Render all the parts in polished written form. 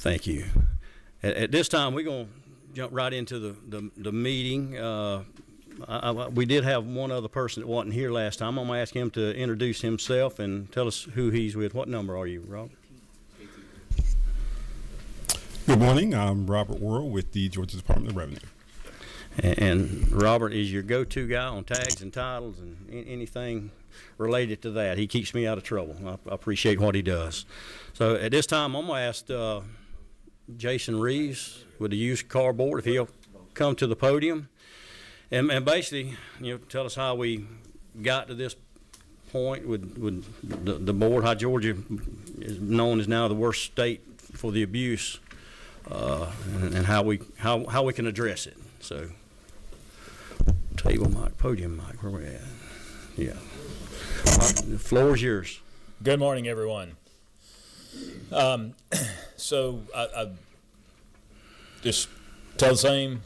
Thank you. At this time, we're going to jump right into the meeting. We did have one other person that wasn't here last time. I'm going to ask him to introduce himself and tell us who he's with. What number are you, Rob? Good morning. I'm Robert Worrell with the Georgia Department of Revenue. And Robert is your go-to guy on tags and titles and anything related to that. He keeps me out of trouble. I appreciate what he does. So at this time, I'm going to ask Jason Reeves with the used car board if he'll come to the podium and basically, tell us how we got to this point with the board, how Georgia is known as now the worst state for the abuse, and how we can address it. So, table mic, podium mic, where we at? Yeah. The floor is yours. Good morning, everyone. So I just tell the same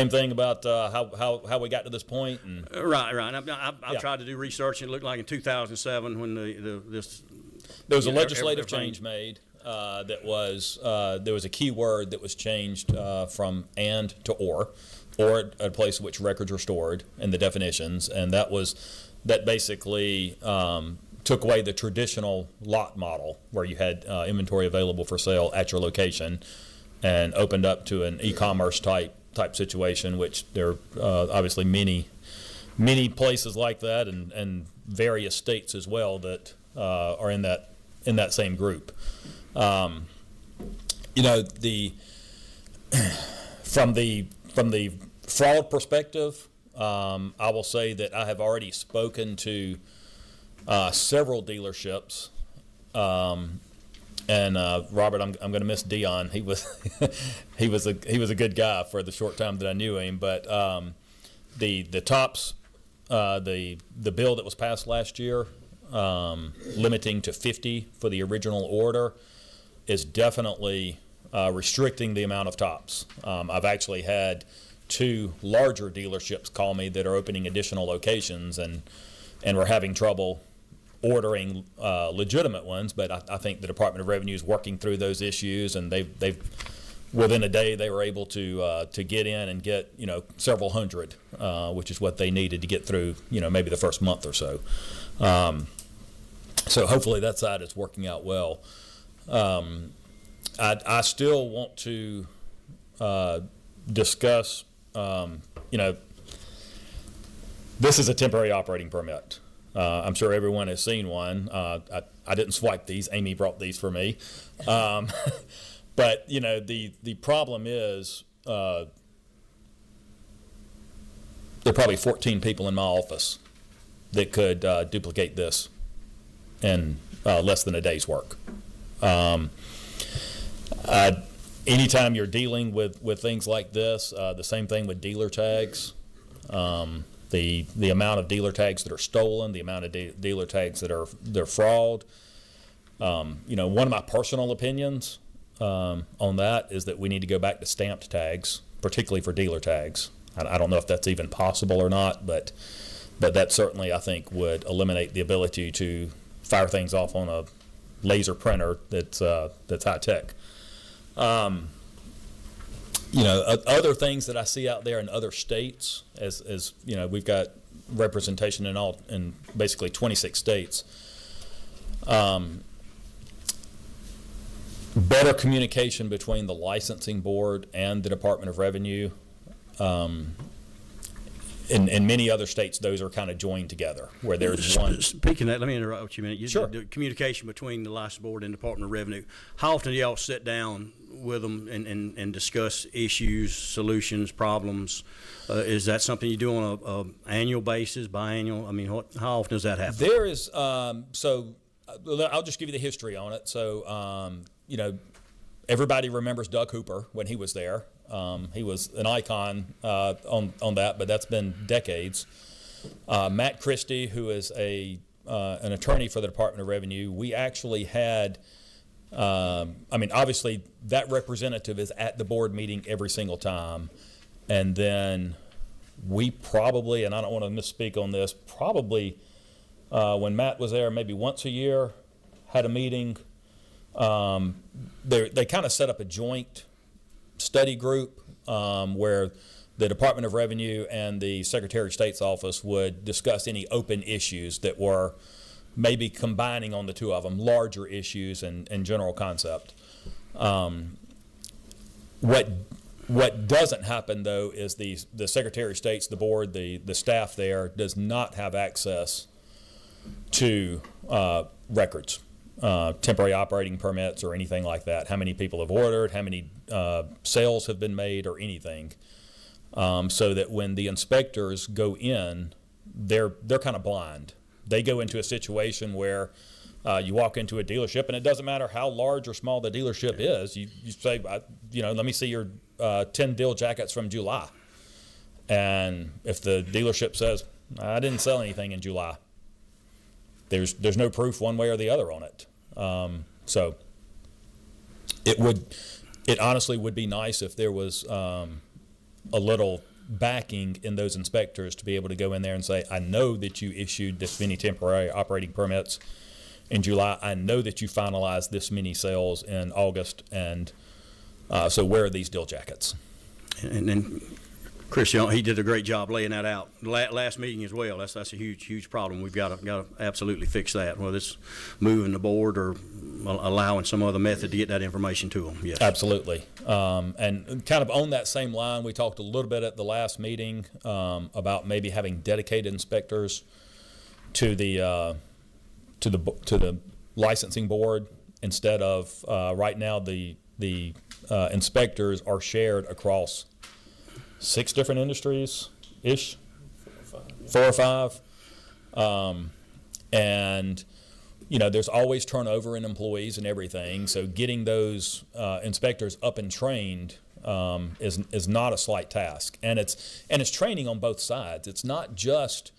thing about how we got to this point. And right. I've tried to do research, and it looked like in 2007 when there was a legislative change made. There was a key word that was changed from "and" to "or at a place in which records are stored, and the definitions, and that basically took away the traditional lot model where you had inventory available for sale at your location, and opened up to an e-commerce type situation, which there are obviously many places like that, and various states as well that are in that same group. From the fraud perspective, I will say that I have already spoken to several dealerships, and Robert, I'm going to miss Dion. He was he was a good guy for the short time that I knew him. But the tops, the bill that was passed last year, limiting to 50 for the original order, is definitely restricting the amount of tops. I've actually had 2 larger dealerships call me that are opening additional locations, and we're having trouble ordering legitimate ones. But I think the Department of Revenue is working through those issues, and they've within a day they were able to get in and get several hundred, which is what they needed to get through maybe the first month or so. So hopefully that side is working out well. I still want to discuss, this is a temporary operating permit. I'm sure everyone has seen one. I didn't swipe these. Amy brought these for me. But, the problem is there are probably 14 people in my office that could duplicate this in less than a day's work. Anytime you're dealing with things like this, the same thing with dealer tags, the amount of dealer tags that are stolen, the amount of dealer tags that are fraud. One of my personal opinions on that is that we need to go back to stamped tags, particularly for dealer tags. I don't know if that's even possible or not, but that certainly I think would eliminate the ability to fire things off on a laser printer that's high tech. Other things that I see out there in other states, as we've got representation in basically 26 states. Better communication between the licensing board and the Department of Revenue. In many other states, those are kind of joined together, where there's one. Speaking of that, let me interrupt you a minute. Sure. The communication between the license board and Department of Revenue. How often do y'all sit down with them and discuss issues, solutions, problems? Is that something you do on a annual basis, biannual? I mean, how often does that happen? There is. So I'll just give you the history on it. So everybody remembers Doug Hooper when he was there. He was an icon on that, but that's been decades. Matt Christie, who is an attorney for the Department of Revenue, we actually had, obviously that representative is at the board meeting every single time. And then we probably, and I don't want to misspeak on this, probably when Matt was there maybe once a year, had a meeting They kind of set up a joint study group where the Department of Revenue and the Secretary of State's office would discuss any open issues that were maybe combining on the two of them, larger issues and general concept. What doesn't happen, though, is the Secretary of State's, the board, the staff there does not have access to records, temporary operating permits or anything like that, how many people have ordered, how many sales have been made or anything, so that when the inspectors go in, they're kind of blind. They go into a situation where you walk into a dealership, and it doesn't matter how large or small the dealership is. You say, let me see your 10 deal jackets from July. And if the dealership says, I didn't sell anything in July, there's no proof one way or the other on it. So it honestly would be nice if there was a little backing in those inspectors to be able to go in there and say, I know that you issued this many temporary operating permits in July. I know that you finalized this many sales in August, and so where are these deal jackets? And then Chris, he did a great job laying that out. Last meeting as well. That's a huge problem. We've got to absolutely fix that. Whether it's moving the board or allowing some other method to get that information to them. Yes, absolutely. And kind of on that same line, we talked a little bit at the last meeting about maybe having dedicated inspectors to the licensing board instead of right now the inspectors are shared across 6 different industries ish, 4 or 5, and there's always turnover in employees and everything. So getting those inspectors up and trained is not a slight task, and it's training on both sides. It's not just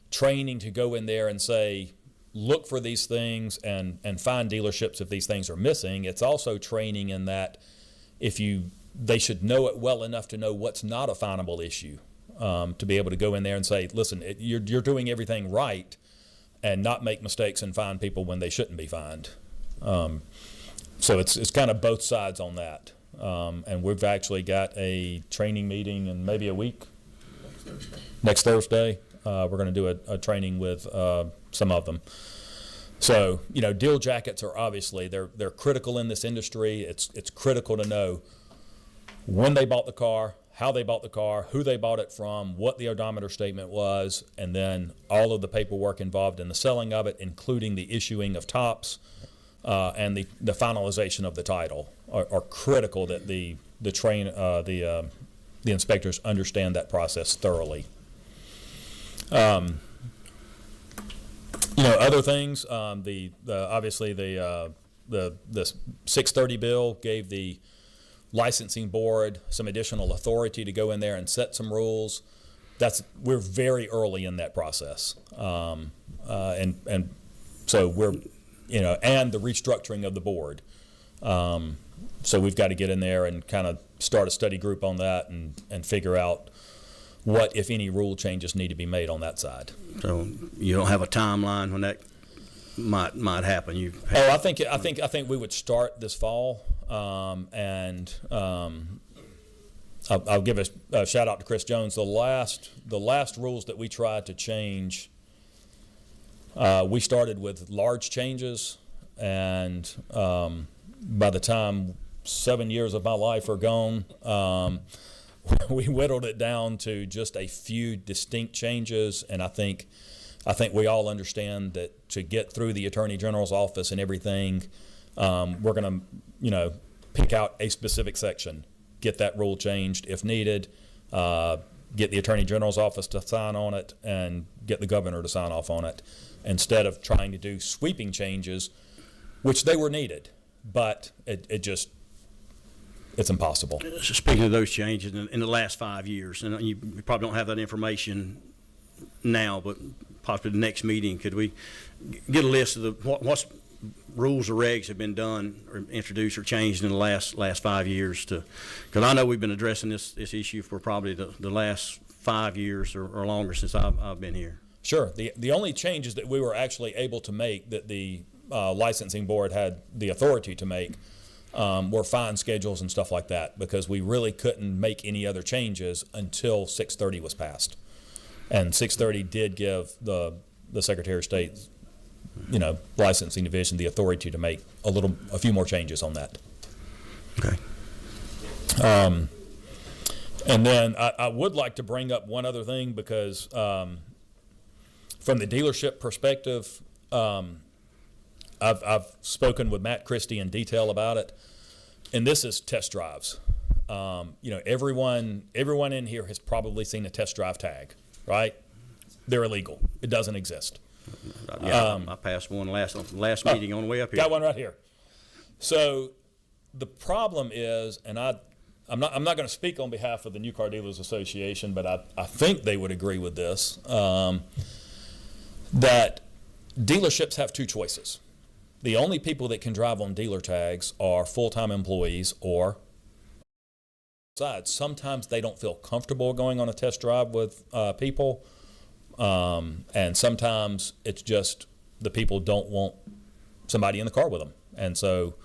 training to go in there and say, look for these things and find dealerships if these things are missing. It's also training in that they should know it well enough to know what's not a finable issue, to be able to go in there and say, listen, you're doing everything right, and not make mistakes and fine people when they shouldn't be fined. So it's kind of both sides on that. And we've actually got a training meeting in maybe a week. Next Thursday. We're going to do a training with some of them. So, deal jackets are obviously, they're critical in this industry. It's critical to know when they bought the car, how they bought the car, who they bought it from, what the odometer statement was, and then all of the paperwork involved in the selling of it, including the issuing of tops and the finalization of the title, are critical that the inspectors understand that process thoroughly. Other things. Obviously the 630 bill gave the licensing board some additional authority to go in there and set some rules. We're very early in that process, and so we're and the restructuring of the board. So we've got to get in there and kind of start a study group on that and figure out what, if any, rule changes need to be made on that side. So you don't have a timeline when that might happen. I think we would start this fall, and I'll give a shout out to Chris Jones. The last rules that we tried to change, we started with large changes, and by the time 7 years of my life are gone, we whittled it down to just a few distinct changes, and I think we all understand that to get through the Attorney General's office and everything, we're going to, pick out a specific section, get that rule changed if needed, get the Attorney General's office to sign on it, and get the governor to sign off on it, instead of trying to do sweeping changes, which they were needed, but it's impossible. Speaking of those changes in the last 5 years, and you probably don't have that information now, but possibly the next meeting, could we get a list of what's rules or regs have been done or introduced or changed in the last 5 years? Because I know we've been addressing this issue for probably the last 5 years or longer since I've been here. Sure. The only changes that we were actually able to make that the licensing board had the authority to make were fine schedules and stuff like that, because we really couldn't make any other changes until 630 was passed. And 630 did give the Secretary of State's, licensing division the authority to make a few more changes on that. Okay. And then I would like to bring up one other thing, because from the dealership perspective, I've spoken with Matt Christie in detail about it, and this is test drives. Everyone in here has probably seen a test drive tag, right? They're illegal. It doesn't exist. Yeah, I passed one last meeting on the way up here. Got one right here. So the problem is, and I'm not going to speak on behalf of the New Car Dealers Association, but I think they would agree with this, that dealerships have two choices. The only people that can drive on dealer tags are full-time employees, or besides, sometimes they don't feel comfortable going on a test drive with people, and sometimes it's just the people don't want somebody in the car with them. And so,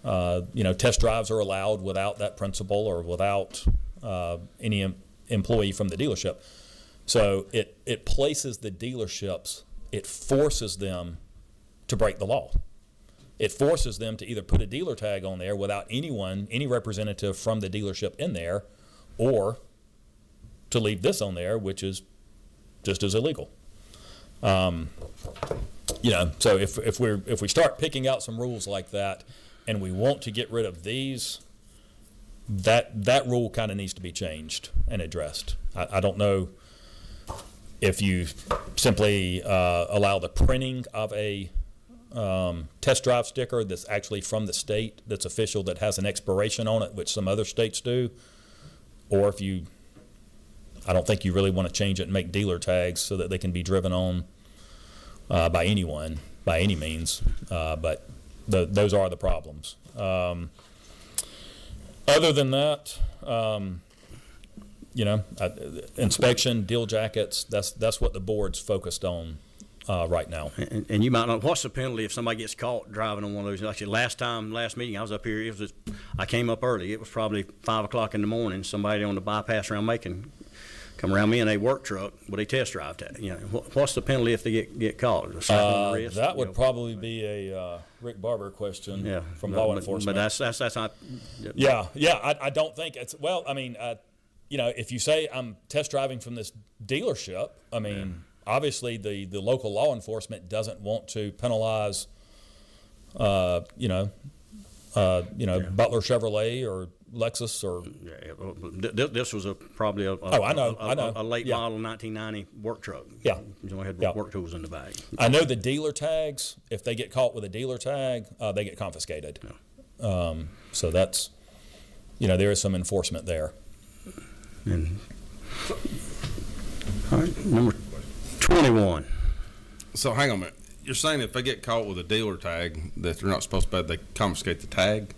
test drives are allowed without that principal or without any employee from the dealership. So it places the dealerships, it forces them to break the law. It forces them to either put a dealer tag on there without any representative from the dealership in there, or to leave this on there, which is just as illegal. So if we start picking out some rules like that, and we want to get rid of these, that rule kind of needs to be changed and addressed. I don't know if you simply allow the printing of a test drive sticker that's actually from the state, that's official, that has an expiration on it, which some other states do, or if you, I don't think you really want to change it and make dealer tags so that they can be driven on by anyone, by any means, but those are the problems. Other than that, inspection, deal jackets, that's what the board's focused on right now. And you might know, what's the penalty if somebody gets caught driving on one of those? Actually, last meeting I was up here, I came up early. It was probably 5 o'clock in the morning. Somebody on the bypass around Macon come around me in a work truck with a test drive tag. What's the penalty if they get caught? A slap on the wrist? That would probably be a Rick Barber question from law enforcement. But that's not. I don't think it's, well, I mean, if you say I'm test driving from this dealership, I mean, obviously the local law enforcement doesn't want to penalize, Butler Chevrolet or Lexus or. This was probably a late model 1990 work truck. Yeah. You had work tools in the bag. I know the dealer tags, if they get caught with a dealer tag, they get confiscated. Yeah. So that's, there is some enforcement there. And, all right, number 21. So hang on a minute. You're saying if they get caught with a dealer tag that they're not supposed to pay, they confiscate the tag?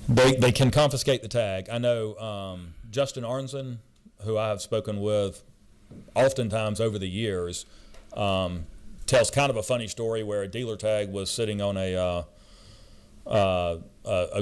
They can confiscate the tag. I know Justin Arnzen, who I have spoken with oftentimes over the years, tells kind of a funny story where a dealer tag was sitting on a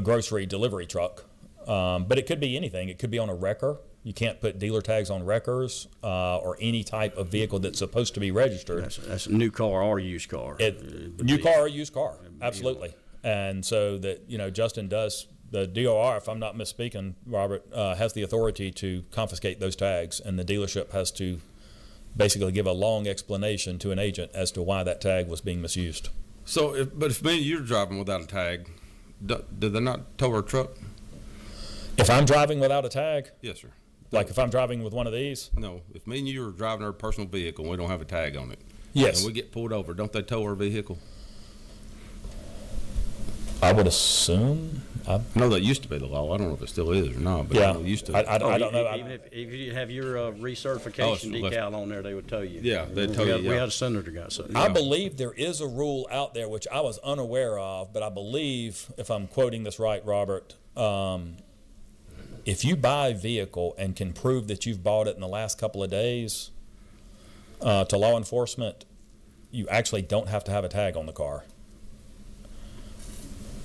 grocery delivery truck. But it could be anything. It could be on a wrecker. You can't put dealer tags on wreckers or any type of vehicle that's supposed to be registered. That's a new car or used car. New car or used car, absolutely. And so that, Justin does, the DOR, if I'm not misspeaking, Robert, has the authority to confiscate those tags, and the dealership has to basically give a long explanation to an agent as to why that tag was being misused. So, if me and you're driving without a tag, do they not tow our truck? If I'm driving without a tag? Yes, sir. Like if I'm driving with one of these? No. If me and you are driving our personal vehicle and we don't have a tag on it, yes, and we get pulled over, don't they tow our vehicle? I would assume. I know that used to be the law. I don't know if it still is or not, but yeah, I know it used to. I don't know. Even if you have your recertification decal on there, they would tow you. Yeah, they'd tow you. We had a senator guy. So, I believe there is a rule out there, which I was unaware of, but I believe, if I'm quoting this right, Robert, if you buy a vehicle and can prove that you've bought it in the last couple of days to law enforcement, you actually don't have to have a tag on the car.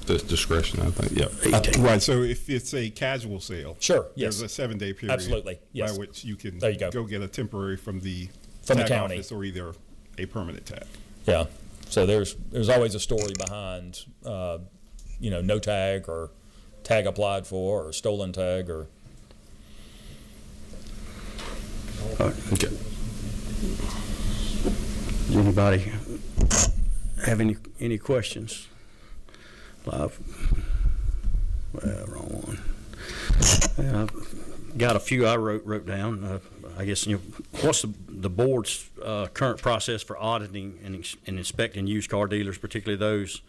The discretion, I think, yep. Right. So if it's a casual sale, Sure. Yes. there's a 7-day period. Absolutely, yes. By which you can There you go. get a temporary from the From the tag county. office or either a permanent tag. Yeah. So there's always a story behind, no tag or tag applied for or stolen tag or. Okay. Does anybody have any questions? Live. Well, wrong one. I've got a few I wrote down. I guess, what's the board's current process for auditing and inspecting used car dealers, particularly those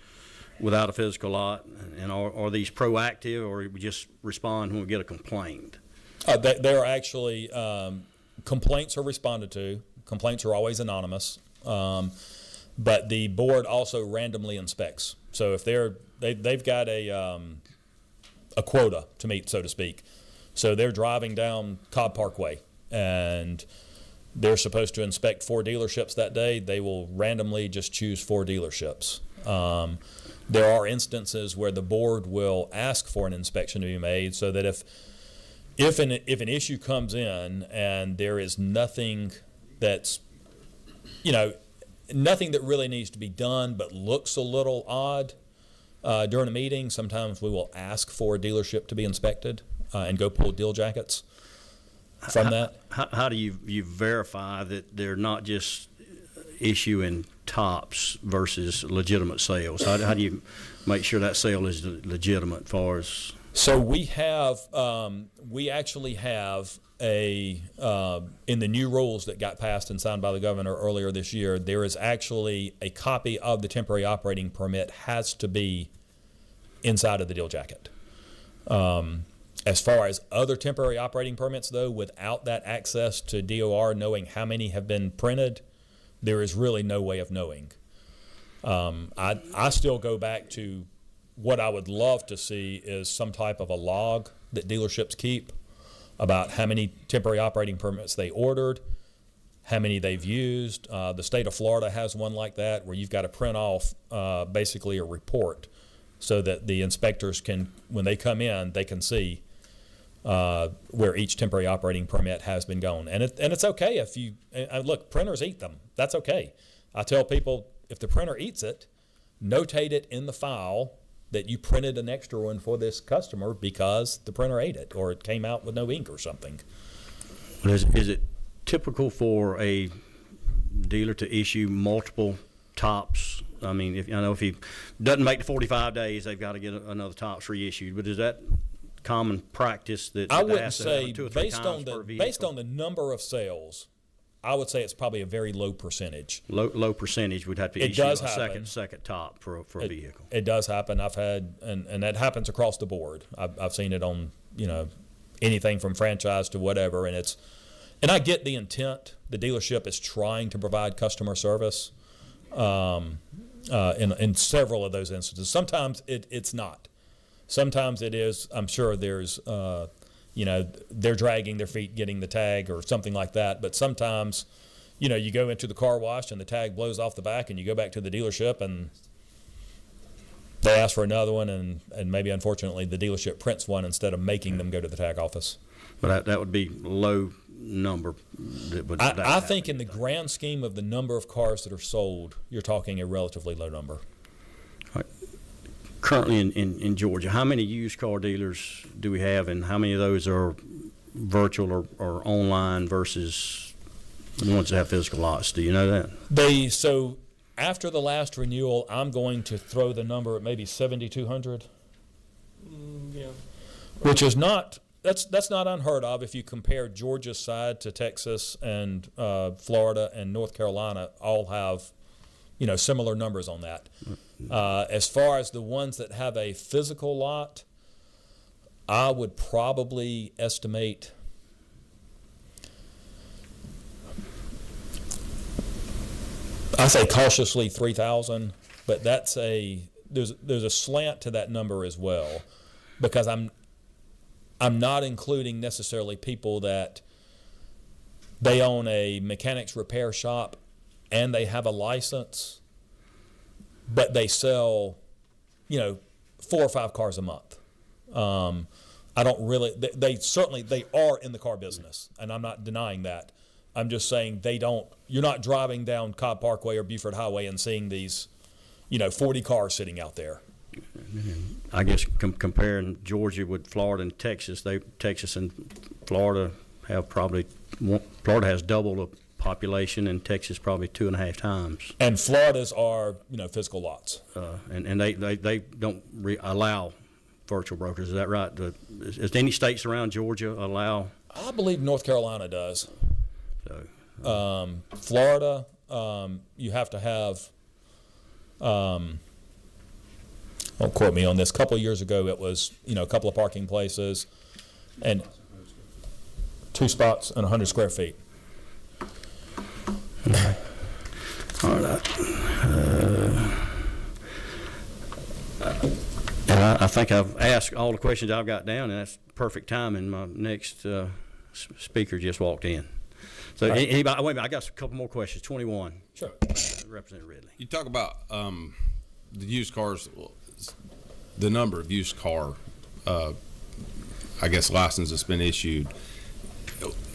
without a physical lot? And are these proactive, or we just respond when we get a complaint? There are actually complaints are responded to. Complaints are always anonymous, but the board also randomly inspects. So if they've got a quota to meet, so to speak. So they're driving down Cobb Parkway and they're supposed to inspect 4 dealerships that day. They will randomly just choose 4 dealerships. There are instances where the board will ask for an inspection to be made, so that if an issue comes in and there is nothing that's, nothing that really needs to be done but looks a little odd during a meeting, sometimes we will ask for a dealership to be inspected and go pull deal jackets from that. How do you verify that they're not just issuing tops versus legitimate sales? How do you make sure that sale is legitimate far as? So we actually have in the new rules that got passed and signed by the governor earlier this year, there is actually a copy of the temporary operating permit has to be inside of the deal jacket. As far as other temporary operating permits, though, without that access to DOR knowing how many have been printed, there is really no way of knowing. I still go back to what I would love to see is some type of a log that dealerships keep about how many temporary operating permits they ordered, how many they've used. The state of Florida has one like that where you've got to print off basically a report so that the inspectors can, when they come in, they can see where each temporary operating permit has been gone. And it's okay if you, look, printers eat them. That's okay. I tell people, if the printer eats it, notate it in the file that you printed an extra one for this customer because the printer ate it or it came out with no ink or something. Is it typical for a dealer to issue multiple tops? I mean, if he doesn't make the 45 days, they've got to get another tops reissued. But is that common practice that I wouldn't has to say happen 2 or 3 based times on per the vehicle? based on the number of sales, I would say it's probably a very low percentage. Low percentage would have to It issue does a happen. second top for a vehicle. It does happen. I've had, and that happens across the board. I've seen it on, anything from franchise to whatever, and I get the intent. The dealership is trying to provide customer service in several of those instances. Sometimes it's not. Sometimes it is. I'm sure there's, they're dragging their feet getting the tag or something like that. But sometimes, you go into the car wash and the tag blows off the back and you go back to the dealership and they ask for another one and maybe unfortunately the dealership prints one instead of making them go to the tag office. But that would be low number. I think in the grand scheme of the number of cars that are sold, you're talking a relatively low number. Currently in Georgia, how many used car dealers do we have, and how many of those are virtual or online versus the ones that have physical lots? Do you know that? So after the last renewal, I'm going to throw the number at maybe 7,200. Yeah. Which is not that's not unheard of if you compare Georgia's side to Texas and Florida and North Carolina all have similar numbers on that. As far as the ones that have a physical lot, I would probably estimate I say cautiously 3,000, but there's a slant to that number as well, because I'm not including necessarily people that they own a mechanics repair shop and they have a license, but they sell, 4 or 5 cars a month. I don't really, they certainly, they are in the car business, and I'm not denying that. I'm just saying you're not driving down Cobb Parkway or Buford Highway and seeing these, 40 cars sitting out there. I guess comparing Georgia with Florida and Texas, Texas and Florida have Florida has double the population, and Texas probably 2.5 times. And Florida's are, physical lots. And they don't allow virtual brokers. Is that right? Is any states around Georgia allow? I believe North Carolina does. So, Florida, you have to have, don't quote me on this, a couple of years ago it was, a couple of parking places and 2 spots and 100 square feet. all right. And I think I've asked all the questions I've got down, and that's perfect timing. My next speaker just walked in. So anybody, wait a minute, I got a couple more questions. 21. Sure. Representative Ridley. You talk about the used cars, the number of used car, I guess, license that's been issued.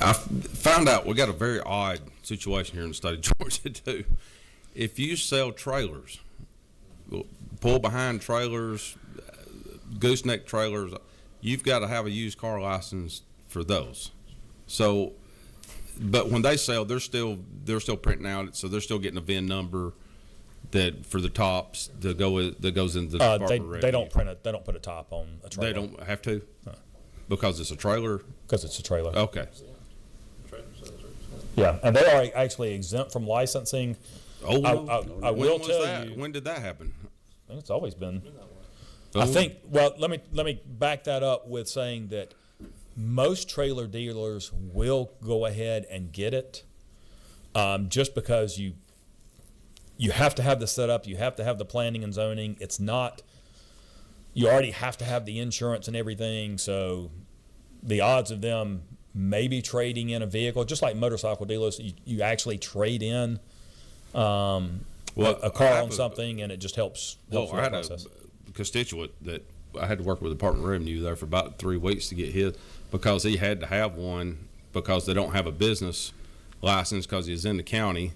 I found out we got a very odd situation here in the state of Georgia, too. If you sell trailers, pull behind trailers, gooseneck trailers, you've got to have a used car license for those. So, but when they sell, they're still printing out, so they're still getting a VIN number that for the tops that goes into the Department of Revenue. They don't print it. They don't put a top on a trailer. They don't have to, because it's a trailer. Because it's a trailer. Okay. Yeah, and they are actually exempt from licensing. Oh, I will tell you. When did that happen? I think it's always been. Oh. I think. Well, let me back that up with saying that most trailer dealers will go ahead and get it, just because you have to have the setup, you have to have the planning and zoning. It's not. You already have to have the insurance and everything, so the odds of them maybe trading in a vehicle, just like motorcycle dealers, you actually trade in a car on something, and it just helps Well, with I the had process. a constituent that I had to work with the Department of Revenue there for about 3 weeks to get his, because he had to have one because they don't have a business license because he's in the county.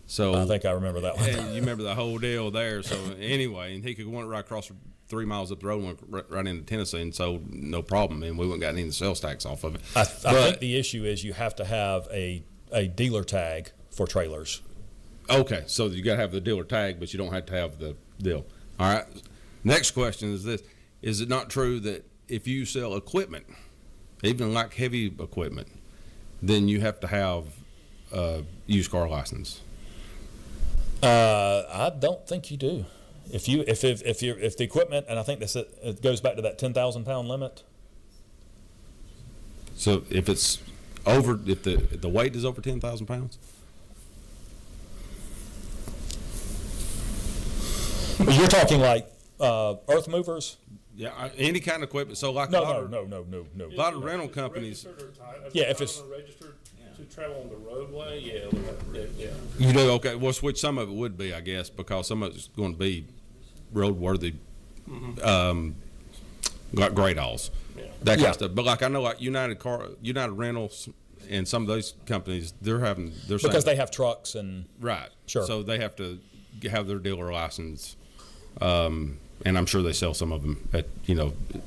So I think I remember that one. and you remember the whole deal there. So anyway, and he could go right across 3 miles up the road and went right into Tennessee, and so no problem. And we wouldn't got any of the sales tax off of it. I think the issue is you have to have a dealer tag for trailers. Okay, so you got to have the dealer tag, but you don't have to have the deal. All right. Next question is this: is it not true that if you sell equipment, even like heavy equipment, then you have to have a used car license? I don't think you do. If the equipment, and I think it goes back to that 10,000 pound limit. So if it's over, if the weight is over 10,000 pounds. You're talking like earth movers? Yeah, any kind of equipment. So like No. a lot of rental companies. Yeah, if it's registered to travel on the roadway, yeah, we have to, yeah. You do, okay. Well, which some of it would be, I guess, because some of it's going to be roadworthy, like great alls, that kind of stuff. But like I know, like United Rentals, and some of those companies, they're because they have trucks and right. Sure. So they have to have their dealer license, and I'm sure they sell some of them at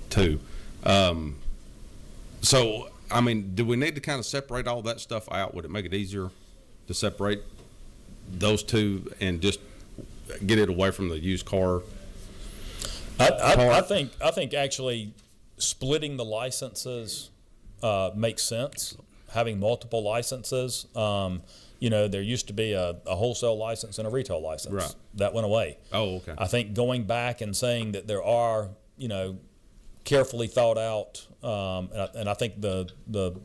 too. So I mean, do we need to kind of separate all that stuff out? Would it make it easier to separate those two and just get it away from the used car? I think actually splitting the licenses makes sense. Having multiple licenses, there used to be a wholesale license and a retail license. Right. That went away. Oh, okay. I think going back and saying that there are, carefully thought out, and I think the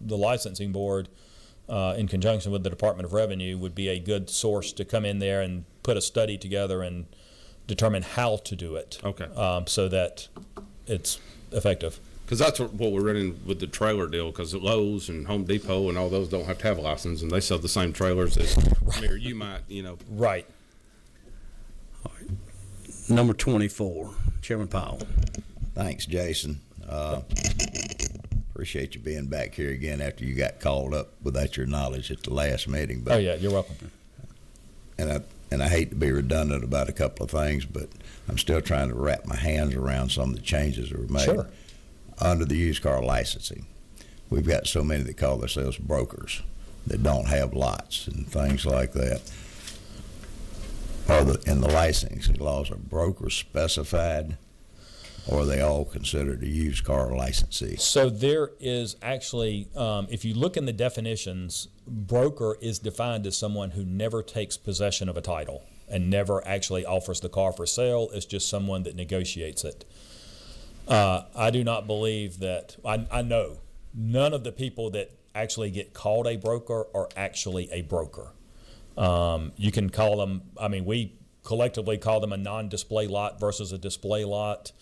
licensing board, in conjunction with the Department of Revenue, would be a good source to come in there and put a study together and determine how to do it. Okay. So that it's effective. Because that's what we're running with the trailer deal, because Lowe's and Home Depot and all those don't have to have a license, and they sell the same trailers as, or you might, Right. Number 24, Chairman Powell. Thanks, Jason. Appreciate you being back here again after you got called up without your knowledge at the last meeting. But Oh, yeah, you're welcome. and I hate to be redundant about a couple of things, but I'm still trying to wrap my hands around some of the changes that were made. Sure. Under the used car licensing. We've got so many that call themselves brokers that don't have lots and things like that. In the licensing laws, are brokers specified, or are they all considered a used car licensee? So there is actually, if you look in the definitions, broker is defined as someone who never takes possession of a title and never actually offers the car for sale. It's just someone that negotiates it. I do not believe that, I know none of the people that actually get called a broker are actually a broker. You can call them, we collectively call them a non-display lot versus a display lot.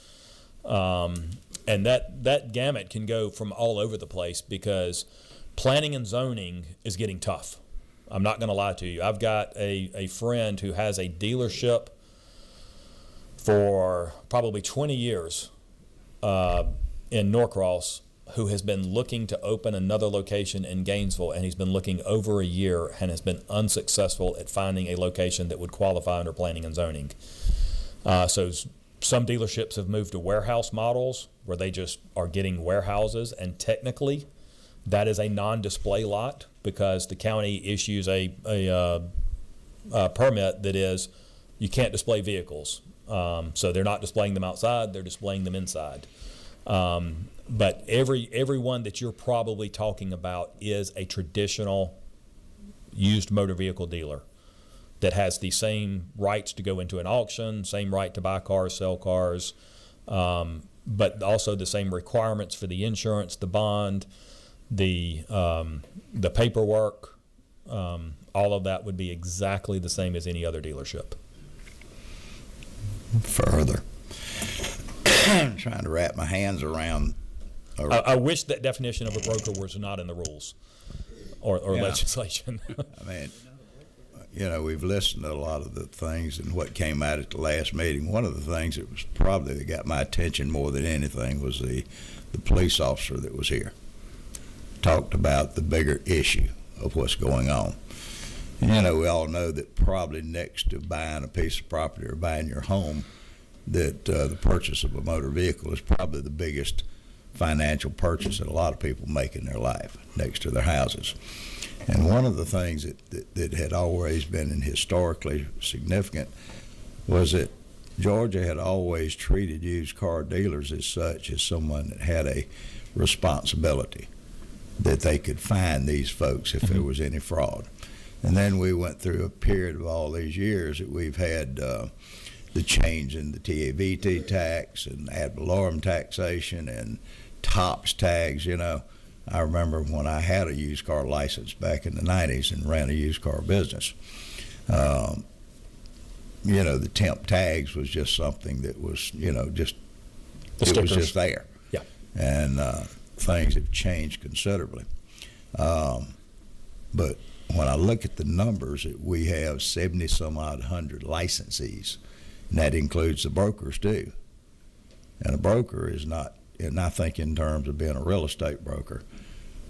And that gamut can go from all over the place because planning and zoning is getting tough. I'm not going to lie to you. I've got a friend who has a dealership for probably 20 years in Norcross, who has been looking to open another location in Gainesville, and he's been looking over a year and has been unsuccessful at finding a location that would qualify under planning and zoning. So some dealerships have moved to warehouse models where they just are getting warehouses, and technically that is a non-display lot because the county issues a permit that is you can't display vehicles. So they're not displaying them outside, they're displaying them inside. But every one that you're probably talking about is a traditional used motor vehicle dealer that has the same rights to go into an auction, same right to buy cars, sell cars, but also the same requirements for the insurance, the bond, the paperwork. All of that would be exactly the same as any other dealership. Further, I'm trying to wrap my hands around. I wish that definition of a broker was not in the rules or Yeah. legislation. We've listened to a lot of the things and what came out at the last meeting. One of the things that was probably that got my attention more than anything was the police officer that was here. Talked about the bigger issue of what's going on. And, we all know that probably next to buying a piece of property or buying your home, that the purchase of a motor vehicle is probably the biggest financial purchase that a lot of people make in their life next to their houses. And one of the things that had always been historically significant was that Georgia had always treated used car dealers as such as someone that had a responsibility that they could find these folks if there was any fraud. And then we went through a period of all these years that we've had the change in the TAVT tax and ad valorem taxation and TOPS tags. I remember when I had a used car license back in the 90s and ran a used car business. The temp tags was just something that was, it was just there. Yeah. And things have changed considerably. But when I look at the numbers, we have 70 some odd hundred licensees, and that includes the brokers too. And a broker is not, and I think in terms of being a real estate broker,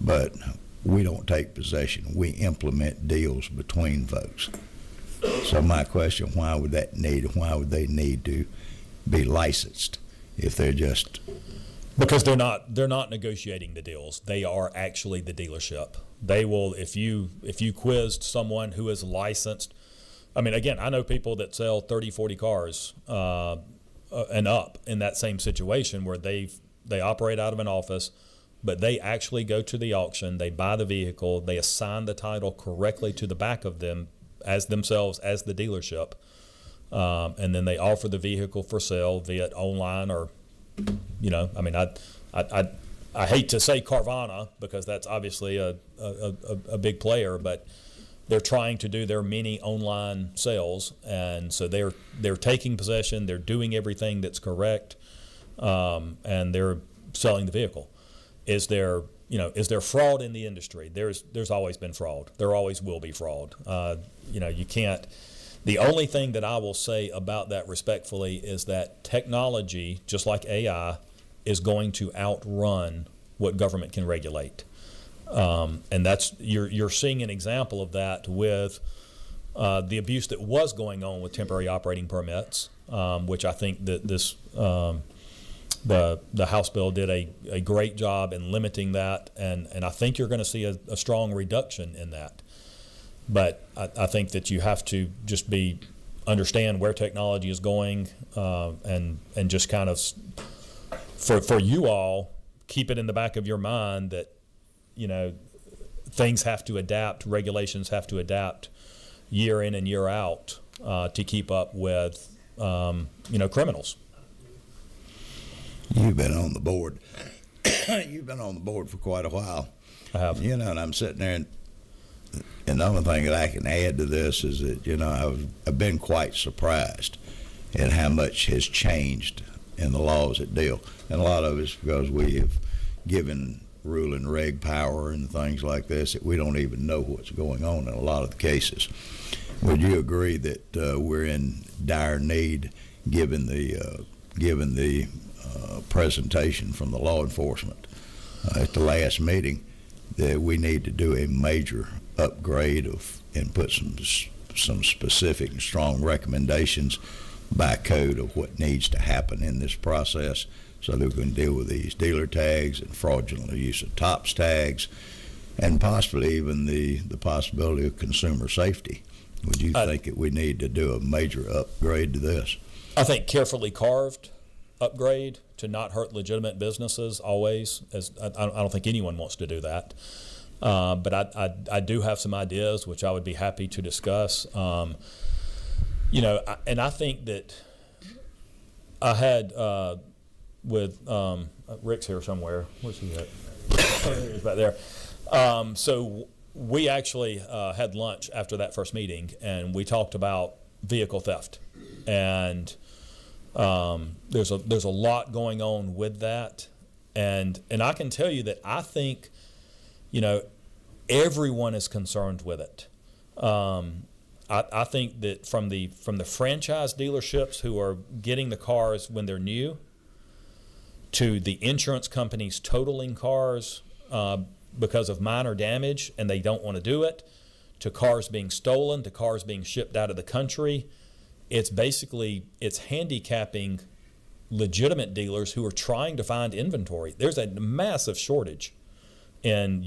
but we don't take possession. We implement deals between folks. So my question, why would they need to be licensed if they're just... Because they're not negotiating the deals. They are actually the dealership. They will, if you quizzed someone who is licensed, again, I know people that sell 30, 40 cars and up in that same situation where they operate out of an office, but they actually go to the auction, they buy the vehicle, they assign the title correctly to the back of them as themselves as the dealership, and then they offer the vehicle for sale via online or, I hate to say Carvana because that's obviously a big player, but they're trying to do their mini online sales, and so they're taking possession, they're doing everything that's correct, and they're selling the vehicle. Is there fraud in the industry? There's always been fraud. There always will be fraud. You can't. The only thing that I will say about that respectfully is that technology, just like AI, is going to outrun what government can regulate. And that's you're seeing an example of that with the abuse that was going on with temporary operating permits, which I think that this the House bill did a great job in limiting that, and I think you're going to see a strong reduction in that. But I think that you have to just understand where technology is going, and just kind of for you all, keep it in the back of your mind that things have to adapt, regulations have to adapt year in and year out to keep up with criminals. You've been on the board. You've been on the board for quite a while. I have. And I'm sitting there, and the only thing that I can add to this is that, I've been quite surprised at how much has changed in the laws that deal. And a lot of it's because we have given rule and reg power and things like this that we don't even know what's going on in a lot of the cases. Would you agree that we're in dire need, given the presentation from the law enforcement at the last meeting, that we need to do a major upgrade and put some specific and strong recommendations by code of what needs to happen in this process so that we can deal with these dealer tags and fraudulent use of TOPS tags, and possibly even the possibility of consumer safety? Would you think that we need to do a major upgrade to this? I think carefully carved upgrade to not hurt legitimate businesses always. I don't think anyone wants to do that. But I do have some ideas which I would be happy to discuss. And I think that I had with Rick's here somewhere. Where's he at? He's back there. So we actually had lunch after that first meeting, and we talked about vehicle theft, and there's a lot going on with that, and I can tell you that I think everyone is concerned with it. I think that from the franchise dealerships who are getting the cars when they're new, to the insurance companies totaling cars because of minor damage and they don't want to do it, to cars being stolen, to cars being shipped out of the country, it's handicapping legitimate dealers who are trying to find inventory. There's a massive shortage in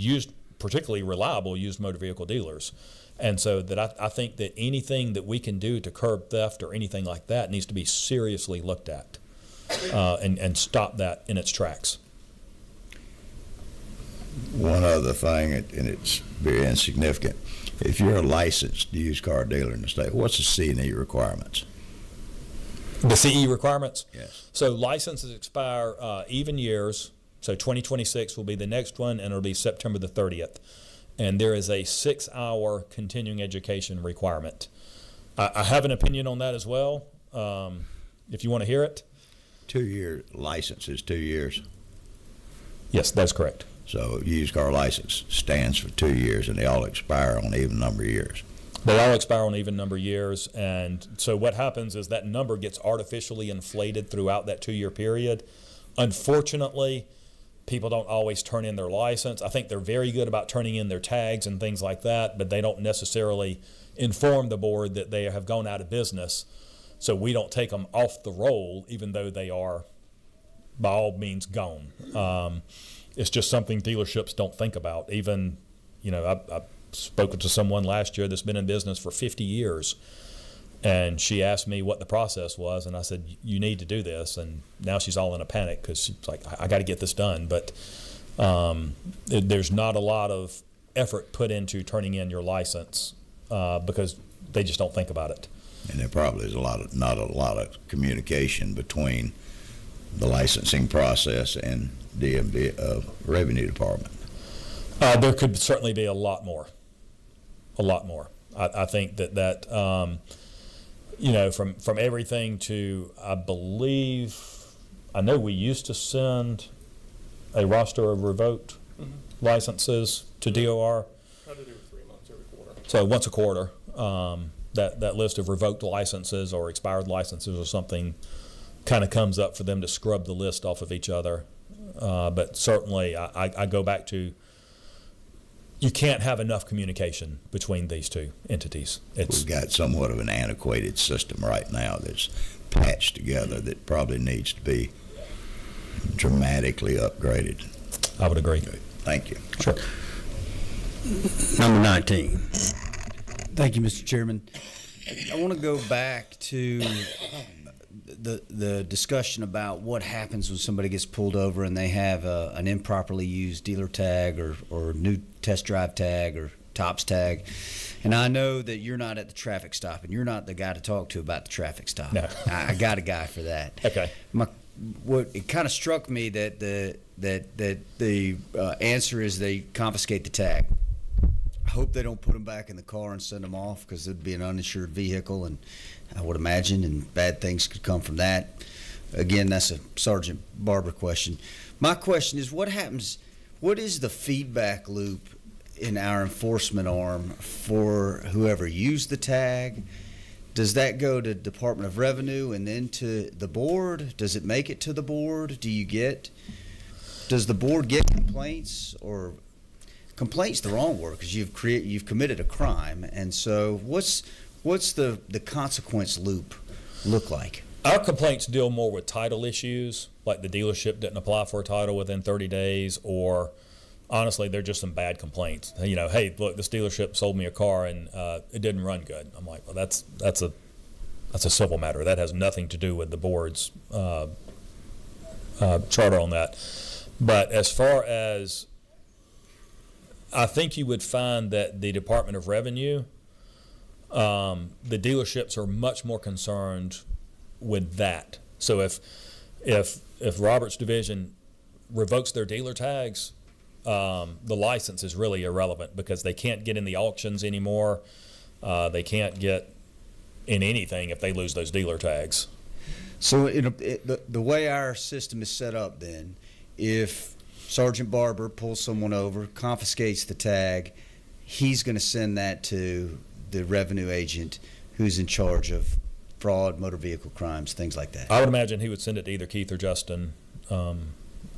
particularly reliable used motor vehicle dealers. And so that I think that anything that we can do to curb theft or anything like that needs to be seriously looked at and stop that in its tracks. One other thing, and it's very insignificant. If you're a licensed used car dealer in the state, what's the C&E requirements? The CE requirements? Yes. So licenses expire even years. So 2026 will be the next one, and it'll be September the 30th. And there is a 6-hour continuing education requirement. I have an opinion on that as well, if you want to hear it. 2-year license is 2 years. Yes, that's correct. So used car license stands for 2 years, and they all expire on an even number of years. They all expire on an even number of years, and so what happens is that number gets artificially inflated throughout that 2-year period. Unfortunately, people don't always turn in their license. I think they're very good about turning in their tags and things like that, but they don't necessarily inform the board that they have gone out of business. So we don't take them off the roll, even though they are, by all means, gone. It's just something dealerships don't think about. Even, I spoke to someone last year that's been in business for 50 years, and she asked me what the process was, and I said, you need to do this. And now she's all in a panic because she's like, I got to get this done. But there's not a lot of effort put into turning in your license because they just don't think about it. And there probably is not a lot of communication between the licensing process and DMV Revenue Department. There could certainly be a lot more. I think that from everything to, I know we used to send a roster of revoked licenses to DOR. Try to do 3 months every quarter. So once a quarter, that list of revoked licenses or expired licenses or something kind of comes up for them to scrub the list off of each other. But certainly, I go back to, you can't have enough communication between these two entities. We've got somewhat of an antiquated system right now that's patched together that probably needs to be dramatically upgraded. I would agree. Okay, thank you. Sure. Number 19. Thank you, Mr. Chairman. I want to go back to the discussion about what happens when somebody gets pulled over and they have an improperly used dealer tag or new test drive tag or tops tag. And I know that you're not at the traffic stop and you're not the guy to talk to about the traffic stop. No. I got a guy for that. Okay. It kind of struck me that the answer is they confiscate the tag. I hope they don't put them back in the car and send them off, because it'd be an uninsured vehicle, and I would imagine, and bad things could come from that. Again, that's a Sergeant Barber question. My question is, what is the feedback loop in our enforcement arm for whoever used the tag? Does that go to Department of Revenue and then to the board? Does it make it to the board? Does the board get complaints? Or complaints the wrong word, because you've committed a crime, and so what's the consequence loop look like? Our complaints deal more with title issues, like the dealership didn't apply for a title within 30 days, or honestly, they're just some bad complaints. You know, hey, look, this dealership sold me a car and it didn't run good. I'm like, well, that's a civil matter. That has nothing to do with the board's charter on that. But as far as, I think you would find that the Department of Revenue, the dealerships are much more concerned with that. So if Robert's division revokes their dealer tags, the license is really irrelevant, because they can't get in the auctions anymore. They can't get in anything if they lose those dealer tags. So the way our system is set up, then, if Sergeant Barber pulls someone over, confiscates the tag, he's going to send that to the revenue agent who's in charge of fraud, motor vehicle crimes, things like that. I would imagine he would send it to either Keith or Justin,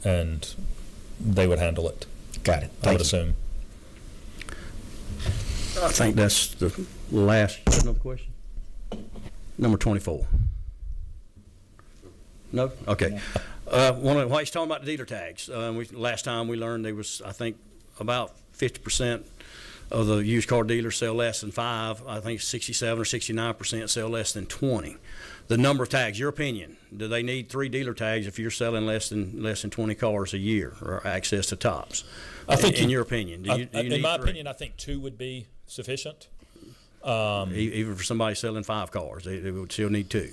and they would handle it. Got it. I would assume. I think that's the last. Another question? Number 24. No? Okay. While he's talking about the dealer tags, last time we learned there was, I think, about 50% of the used car dealers sell less than 5. I think 67 or 69% sell less than 20. The number of tags, your opinion, do they need 3 dealer tags if you're selling less than 20 cars a year, or access to tops? I think, in your opinion, do you in need my 3? opinion, I think 2 would be sufficient. Even for somebody selling 5 cars, they would still need 2.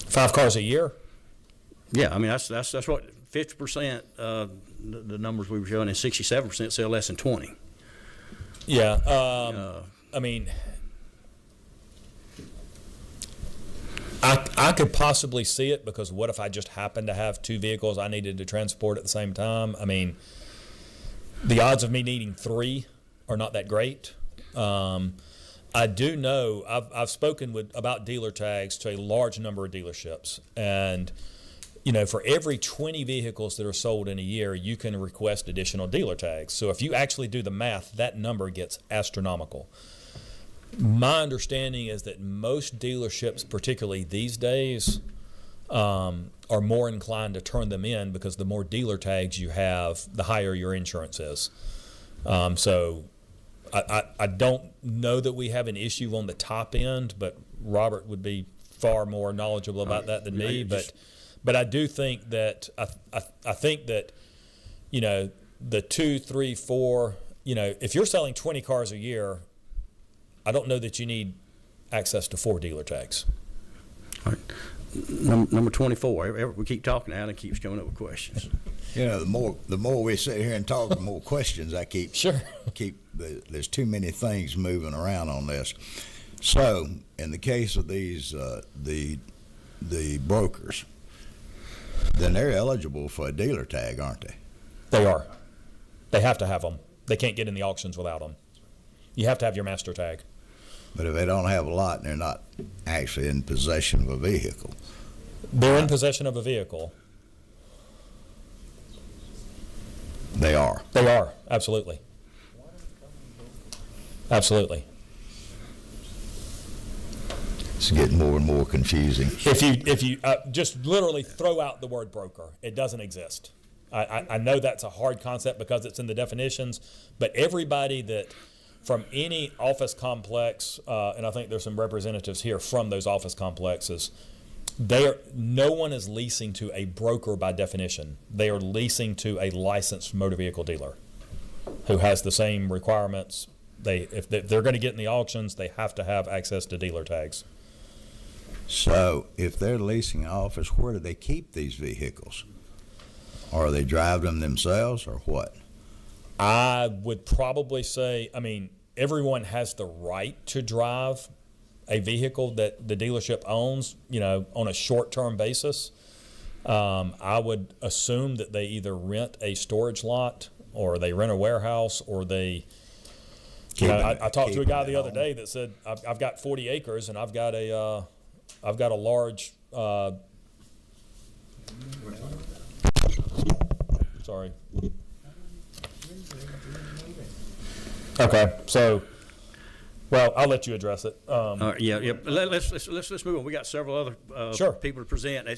5 cars a year? Yeah, I mean that's what 50%. The numbers we were showing, and 67% sell less than 20. Yeah. I mean, I could possibly see it, because what if I just happened to have 2 vehicles I needed to transport at the same time? I mean, the odds of me needing 3 are not that great. I do know, I've spoken about dealer tags to a large number of dealerships, and you know, for every 20 vehicles that are sold in a year, you can request additional dealer tags. So if you actually do the math, that number gets astronomical. My understanding is that most dealerships, particularly these days, are more inclined to turn them in, because the more dealer tags you have, the higher your insurance is. So I don't know that we have an issue on the top end, but Robert would be far more knowledgeable about that than me. But I do think that I think that, you know, the 2, 3, 4, you know, if you're selling 20 cars a year, I don't know that you need access to 4 dealer tags. All right. Number 24. We keep talking, Alan keeps coming up with questions. You know, the more we sit here and talk, the more questions I keep. Sure. There's too many things moving around on this. So, in the case of these, the brokers, Then they're eligible for a dealer tag, aren't they? They are. They have to have them. They can't get in the auctions without them. You have to have your master tag. But if they don't have a lot and they're not actually in possession of a vehicle, They're in possession of a vehicle. they are. They are, absolutely. Absolutely. It's getting more and more confusing. If you just literally throw out the word broker, it doesn't exist. I know that's a hard concept because it's in the definitions, but everybody that from any office complex, and I think there's some representatives here from those office complexes, no one is leasing to a broker by definition. They are leasing to a licensed motor vehicle dealer who has the same requirements. If they're going to get in the auctions, they have to have access to dealer tags. So if they're leasing an office, where do they keep these vehicles? Or they drive them themselves or what? I would probably say, everyone has the right to drive a vehicle that the dealership owns, on a short-term basis. I would assume that they either rent a storage lot or they rent a warehouse or they, I talked to a guy the other day that said, I've got 40 acres and I've got a large, sorry. Okay, so, well, I'll let you address it. Yeah. Let's move on. We got several other Sure. people to present.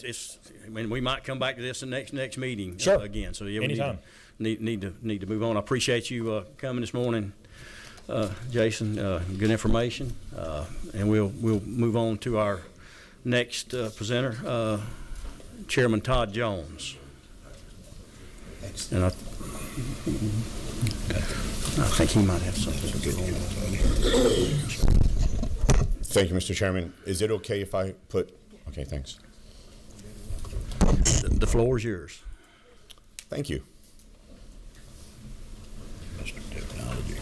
We might come back to this in next meeting Sure. again. So yeah, Anytime. we need to move on. I appreciate you coming this morning, Jason. Good information, and we'll move on to our next presenter, Chairman Todd Jones. And I think he might have something to do. Thank you, Mr. Chairman. Is it okay if I put, okay, thanks. The floor is yours. Thank you. Mr. Technology.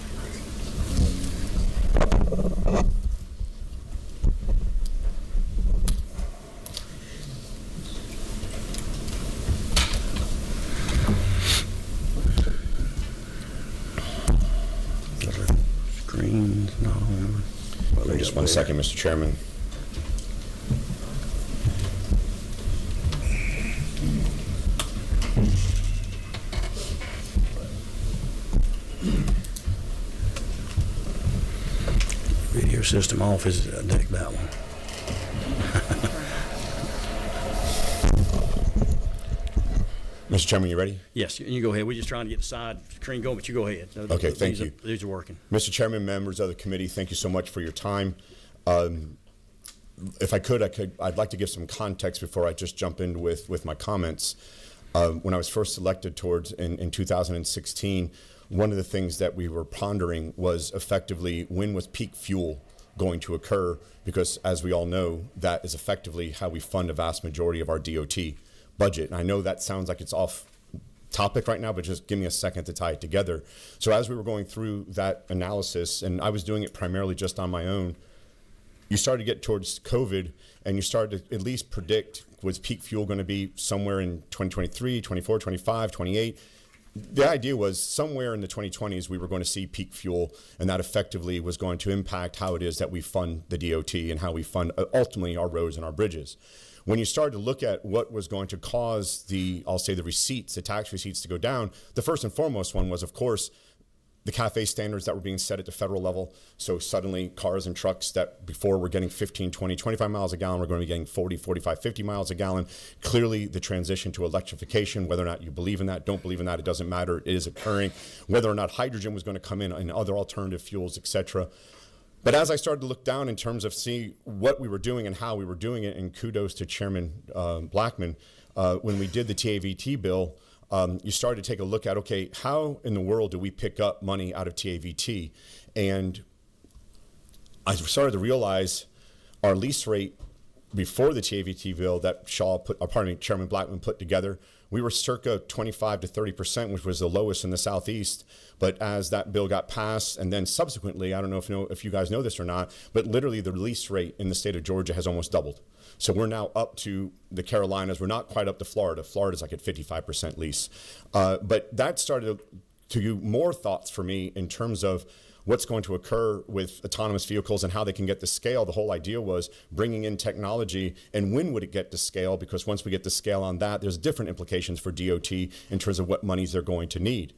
Screen's not on. Just 1 second, Mr. Chairman. Video system off is deck that one. Mr. Chairman, you ready? Yes, you go ahead. We're just trying to get the side screen going, but you go ahead. Okay, thank you. These are working. Mr. Chairman, members of the committee, thank you so much for your time. If I could, I'd like to give some context before I just jump in with my comments. When I was first elected in 2016, one of the things that we were pondering was effectively when was peak fuel going to occur, because as we all know, that is effectively how we fund a vast majority of our DOT budget. And I know that sounds like it's off topic right now, but just give me a second to tie it together. So as we were going through that analysis, and I was doing it primarily just on my own, you started to get towards COVID and you started to at least predict, was peak fuel going to be somewhere in 2023, 24, 25, 28? The idea was somewhere in the 2020s we were going to see peak fuel, and that effectively was going to impact how it is that we fund the DOT and how we fund ultimately our roads and our bridges. When you started to look at what was going to cause the receipts, the tax receipts to go down, the first and foremost one was, of course, the CAFE standards that were being set at the federal level. So suddenly cars and trucks that before were getting 15, 20, 25 miles a gallon, we're going to be getting 40, 45, 50 miles a gallon. Clearly the transition to electrification, whether or not you believe in that, don't believe in that, it doesn't matter, it is occurring. Whether or not hydrogen was going to come in and other alternative fuels, etc. But as I started to look down in terms of see what we were doing and how we were doing it, and kudos to Chairman Blackman, when we did the TAVT bill, you started to take a look at, okay, how in the world do we pick up money out of TAVT? And I started to realize our lease rate before the TAVT bill that Chairman Blackman put together, we were circa 25 to 30%, which was the lowest in the Southeast. But as that bill got passed, and then subsequently, I don't know if you guys know this or not, but literally the lease rate in the state of Georgia has almost doubled. So we're now up to the Carolinas. We're not quite up to Florida. Florida's like at 55% lease. But that started to do more thoughts for me in terms of what's going to occur with autonomous vehicles and how they can get to scale. The whole idea was bringing in technology, and when would it get to scale? Because once we get to scale on that, there's different implications for DOT in terms of what monies they're going to need.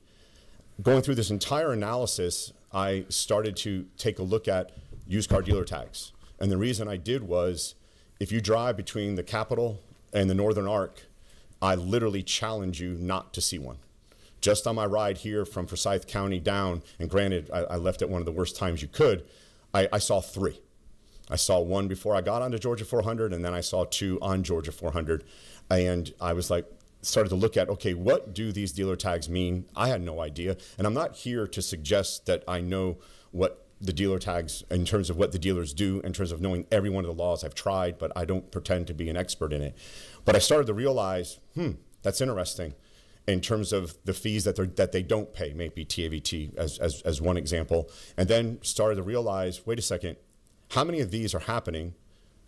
Going through this entire analysis, I started to take a look at used car dealer tags. And the reason I did was, if you drive between the Capitol and the Northern Arc, I literally challenge you not to see one. Just on my ride here from Forsyth County down, and granted, I left at one of the worst times you could, I saw 3. I saw one before I got onto Georgia 400, and then I saw 2 on Georgia 400. And I was like, started to look at, okay, what do these dealer tags mean? I had no idea. And I'm not here to suggest that I know what the dealer tags, in terms of what the dealers do, in terms of knowing every one of the laws. I've tried, but I don't pretend to be an expert in it. But I started to realize, that's interesting. In terms of the fees that they don't pay, maybe TAVT as one example, and then started to realize, wait a second, how many of these are happening?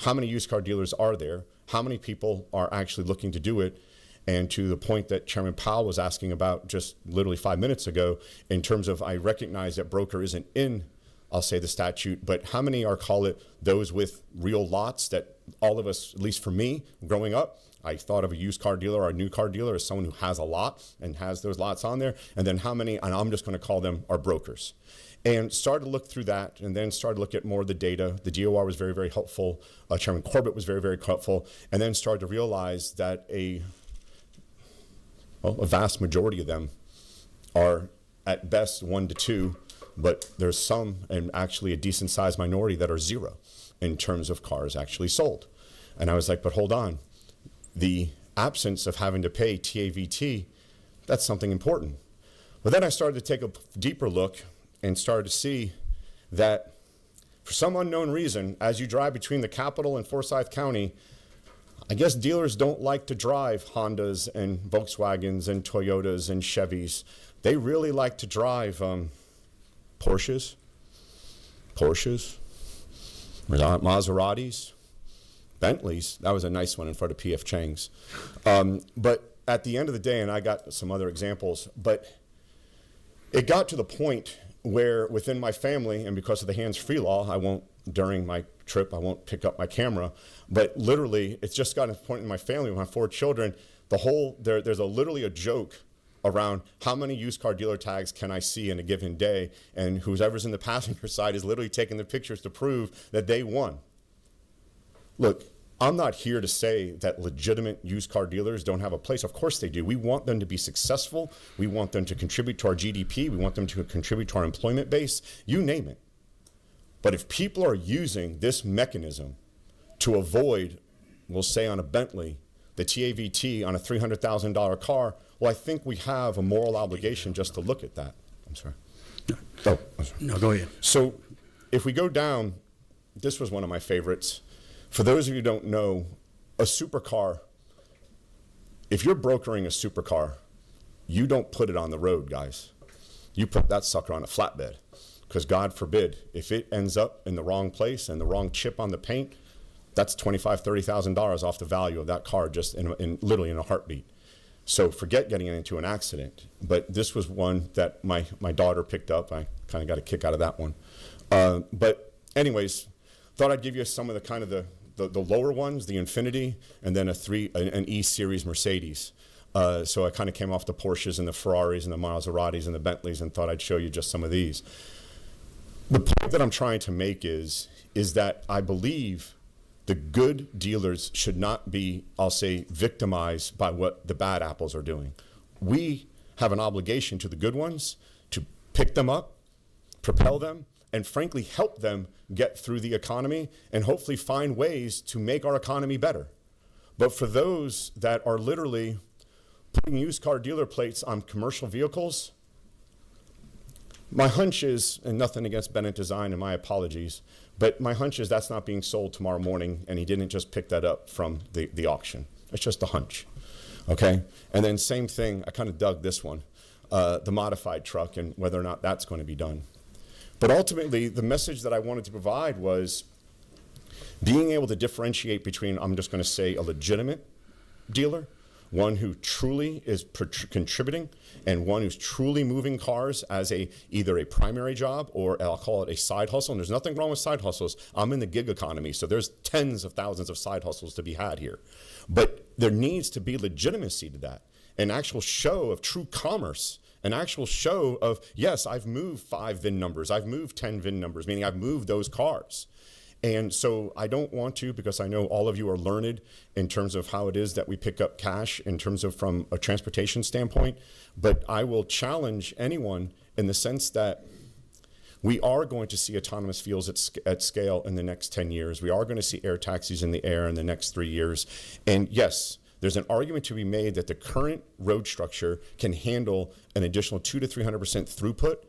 How many used car dealers are there? How many people are actually looking to do it? And to the point that Chairman Powell was asking about just literally 5 minutes ago, in terms of, I recognize that broker isn't in, I'll say, the statute, but how many are, call it, those with real lots that all of us, at least for me, growing up, I thought of a used car dealer or a new car dealer as someone who has a lot and has those lots on there. And then how many, and I'm just going to call them our brokers. And started to look through that, and then started to look at more of the data. The DOR was very, very helpful. Chairman Corbett was very, very helpful. And then started to realize that a vast majority of them are at best 1 to 2, but there's some, and actually a decent sized minority, that are 0 in terms of cars actually sold. And I was like, but hold on. The absence of having to pay TAVT, that's something important. But then I started to take a deeper look and started to see that for some unknown reason, as you drive between the Capitol and Forsyth County, I guess dealers don't like to drive Hondas and Volkswagens and Toyotas and Chevys. They really like to drive Porsches, Maseratis, Bentleys. That was a nice one in front of P.F. Chang's. But at the end of the day, and I got some other examples, but it got to the point where within my family, and because of the hands-free law, during my trip, I won't pick up my camera, but literally, it's just gotten to the point in my family with my 4 children, there's literally a joke around how many used car dealer tags can I see in a given day, and whoever's in the passenger side is literally taking the pictures to prove that they won. Look, I'm not here to say that legitimate used car dealers don't have a place. Of course they do. We want them to be successful. We want them to contribute to our GDP. We want them to contribute to our employment base. You name it. But if people are using this mechanism to avoid, we'll say on a Bentley, the TAVT on a $300,000 car, well, I think we have a moral obligation just to look at that. I'm sorry. Oh, I'm sorry. No, go ahead. So if we go down, this was one of my favorites. For those of you who don't know, a supercar, if you're brokering a supercar, you don't put it on the road, guys. You put that sucker on a flatbed. Because God forbid, if it ends up in the wrong place and the wrong chip on the paint, that's $25,000, $30,000 off the value of that car just literally in a heartbeat. So forget getting into an accident. But this was one that my daughter picked up. I kind of got a kick out of that one. But anyways, thought I'd give you some of the kind of the lower ones, the Infiniti, and then an E-Series Mercedes. So I kind of came off the Porsches and the Ferraris and the Maseratis and the Bentleys and thought I'd show you just some of these. The point that I'm trying to make is that I believe the good dealers should not be, I'll say, victimized by what the bad apples are doing. We have an obligation to the good ones to pick them up, propel them, and frankly help them get through the economy and hopefully find ways to make our economy better. But for those that are literally putting used car dealer plates on commercial vehicles, my hunch is, and nothing against Bennett Design and my apologies, But my hunch is that's not being sold tomorrow morning, and he didn't just pick that up from the auction. It's just a hunch, okay? And then same thing, I kind of dug this one, the modified truck and whether or not that's going to be done. But ultimately, the message that I wanted to provide was being able to differentiate between, I'm just going to say, a legitimate dealer, one who truly is contributing, and one who's truly moving cars as either a primary job or I'll call it a side hustle. And there's nothing wrong with side hustles. I'm in the gig economy, so there's tens of thousands of side hustles to be had here. But there needs to be legitimacy to that, an actual show of true commerce, an actual show of, yes, I've moved 5 VIN numbers, I've moved 10 VIN numbers, meaning I've moved those cars. And so I don't want to, because I know all of you are learned in terms of how it is that we pick up cash in terms of from a transportation standpoint, but I will challenge anyone in the sense that we are going to see autonomous vehicles at scale in the next 10 years. We are going to see air taxis in the air in the next 3 years. And yes, there's an argument to be made that the current road structure can handle an additional 200 to 300% throughput,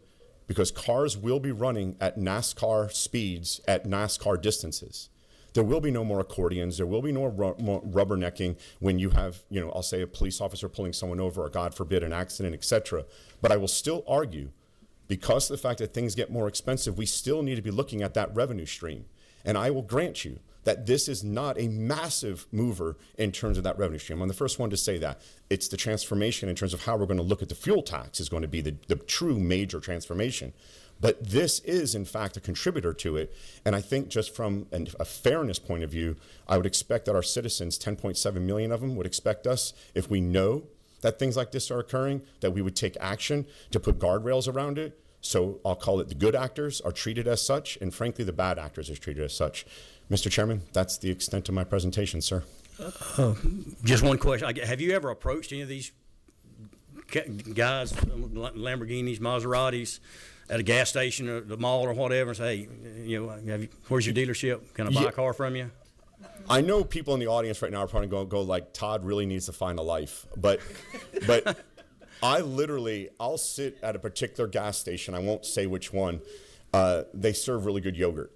because cars will be running at NASCAR speeds at NASCAR distances. There will be no more accordions. There will be no more rubbernecking when you have, I'll say a police officer pulling someone over, or God forbid, an accident, etc. But I will still argue, because of the fact that things get more expensive, we still need to be looking at that revenue stream. And I will grant you that this is not a massive mover in terms of that revenue stream. I'm the first one to say that. It's the transformation in terms of how we're going to look at the fuel tax is going to be the true major transformation. But this is, in fact, a contributor to it. And I think just from a fairness point of view, I would expect that our citizens, 10.7 million of them, would expect us, if we know that things like this are occurring, that we would take action to put guardrails around it. So I'll call it the good actors are treated as such, and frankly, the bad actors are treated as such. Mr. Chairman, that's the extent of my presentation, sir. Just one question. Have you ever approached any of these guys, Lamborghinis, Maseratis, at a gas station or the mall or whatever, and say, hey, where's your dealership? Can I buy a car from you? I know people in the audience right now are probably going to go like, Todd really needs to find a life. But I'll sit at a particular gas station. I won't say which one. They serve really good yogurt.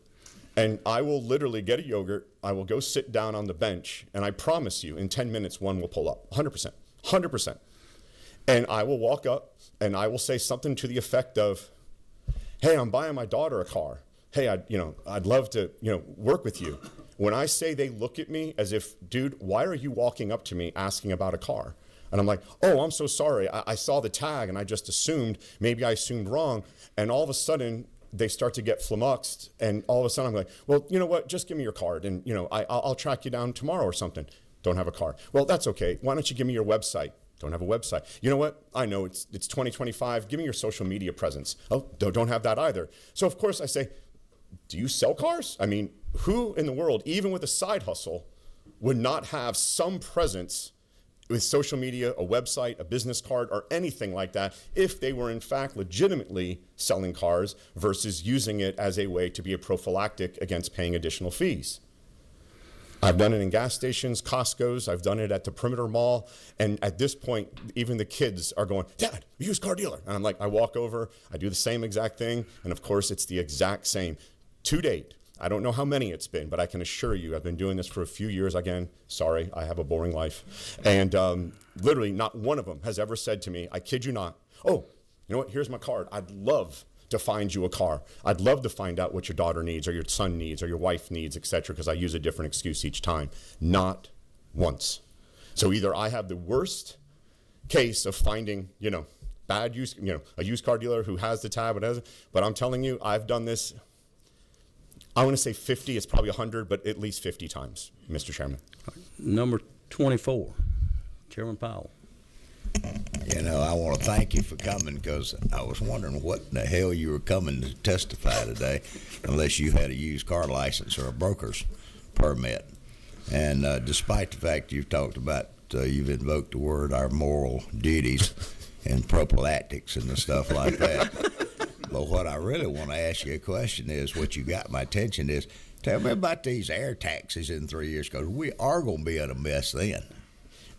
And I will literally get a yogurt. I will go sit down on the bench. And I promise you, in 10 minutes, one will pull up. 100%. 100%. And I will walk up and I will say something to the effect of, hey, I'm buying my daughter a car. Hey, I'd love to, work with you. When I say they look at me as if, dude, why are you walking up to me asking about a car? And I'm like, oh, I'm so sorry. I saw the tag and I just assumed, maybe I assumed wrong. And all of a sudden, they start to get flummoxed. And all of a sudden, I'm like, well, you know what? Just give me your card. And, I'll track you down tomorrow or something. Don't have a car. Well, that's okay. Why don't you give me your website? Don't have a website. You know what? I know it's 2025. Give me your social media presence. Oh, don't have that either. So, of course, I say, do you sell cars? I mean, who in the world, even with a side hustle, would not have some presence with social media, a website, a business card, or anything like that, if they were in fact legitimately selling cars versus using it as a way to be a prophylactic against paying additional fees? I've done it in gas stations, Costco's, I've done it at the Perimeter Mall, and at this point, even the kids are going, Dad, used car dealer. And I'm like, I walk over, I do the same exact thing, and of course, it's the exact same. To date, I don't know how many it's been, but I can assure you I've been doing this for a few years. Again, sorry, I have a boring life. And literally not one of them has ever said to me, I kid you not, oh, you know what, here's my card. I'd love to find you a car. I'd love to find out what your daughter needs or your son needs or your wife needs, etc., because I use a different excuse each time. Not once. So either I have the worst case of finding, bad use, a used car dealer who has the tab, but I'm telling you, I've done this, I want to say 50, it's probably 100, but at least 50 times, Mr. Chairman. Number 24, Chairman Powell. I want to thank you for coming, because I was wondering what in the hell you were coming to testify today, unless you had a used car license or a broker's permit. And despite the fact you've talked about, you've invoked the word our moral duties and prophylactics and the stuff like that. But what I really want to ask you a question is, what you got my attention is, tell me about these air taxis in 3 years, because we are going to be in a mess then.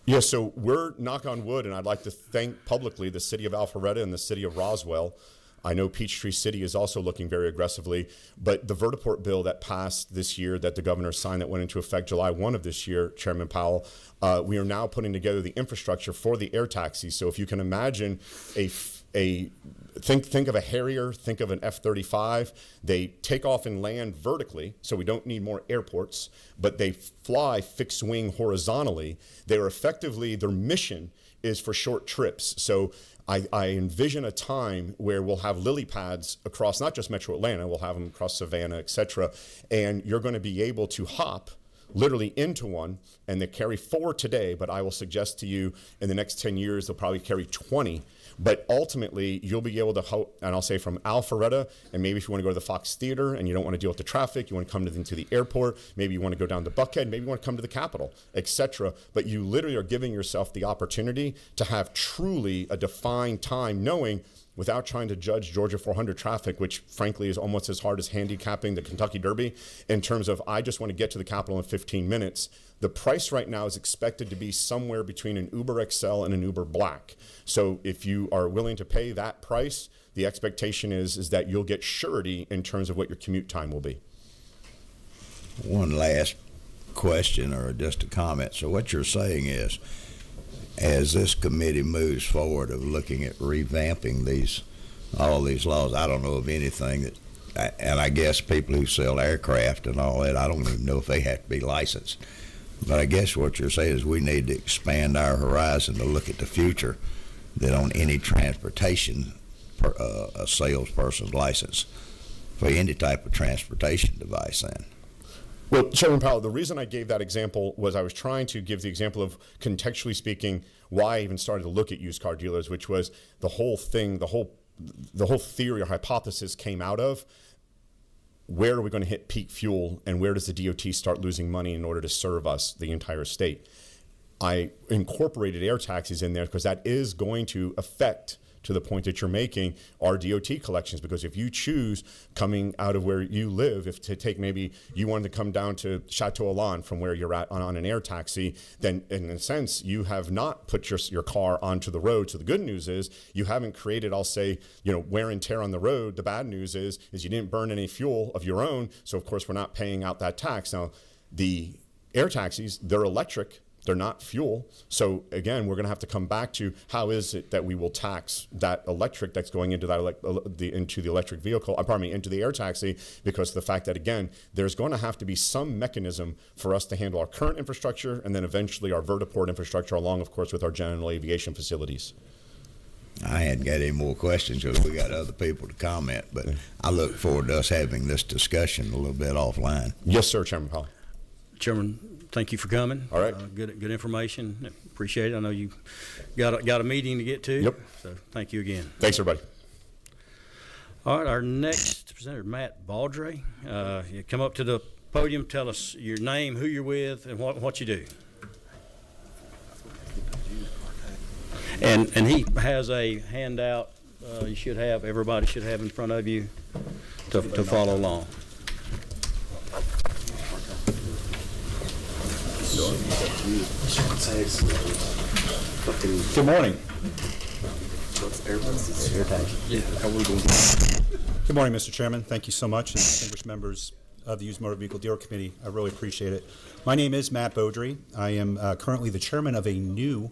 Yeah, so we're, knock on wood, and I'd like to thank publicly the city of Alpharetta and the city of Roswell. I know Peachtree City is also looking very aggressively, but the Vertiport bill that passed this year that the governor signed that went into effect July 1 of this year, Chairman Powell, we are now putting together the infrastructure for the air taxis. So if you can imagine think of a Harrier, think of an F-35. They take off and land vertically, so we don't need more airports, but they fly fixed wing horizontally. They're effectively, their mission is for short trips. So I envision a time where we'll have lily pads across not just Metro Atlanta, we'll have them across Savannah, et cetera, and you're going to be able to hop literally into one, and they carry 4 today, but I will suggest to you in the next 10 years they'll probably carry 20. But ultimately, you'll be able to, and I'll say from Alpharetta, and maybe if you want to go to the Fox Theater and you don't want to deal with the traffic, you want to come into the airport, maybe you want to go down to Buckhead, maybe you want to come to the Capitol, etc. But you literally are giving yourself the opportunity to have truly a defined time, knowing without trying to judge Georgia 400 traffic, which frankly is almost as hard as handicapping the Kentucky Derby, in terms of I just want to get to the Capitol in 15 minutes. The price right now is expected to be somewhere between an Uber XL and an Uber Black. So if you are willing to pay that price, the expectation is that you'll get surety in terms of what your commute time will be. One last question or just a comment. So what you're saying is, as this committee moves forward of looking at revamping all these laws, I don't know of anything that, and I guess people who sell aircraft and all that, I don't even know if they have to be licensed. But I guess what you're saying is we need to expand our horizon to look at the future, that on any transportation, a salesperson's license for any type of transportation device then. Well, Chairman Powell, the reason I gave that example was I was trying to give the example of, contextually speaking, why I even started to look at used car dealers, which was the whole thing, the whole theory or hypothesis came out of where are we going to hit peak fuel and where does the DOT start losing money in order to serve us, the entire state. I incorporated air taxis in there because that is going to affect, to the point that you're making, our DOT collections, because if you choose coming out of where you live, if to take maybe you wanted to come down to Chateau Alon from where you're at on an air taxi, then in a sense you have not put your car onto the road. So the good news is you haven't created, I'll say, wear and tear on the road. The bad news is you didn't burn any fuel of your own. So of course we're not paying out that tax. Now the air taxis, they're electric. They're not fuel. So again, we're going to have to come back to how is it that we will tax that electric that's going into into the electric vehicle, into the air taxi, because of the fact that, again, there's going to have to be some mechanism for us to handle our current infrastructure and then eventually our vertiport infrastructure, along, of course, with our general aviation facilities. I hadn't got any more questions because we got other people to comment, but I look forward to us having this discussion a little bit offline. Yes, sir, Chairman Powell. Chairman, thank you for coming. All right. Good information. Appreciate it. I know you got a meeting to get to. Yep. So thank you again. Thanks, everybody. All right, our next presenter, Matt Baldry. You come up to the podium, tell us your name, who you're with, and what you do. And he has a handout everybody should have in front of you to follow along. Good morning. Good morning, Mr. Chairman. Thank you so much, and distinguished members of the Used Motor Vehicle Dealer Committee. I really appreciate it. My name is Matt Beaudry. I am currently the chairman of a new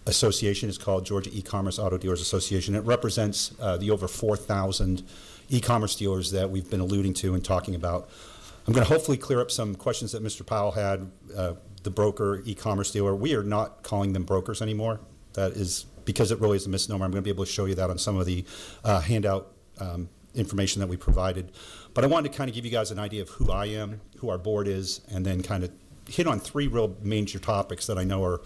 association. It's called Georgia E-Commerce Auto Dealers Association. It represents the over 4,000 e-commerce dealers that we've been alluding to and talking about. I'm going to hopefully clear up some questions that Mr. Powell had. The broker, e-commerce dealer, we are not calling them brokers anymore. That is because it really is a misnomer. I'm going to be able to show you that on some of the handout information that we provided. But I wanted to kind of give you guys an idea of who I am, who our board is, and then kind of hit on 3 real major topics that I know are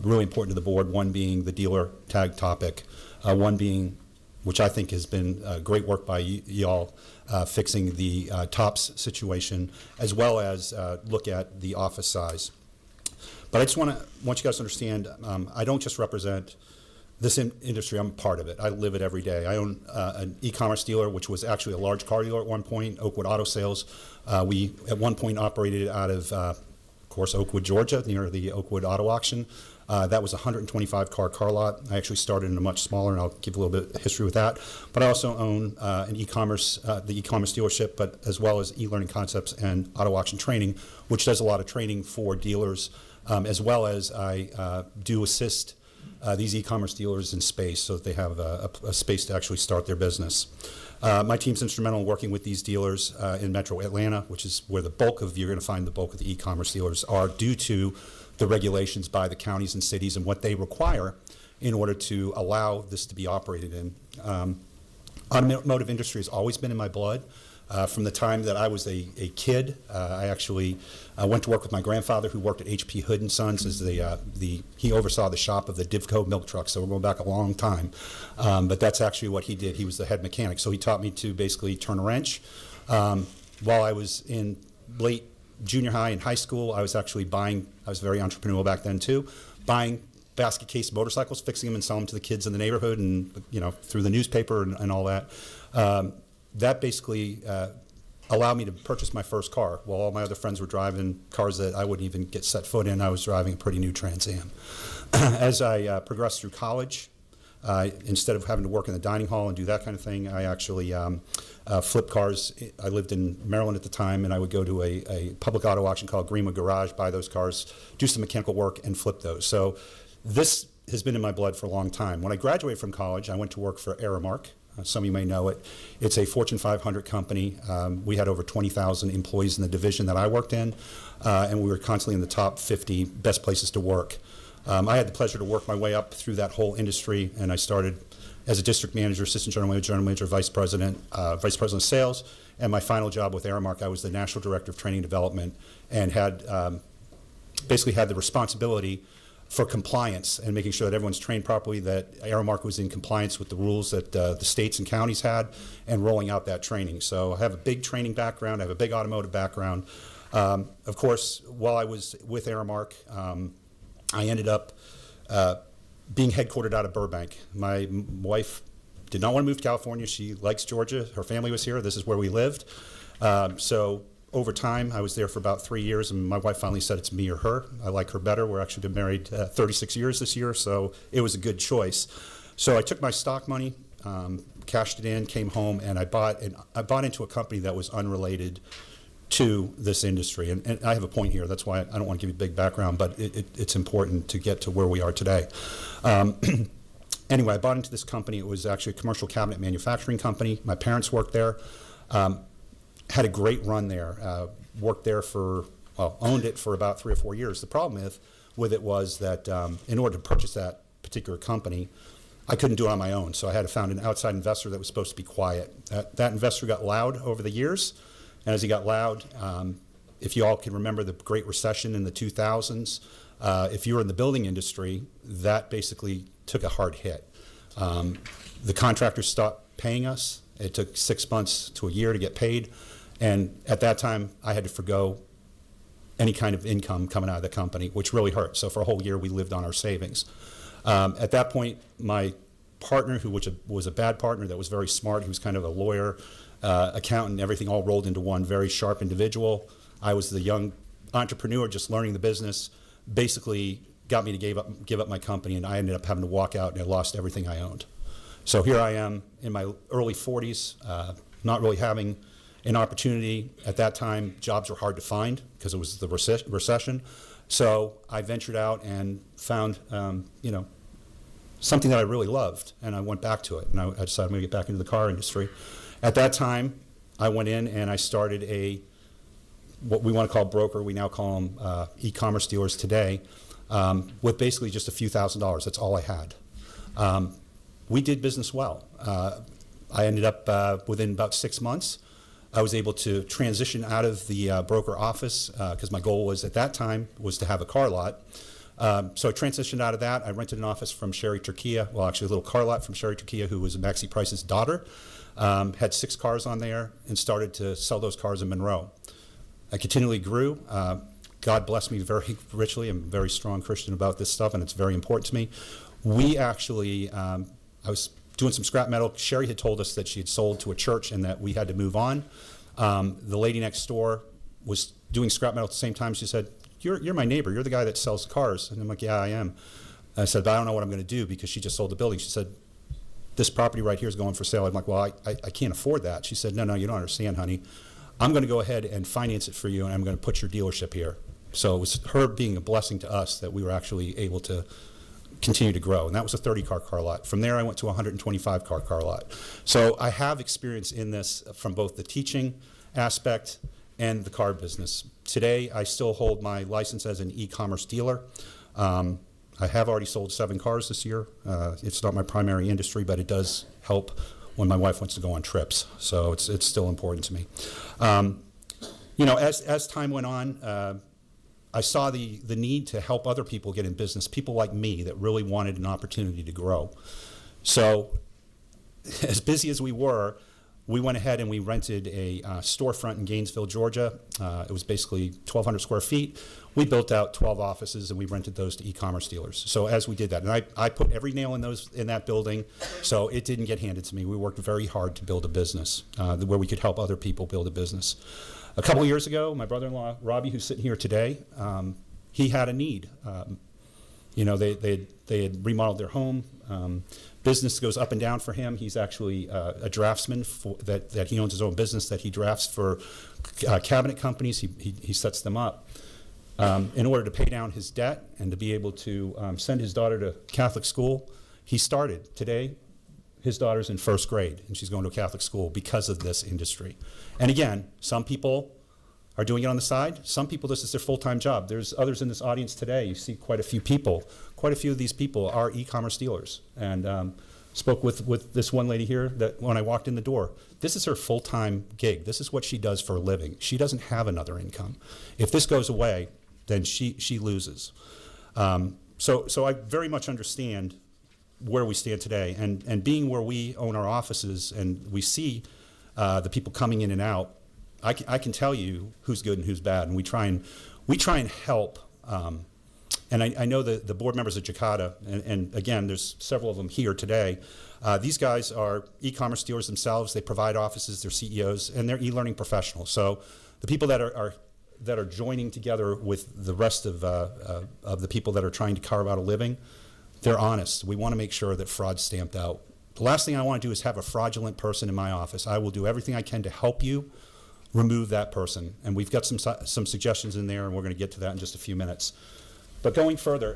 really important to the board, one being the dealer tag topic, one being, which I think has been great work by y'all, fixing the TOPS situation, as well as look at the office size. But I just want you guys to understand, I don't just represent this industry, I'm part of it. I live it every day. I own an e-commerce dealer, which was actually a large car dealer at one point, Oakwood Auto Sales. We, at one point, operated out of course, Oakwood, Georgia, near the Oakwood Auto Auction. That was a 125-car lot. I actually started in a much smaller, and I'll give a little bit of history with that. But I also own the e-commerce dealership, but as well as e-learning concepts and auto auction training, which does a lot of training for dealers, as well as I do assist these e-commerce dealers in space so that they have a space to actually start their business. My team's instrumental in working with these dealers in Metro Atlanta, which is where you're going to find the bulk of the e-commerce dealers are, due to the regulations by the counties and cities and what they require in order to allow this to be operated in. Automotive industry has always been in my blood. From the time that I was a kid, I actually went to work with my grandfather, who worked at H.P. Hood & Sons as he oversaw the shop of the Divco milk truck, so we're going back a long time. But that's actually what he did. He was the head mechanic, so he taught me to basically turn a wrench. While I was in late junior high and high school, I was actually I was very entrepreneurial back then too, buying basket case motorcycles, fixing them and selling them to the kids in the neighborhood, and through the newspaper and all that. That basically allowed me to purchase my first car. While all my other friends were driving cars that I wouldn't even get set foot in, I was driving a pretty new Trans Am. As I progressed through college, instead of having to work in the dining hall and do that kind of thing, I actually flipped cars. I lived in Maryland at the time, and I would go to a public auto auction called Greenwood Garage, buy those cars, do some mechanical work, and flip those. So this has been in my blood for a long time. When I graduated from college, I went to work for Aramark. Some of you may know it. It's a Fortune 500 company. We had over 20,000 employees in the division that I worked in, and we were constantly in the top 50 best places to work. I had the pleasure to work my way up through that whole industry, and I started as a district manager, assistant general manager, vice president of sales, and my final job with Aramark, I was the national director of training development, and had basically had the responsibility for compliance and making sure that everyone's trained properly, that Aramark was in compliance with the rules that the states and counties had, and rolling out that training. So I have a big training background, I have a big automotive background. Of course, while I was with Aramark, I ended up being headquartered out of Burbank. My wife did not want to move to California. She likes Georgia. Her family was here. This is where we lived. So over time, I was there for about 3 years, and my wife finally said it's me or her. I like her better. We're actually been married 36 years this year, so it was a good choice. So I took my stock money, cashed it in, came home, and I bought into a company that was unrelated to this industry. And I have a point here. That's why I don't want to give you a big background, but it's important to get to where we are today. Anyway, I bought into this company. It was actually a commercial cabinet manufacturing company. My parents worked there. Had a great run there. Worked there owned it for about 3 or 4 years. The problem with it was that in order to purchase that particular company, I couldn't do it on my own. So I had to find an outside investor that was supposed to be quiet. That investor got loud over the years. And as he got loud, if you all can remember the Great Recession in the 2000s, if you were in the building industry, that basically took a hard hit. The contractors stopped paying us. It took 6 months to a year to get paid. And at that time, I had to forgo any kind of income coming out of the company, which really hurt. So for a whole year, we lived on our savings. At that point, my partner, who was a bad partner that was very smart, he was kind of a lawyer, accountant, everything all rolled into one, very sharp individual. I was the young entrepreneur just learning the business, basically got me to give up my company, and I ended up having to walk out, and I lost everything I owned. So here I am in my early 40s, not really having an opportunity. At that time, jobs were hard to find because it was the recession. So I ventured out and found, something that I really loved, and I went back to it. And I decided I'm going to get back into the car industry. At that time, I went in and I started what we want to call broker. We now call them e-commerce dealers today, with basically just a few $1,000s. That's all I had. We did business well. I ended up within about 6 months, I was able to transition out of the broker office because my goal was at that time was to have a car lot. So I transitioned out of that. I rented an office from Sherry Turquia, well, actually a little car lot from Sherry Turquia, who was Maxie Price's daughter. Had 6 cars on there and started to sell those cars in Monroe. I continually grew. God blessed me very richly. I'm a very strong Christian about this stuff, and it's very important to me. We actually, I was doing some scrap metal. Sherry had told us that she had sold to a church and that we had to move on. The lady next door was doing scrap metal at the same time. She said, you're my neighbor. You're the guy that sells cars. And I'm like, yeah, I am. I said, but I don't know what I'm going to do because she just sold the building. She said, this property right here is going for sale. I'm like, well, I can't afford that. She said, no, you don't understand, honey. I'm going to go ahead and finance it for you, and I'm going to put your dealership here. So it was her being a blessing to us that we were actually able to continue to grow. And that was a 30-car lot. From there, I went to a 125-car lot. So I have experience in this from both the teaching aspect and the car business. Today, I still hold my license as an e-commerce dealer. I have already sold 7 cars this year. It's not my primary industry, but it does help when my wife wants to go on trips. So it's still important to me. As time went on, I saw the need to help other people get in business, people like me that really wanted an opportunity to grow. So as busy as we were, we went ahead and we rented a storefront in Gainesville, Georgia. It was basically 1,200 square feet. We built out 12 offices and we rented those to e-commerce dealers. So as we did that, and I put every nail in that building, so it didn't get handed to me. We worked very hard to build a business where we could help other people build a business. A couple of years ago, my brother-in-law, Robbie, who's sitting here today, he had a need. They had remodeled their home. Business goes up and down for him. He's actually a draftsman that he owns his own business that he drafts for cabinet companies. He sets them up in order to pay down his debt and to be able to send his daughter to Catholic school. He started today. His daughter's in 1st grade and she's going to a Catholic school because of this industry. And again, some people are doing it on the side. Some people, this is their full-time job. There's others in this audience today. You see quite a few people. Quite a few of these people are e-commerce dealers. And spoke with this one lady here that when I walked in the door, this is her full-time gig. This is what she does for a living. She doesn't have another income. If this goes away, then she loses. So I very much understand where we stand today. And being where we own our offices and we see the people coming in and out, I can tell you who's good and who's bad, and we try and help. And I know the board members of Jakarta, and again, there's several of them here today. These guys are e-commerce dealers themselves. They provide offices, they're CEOs, and they're e-learning professionals. So the people that are joining together with the rest of the people that are trying to carve out a living, they're honest. We want to make sure that fraud's stamped out. The last thing I want to do is have a fraudulent person in my office. I will do everything I can to help you remove that person. And we've got some suggestions in there, and we're going to get to that in just a few minutes. But going further,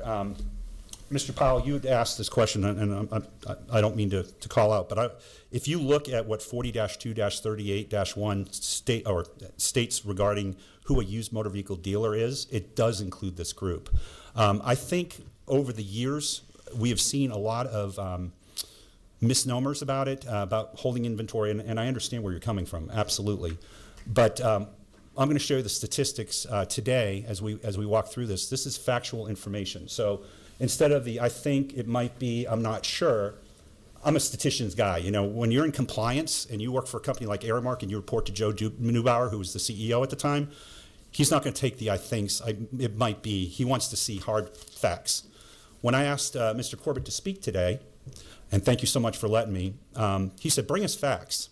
Mr. Powell, you had asked this question, and I don't mean to call out, but if you look at what 40-2-38-1 states regarding who a used motor vehicle dealer is, it does include this group. I think over the years, we have seen a lot of misnomers about it, about holding inventory, and I understand where you're coming from, absolutely. But I'm going to show you the statistics today as we walk through this. This is factual information. So instead of I think, it might be, I'm not sure, I'm a statistician's guy. When you're in compliance and you work for a company like Aramark and you report to Joe Neubauer, who was the CEO at the time, he's not going to take the I thinks, it might be. He wants to see hard facts. When I asked Mr. Corbett to speak today, and thank you so much for letting me, he said, bring us facts.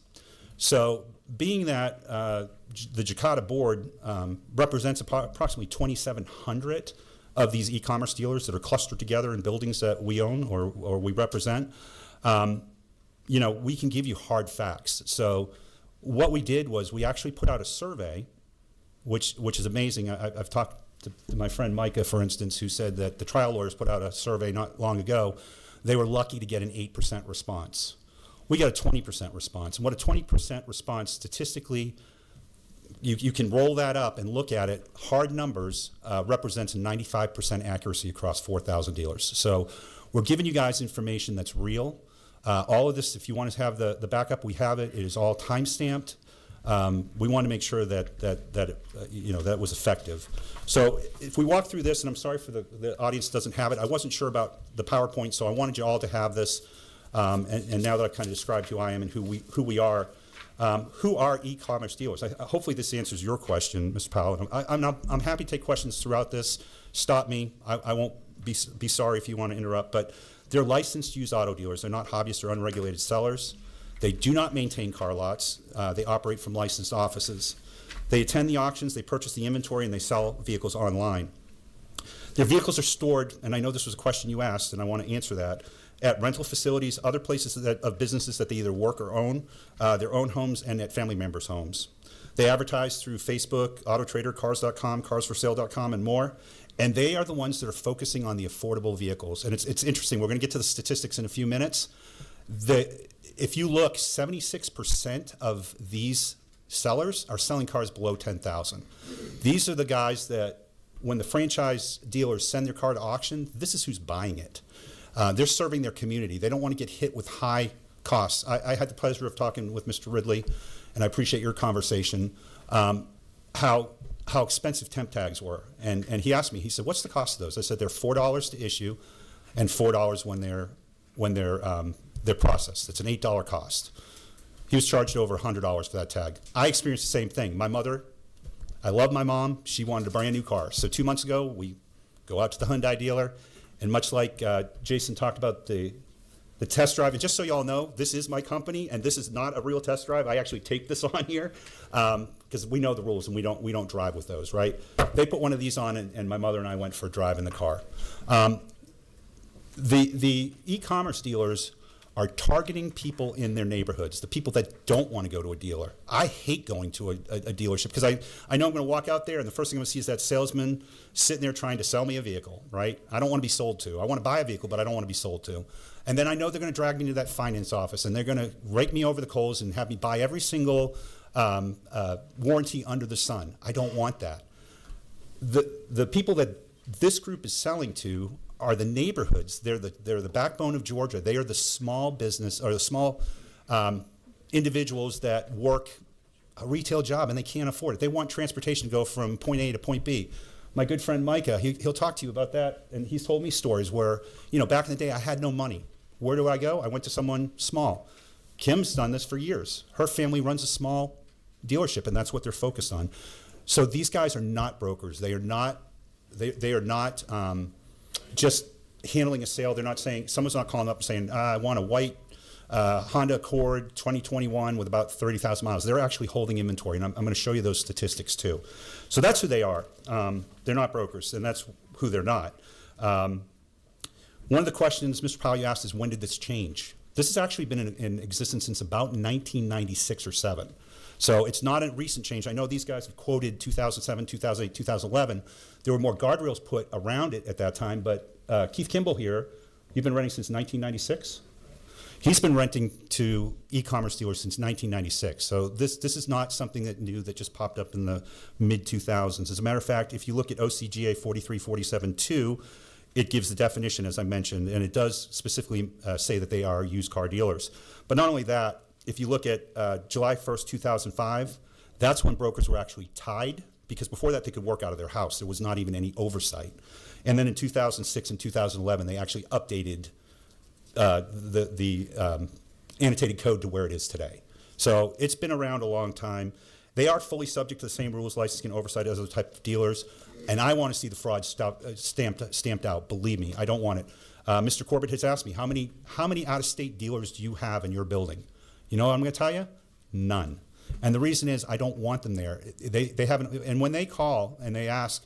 So being that the Jakarta board represents approximately 2,700 of these e-commerce dealers that are clustered together in buildings that we own or we represent, we can give you hard facts. So what we did was we actually put out a survey, which is amazing. I've talked to my friend Micah, for instance, who said that the trial lawyers put out a survey not long ago. They were lucky to get an 8% response. We got a 20% response. And what a 20% response statistically, you can roll that up and look at it. Hard numbers represents a 95% accuracy across 4,000 dealers. So we're giving you guys information that's real. All of this, if you want to have the backup, we have it. It is all time stamped. We want to make sure that was effective. So if we walk through this, and I'm sorry for the audience doesn't have it. I wasn't sure about the PowerPoint, so I wanted you all to have this. And now that I've kind of described who I am and who we are, who are e-commerce dealers? Hopefully this answers your question, Mr. Powell. I'm happy to take questions throughout this. Stop me. I won't be sorry if you want to interrupt. But they're licensed used auto dealers. They're not hobbyists or unregulated sellers. They do not maintain car lots. They operate from licensed offices. They attend the auctions, they purchase the inventory, and they sell vehicles online. Their vehicles are stored, and I know this was a question you asked, and I want to answer that, at rental facilities, other places of businesses that they either work or own, their own homes, and at family members' homes. They advertise through Facebook, AutoTrader, Cars.com, CarsForSale.com, and more. And they are the ones that are focusing on the affordable vehicles. And it's interesting. We're going to get to the statistics in a few minutes. If you look, 76% of these sellers are selling cars below $10,000. These are the guys that, when the franchise dealers send their car to auction, this is who's buying it. They're serving their community. They don't want to get hit with high costs. I had the pleasure of talking with Mr. Ridley, and I appreciate your conversation, how expensive temp tags were. And he asked me, he said, what's the cost of those? I said, they're $4 to issue and $4 when they're processed. It's an $8 cost. He was charged over $100 for that tag. I experienced the same thing. My mother, I love my mom. She wanted a brand new car. So 2 months ago, we go out to the Hyundai dealer, and much like Jason talked about the test drive, and just so you all know, this is my company, and this is not a real test drive. I actually take this on here because we know the rules, and we don't drive with those, right? They put one of these on, and my mother and I went for a drive in the car. The e-commerce dealers are targeting people in their neighborhoods, the people that don't want to go to a dealer. I hate going to a dealership because I know I'm going to walk out there and the first thing I'm going to see is that salesman sitting there trying to sell me a vehicle, right? I don't want to be sold to. I want to buy a vehicle, but I don't want to be sold to. And then I know they're going to drag me to that finance office and they're going to rake me over the coals and have me buy every single warranty under the sun. I don't want that. The people that this group is selling to are the neighborhoods. They're the backbone of Georgia. They are the small business or the small individuals that work a retail job and they can't afford it. They want transportation to go from point A to point B. My good friend Micah, he'll talk to you about that, and he's told me stories where, back in the day I had no money. Where do I go? I went to someone small. Kim's done this for years. Her family runs a small dealership, and that's what they're focused on. So these guys are not brokers. They are not. They are not just handling a sale. They're not saying, someone's not calling up and saying, I want a white Honda Accord 2021 with about 30,000 miles. They're actually holding inventory, and I'm going to show you those statistics too. So that's who they are. They're not brokers, and that's who they're not. One of the questions, Mr. Powell, you asked is, when did this change? This has actually been in existence since about 1996 or 7. So it's not a recent change. I know these guys have quoted 2007, 2008, 2011. There were more guardrails put around it at that time, but Keith Kimball here, you've been renting since 1996? He's been renting to e-commerce dealers since 1996. So this is not something that new that just popped up in the mid-2000s. As a matter of fact, if you look at OCGA 4347-2, it gives the definition, as I mentioned, and it does specifically say that they are used car dealers. But not only that, if you look at July 1st, 2005, that's when brokers were actually tied, because before that they could work out of their house. There was not even any oversight. And then in 2006 and 2011, they actually updated the annotated code to where it is today. So it's been around a long time. They are fully subject to the same rules, licensing, and oversight as other type of dealers. And I want to see the fraud stamped out. Believe me, I don't want it. Mr. Corbett has asked me, how many out-of-state dealers do you have in your building? You know what I'm going to tell you? None. And the reason is I don't want them there. They haven't. And when they call and they ask,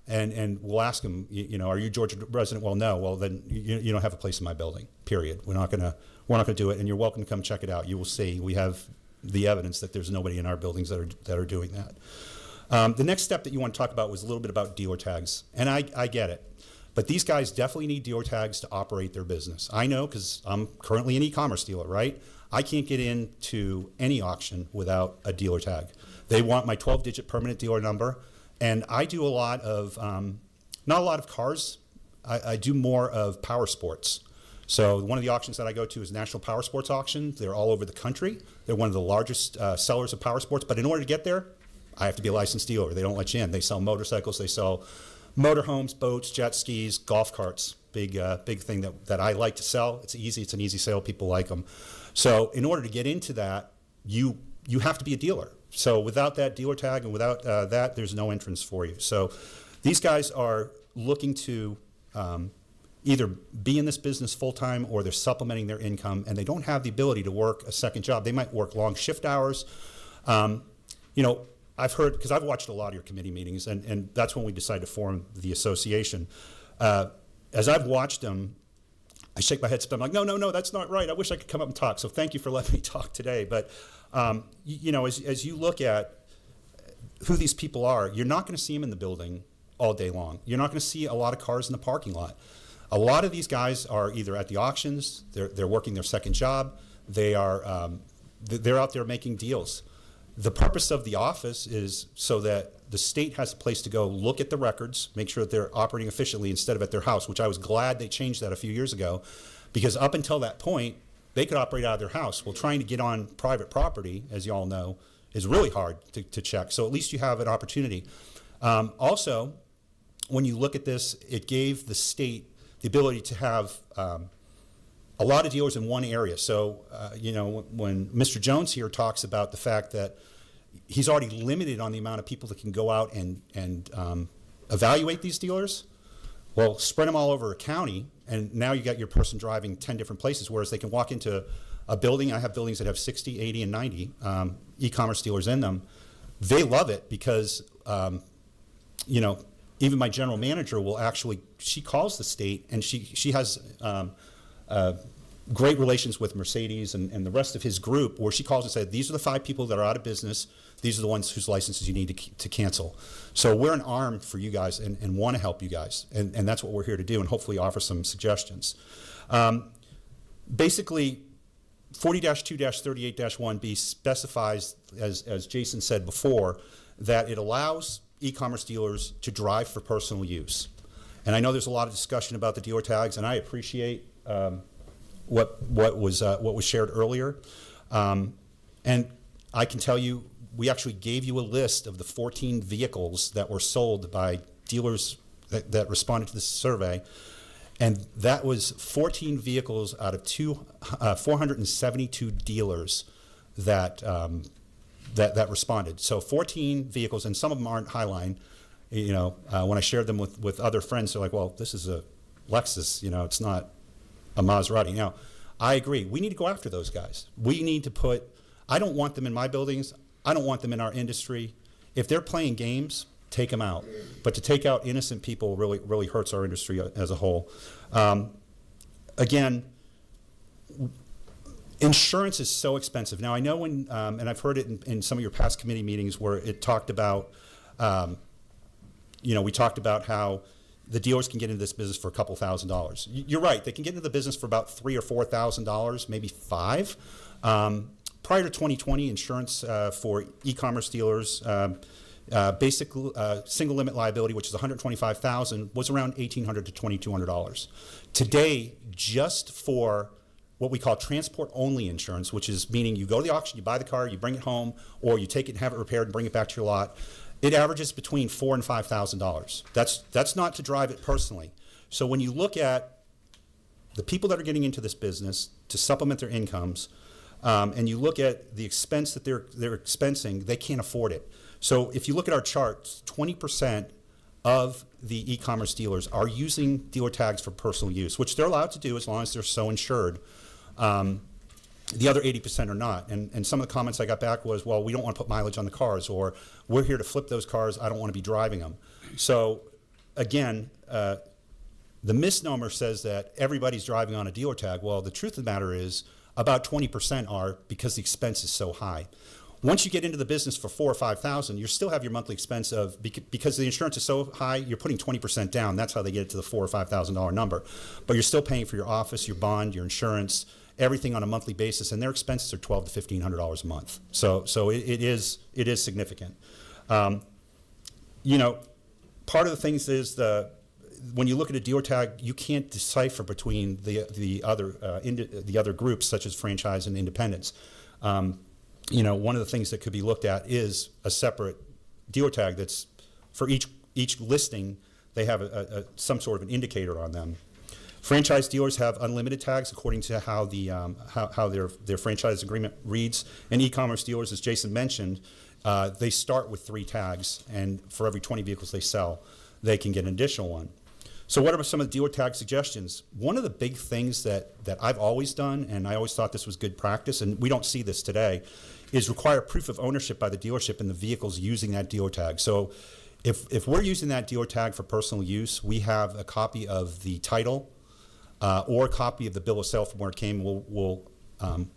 and we'll ask them, are you a Georgia resident? Well, no. Well, then you don't have a place in my building. Period. We're not going to do it. And you're welcome to come check it out. You will see. We have the evidence that there's nobody in our buildings that are doing that. The next step that you want to talk about was a little bit about dealer tags, and I get it. But these guys definitely need dealer tags to operate their business. I know because I'm currently an e-commerce dealer, right? I can't get into any auction without a dealer tag. They want my 12-digit permanent dealer number, and I do a lot of, not a lot of cars. I do more of power sports. So one of the auctions that I go to is National Power Sports Auction. They're all over the country. They're one of the largest sellers of power sports. But in order to get there, I have to be a licensed dealer. They don't let you in. They sell motorcycles. They sell motorhomes, boats, jet skis, golf carts. Big thing that I like to sell. It's easy. It's an easy sale. People like them. So in order to get into that, you have to be a dealer. So without that dealer tag and without that, there's no entrance for you. So these guys are looking to either be in this business full-time or they're supplementing their income, and they don't have the ability to work a second job. They might work long shift hours. I've heard, because I've watched a lot of your committee meetings, and that's when we decided to form the association. As I've watched them, I shake my head, I'm like, no, that's not right. I wish I could come up and talk. So thank you for letting me talk today. But, as you look at who these people are, you're not going to see them in the building all day long. You're not going to see a lot of cars in the parking lot. A lot of these guys are either at the auctions, they're working their second job, they're out there making deals. The purpose of the office is so that the state has a place to go look at the records, make sure that they're operating efficiently instead of at their house, which I was glad they changed that a few years ago, because up until that point, they could operate out of their house. Well, trying to get on private property, as you all know, is really hard to check. So at least you have an opportunity. Also, when you look at this, it gave the state the ability to have a lot of dealers in one area. So, when Mr. Jones here talks about the fact that he's already limited on the amount of people that can go out and evaluate these dealers, well, spread them all over a county, and now you got your person driving 10 different places, whereas they can walk into a building. I have buildings that have 60, 80, and 90 e-commerce dealers in them. They love it because, even my general manager will actually, she calls the state, and she has great relations with Mercedes and the rest of his group, where she calls and says, these are the 5 people that are out of business. These are the ones whose licenses you need to cancel. So we're an arm for you guys and want to help you guys. And that's what we're here to do, and hopefully offer some suggestions. Basically, 40-2-38-1B specifies, as Jason said before, that it allows e-commerce dealers to drive for personal use. And I know there's a lot of discussion about the dealer tags, and I appreciate what was shared earlier. And I can tell you, we actually gave you a list of the 14 vehicles that were sold by dealers that responded to this survey. And that was 14 vehicles out of 472 dealers that responded. So 14 vehicles, and some of them aren't Highline. When I shared them with other friends, they're like, well, this is a Lexus, it's not a Maserati. Now, I agree. We need to go after those guys. We need to I don't want them in my buildings. I don't want them in our industry. If they're playing games, take them out. But to take out innocent people really, really hurts our industry as a whole. Again, insurance is so expensive. Now, I know when, and I've heard it in some of your past committee meetings where it talked about, we talked about how the dealers can get into this business for a couple $1,000s. You're right. They can get into the business for about $3,000 or $4,000, maybe $5,000. Prior to 2020, insurance for e-commerce dealers, basic single limit liability, which is $125,000, was around $1,800 to $2,200. Today, just for what we call transport-only insurance, which is meaning you go to the auction, you buy the car, you bring it home, or you take it and have it repaired and bring it back to your lot, it averages between $4,000 and $5,000. That's not to drive it personally. So when you look at the people that are getting into this business to supplement their incomes, and you look at the expense that they're expensing, they can't afford it. So if you look at our charts, 20% of the e-commerce dealers are using dealer tags for personal use, which they're allowed to do as long as they're so insured. The other 80% are not. And some of the comments I got back was, well, we don't want to put mileage on the cars, or we're here to flip those cars, I don't want to be driving them. So again, the misnomer says that everybody's driving on a dealer tag. Well, the truth of the matter is about 20% are, because the expense is so high. Once you get into the business for $4,000 or $5,000, you still have your monthly expense of, because the insurance is so high, you're putting 20% down. That's how they get it to the $4,000 or $5,000 number. But you're still paying for your office, your bond, your insurance, everything on a monthly basis, and their expenses are $1,200 to $1,500 a month. So it is significant. Part of the things is when you look at a dealer tag, you can't decipher between the other groups, such as franchise and independents. One of the things that could be looked at is a separate dealer tag that's for each listing. They have some sort of an indicator on them. Franchise dealers have unlimited tags according to how their franchise agreement reads. And e-commerce dealers, as Jason mentioned, they start with 3 tags, and for every 20 vehicles they sell, they can get an additional one. So what are some of the dealer tag suggestions? One of the big things that I've always done, and I always thought this was good practice, and we don't see this today, is require proof of ownership by the dealership in the vehicles using that dealer tag. So if we're using that dealer tag for personal use, we have a copy of the title or a copy of the bill of sale from where it came. We'll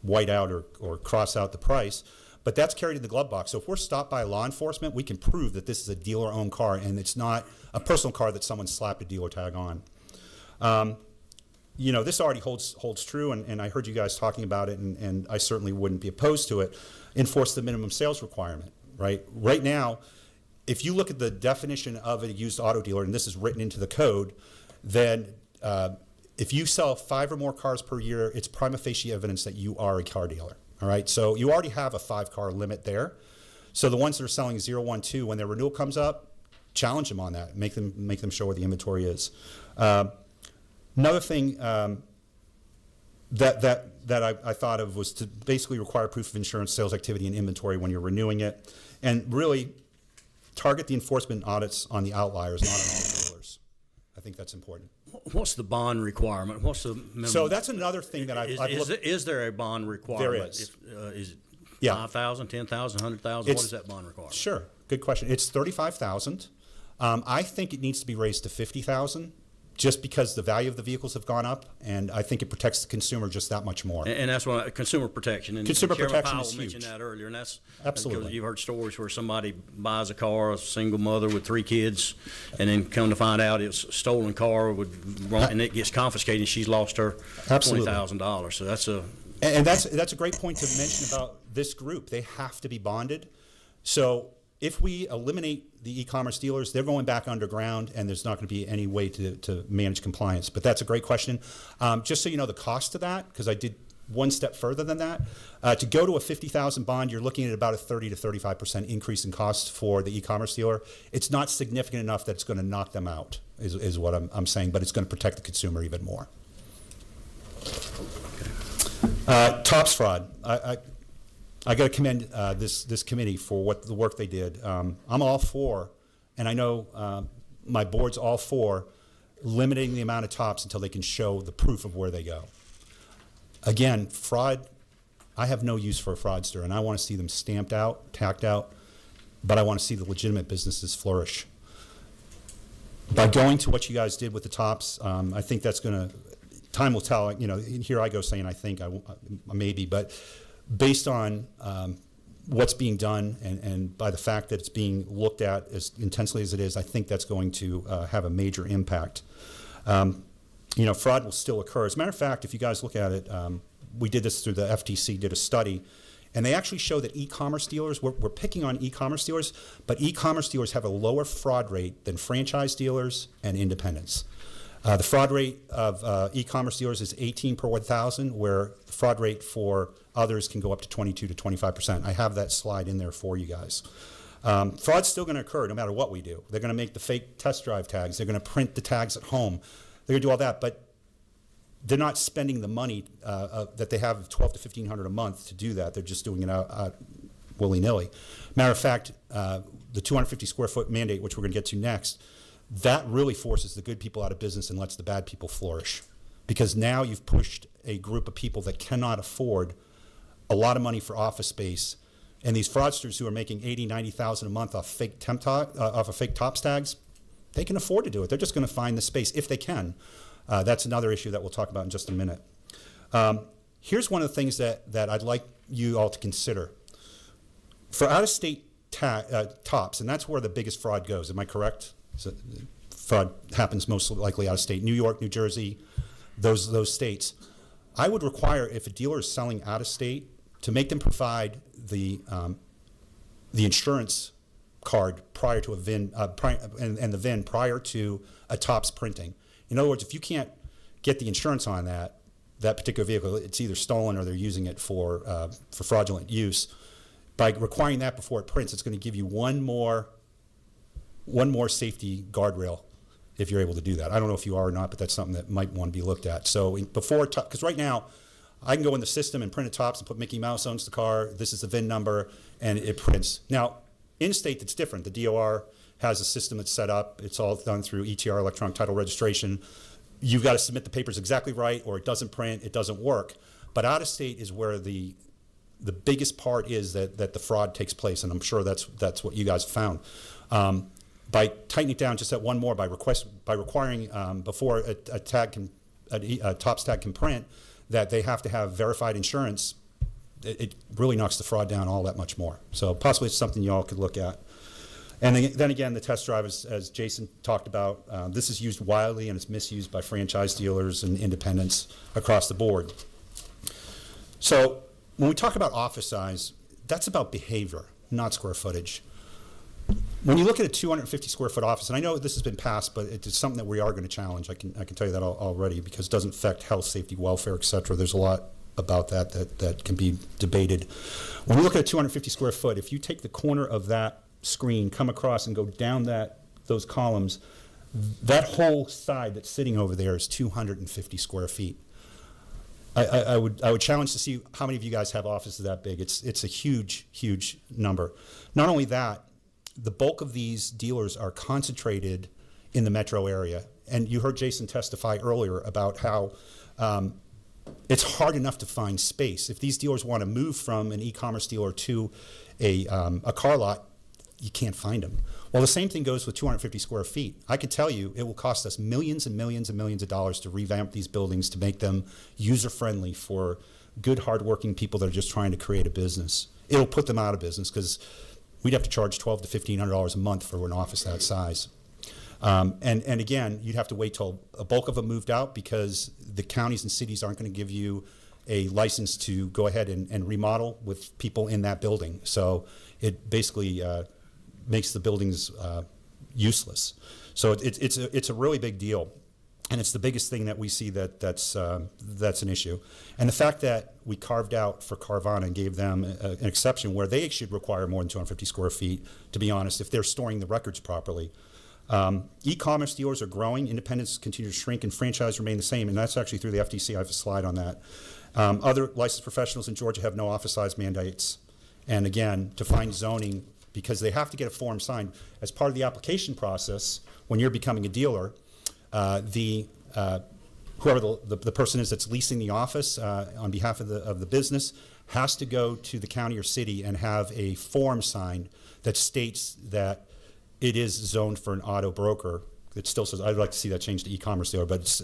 white out or cross out the price. But that's carried in the glove box. So if we're stopped by law enforcement, we can prove that this is a dealer-owned car and it's not a personal car that someone slapped a dealer tag on. You know, this already holds true, and I heard you guys talking about it, and I certainly wouldn't be opposed to it. Enforce the minimum sales requirement, right? Right now, if you look at the definition of a used auto dealer, and this is written into the code, then if you sell 5 or more cars per year, it's prima facie evidence that you are a car dealer. All right, so you already have a 5-car limit there. So the ones that are selling 0, 1, 2, when their renewal comes up, challenge them on that. Make them show where the inventory is. Another thing that I thought of was to basically require proof of insurance, sales activity, and inventory when you're renewing it, and really target the enforcement audits on the outliers, not on all the dealers. I think that's important. What's the bond requirement? What's the minimum? So that's another thing that I've looked. Is there a bond requirement? There is. Is it Yeah. 5,000, 10,000, 100,000? What is that bond requirement? Sure, good question. It's 35,000. I think it needs to be raised to 50,000, just because the value of the vehicles have gone up, and I think it protects the consumer just that much more. And that's what consumer protection. And Consumer Chairman protection Powell is mentioned huge. that earlier, and that's Absolutely. because you've heard stories where somebody buys a car, a single mother with 3 kids, and then come to find out it's a stolen car and it gets confiscated, and she's lost her Absolutely. $20,000. So that's a And that's a great point to mention about this group. They have to be bonded. So if we eliminate the e-commerce dealers, they're going back underground, and there's not going to be any way to manage compliance. But that's a great question. Just so you know the cost of that, because I did one step further than that. To go to a 50,000 bond, you're looking at about a 30 to 35% increase in cost for the e-commerce dealer. It's not significant enough that it's going to knock them out, is what I'm saying, but it's going to protect the consumer even more. TOPS fraud. I got to commend this committee for the work they did. I'm all for, and I know my board's all for, limiting the amount of TOPS until they can show the proof of where they go. Again, fraud, I have no use for a fraudster, and I want to see them stamped out, tacked out, but I want to see the legitimate businesses flourish. By going to what you guys did with the TOPS, I think that's going to, time will tell. You know, here I go saying I think, maybe, but based on what's being done and by the fact that it's being looked at as intensely as it is, I think that's going to have a major impact. You know, fraud will still occur. As a matter of fact, if you guys look at it, we did this through the FTC, did a study, and they actually show that e-commerce dealers, we're picking on e-commerce dealers, but e-commerce dealers have a lower fraud rate than franchise dealers and independents. The fraud rate of e-commerce dealers is 18 per 1,000, where the fraud rate for others can go up to 22 to 25%. I have that slide in there for you guys. Fraud's still going to occur no matter what we do. They're going to make the fake test drive tags. They're going to print the tags at home. They're going to do all that, but they're not spending the money that they have, $1,200 to $1,500 a month, to do that. They're just doing it out willy-nilly. Matter of fact, the 250 square foot mandate, which we're going to get to next, that really forces the good people out of business and lets the bad people flourish. Because now you've pushed a group of people that cannot afford a lot of money for office space, and these fraudsters who are making $80,000, $90,000 a month off fake off of fake TOPS tags, they can afford to do it. They're just going to find the space if they can. That's another issue that we'll talk about in just a minute. Here's one of the things that I'd like you all to consider. For out-of-state TOPS, and that's where the biggest fraud goes, am I correct? So fraud happens most likely out-of-state. New York, New Jersey, those states. I would require, if a dealer is selling out-of-state, to make them provide the insurance card prior to a VIN, and the VIN prior to a TOPS printing. In other words, if you can't get the insurance on that particular vehicle, it's either stolen or they're using it for fraudulent use. By requiring that before it prints, it's going to give you one more safety guardrail if you're able to do that. I don't know if you are or not, but that's something that might want to be looked at. So before, because right now, I can go in the system and print a TOPS and put Mickey Mouse owns the car, this is the VIN number, and it prints. Now, in-state, it's different. The DOR has a system that's set up. It's all done through ETR, electronic title registration. You've got to submit the papers exactly right, or it doesn't print, it doesn't work. But out of state is where the biggest part is that the fraud takes place, and I'm sure that's what you guys found. By tightening it down just at one more, by requiring before a TOPS tag can print, that they have to have verified insurance, it really knocks the fraud down all that much more. So possibly it's something you all could look at. And then again, the test drive, as Jason talked about, this is used widely and it's misused by franchise dealers and independents across the board. So when we talk about office size, that's about behavior, not square footage. When you look at a 250 square foot office, and I know this has been passed, but it's something that we are going to challenge. I can tell you that already, because it doesn't affect health, safety, welfare, et cetera. There's a lot about that can be debated. When we look at a 250 square foot, if you take the corner of that screen, come across and go down those columns, that whole side that's sitting over there is 250 square feet. I would challenge to see how many of you guys have offices that big. It's a huge number. Not only that, the bulk of these dealers are concentrated in the metro area. And you heard Jason testify earlier about how it's hard enough to find space. If these dealers want to move from an e-commerce dealer to a car lot, you can't find them. Well, the same thing goes with 250 square feet. I can tell you it will cost us millions and millions and millions of dollars to revamp these buildings, to make them user-friendly for good, hardworking people that are just trying to create a business. It'll put them out of business, because we'd have to charge $1,200 to $1,500 a month for an office that size. And again, you'd have to wait till a bulk of them moved out, because the counties and cities aren't going to give you a license to go ahead and remodel with people in that building. So it basically makes the buildings useless. So it's a really big deal, and it's the biggest thing that we see that's an issue. And the fact that we carved out for Carvana and gave them an exception where they should require more than 250 square feet, to be honest, if they're storing the records properly. E-commerce dealers are growing, independents continue to shrink, and franchise remain the same, and that's actually through the FTC. I have a slide on that. Other licensed professionals in Georgia have no office size mandates. And again, to find zoning, because they have to get a form signed as part of the application process when you're becoming a dealer. Whoever the person is that's leasing the office on behalf of the business has to go to the county or city and have a form signed that states that it is zoned for an auto broker. It still says, I'd like to see that changed to e-commerce dealer, but it's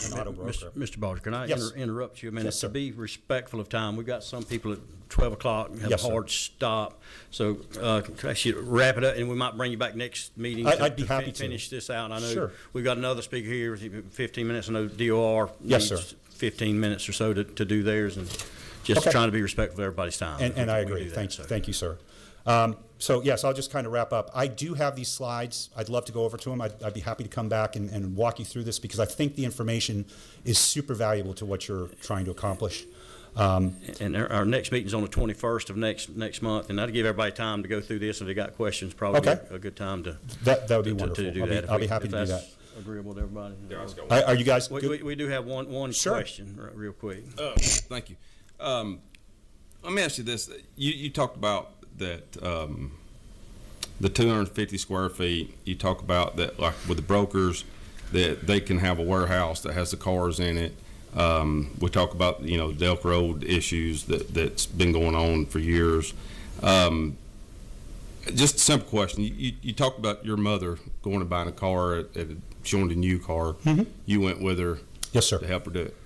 an auto broker. Mr. Balder, can I Yes. interrupt you a minute? Yes, sir. To be respectful of time, we've got some people at 12 o'clock and have Yes, a sir. hard stop. So can I ask you to wrap it up, and we might bring you back next meeting I'd be happy to. finish this out. I know Sure. we've got another speaker here, 15 minutes. I know DOR Yes, needs sir. 15 minutes or so to do theirs, and just Okay. trying to be respectful of everybody's time. And I We agree. do that, Thank so. you. Thank you, sir. So yes, I'll just kind of wrap up. I do have these slides. I'd love to go over to them. I'd be happy to come back and walk you through this, because I think the information is super valuable to what you're trying to accomplish. And our next meeting's on the 21st of next month, and that'll give everybody time to go through this. If they got questions, probably Okay. a good time to That would be to wonderful. do that. I'll be happy If to do that. that's agreeable to everybody. Are you guys good? We do have one Sure. question, real quick. Thank you. Let me ask you this. You talked about that the 250 square feet. You talk about that, like with the brokers, that they can have a warehouse that has the cars in it. We talk about, the Elk Road issues that's been going on for years. Just a simple question. You talked about your mother going and buying a car showing the new car. Mm-hmm. You went with her Yes, sir. to help her do it.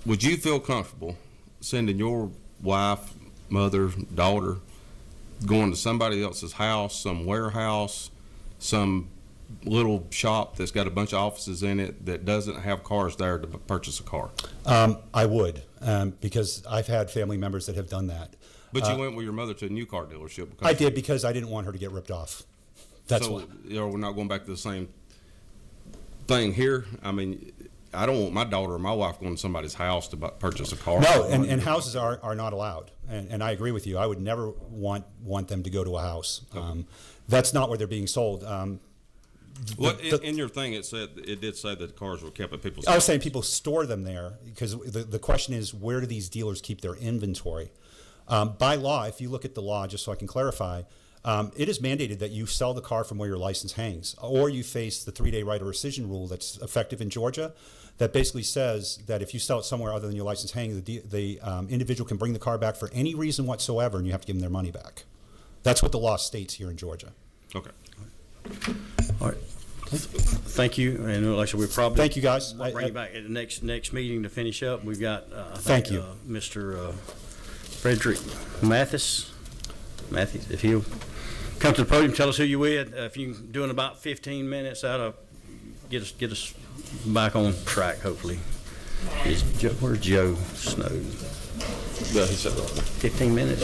Would you feel comfortable sending your wife, mother, daughter, going to somebody else's house, some warehouse, some little shop that's got a bunch of offices in it that doesn't have cars there to purchase a car? I would, because I've had family members that have done that. But you went with your mother to a new car dealership. Because I did, because I didn't want her to get ripped off. That's so, why. we're not going back to the same thing here. I mean, I don't want my daughter or my wife going to somebody's house to purchase a car. No, and houses are not allowed. And I agree with you. I would never want them to go to a house. That's not where they're being sold. Well, in your thing, it did say that the cars were kept at people's I was houses. saying people store them there, because the question is, where do these dealers keep their inventory? By law, if you look at the law, just so I can clarify, It is mandated that you sell the car from where your license hangs, or you face the 3-day right of rescission rule that's effective in Georgia that basically says that if you sell it somewhere other than your license hanging, the individual can bring the car back for any reason whatsoever, and you have to give them their money back. That's what the law states here in Georgia. Okay. All right. Thank you, and like I said, we'll probably. Thank you, guys. Bring you back at the next meeting to finish up. We've got, I Thank think, you. Mr. Frederick Mathis, if he'll come to the podium, tell us who you with. If you can do in about 15 minutes, that'll get us back on track, hopefully. Where's Joe Snowden? Yeah, he said that. 15 minutes?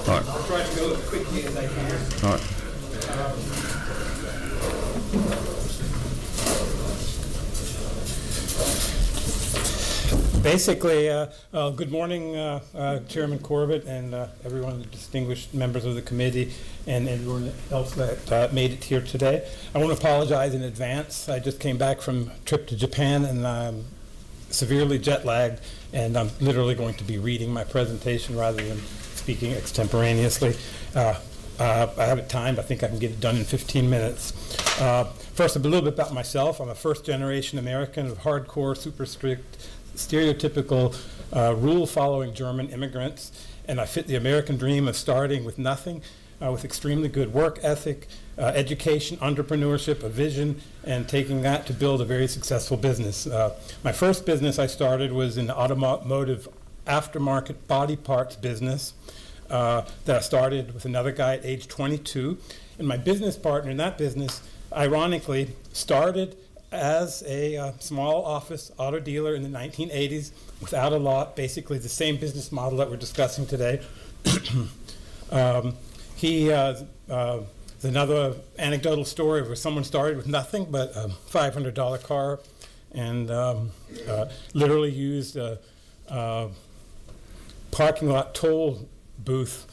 All right. I'll try to go as quickly as I can. All right. Basically, good morning, Chairman Corbett and everyone, the distinguished members of the committee and everyone else that made it here today. I want to apologize in advance. I just came back from a trip to Japan and I'm severely jet lagged, and I'm literally going to be reading my presentation rather than speaking extemporaneously. I have it timed. I think I can get it done in 15 minutes. First, a little bit about myself. I'm a first-generation American of hardcore, super strict, stereotypical, rule-following German immigrants, and I fit the American dream of starting with nothing, with extremely good work ethic, education, entrepreneurship, a vision, and taking that to build a very successful business. My first business I started was in the automotive aftermarket body parts business that I started with another guy at age 22. And my business partner in that business, ironically, started as a small office auto dealer in the 1980s without a lot, basically the same business model that we're discussing today. There's another anecdotal story where someone started with nothing but a $500 car and literally used a parking lot toll booth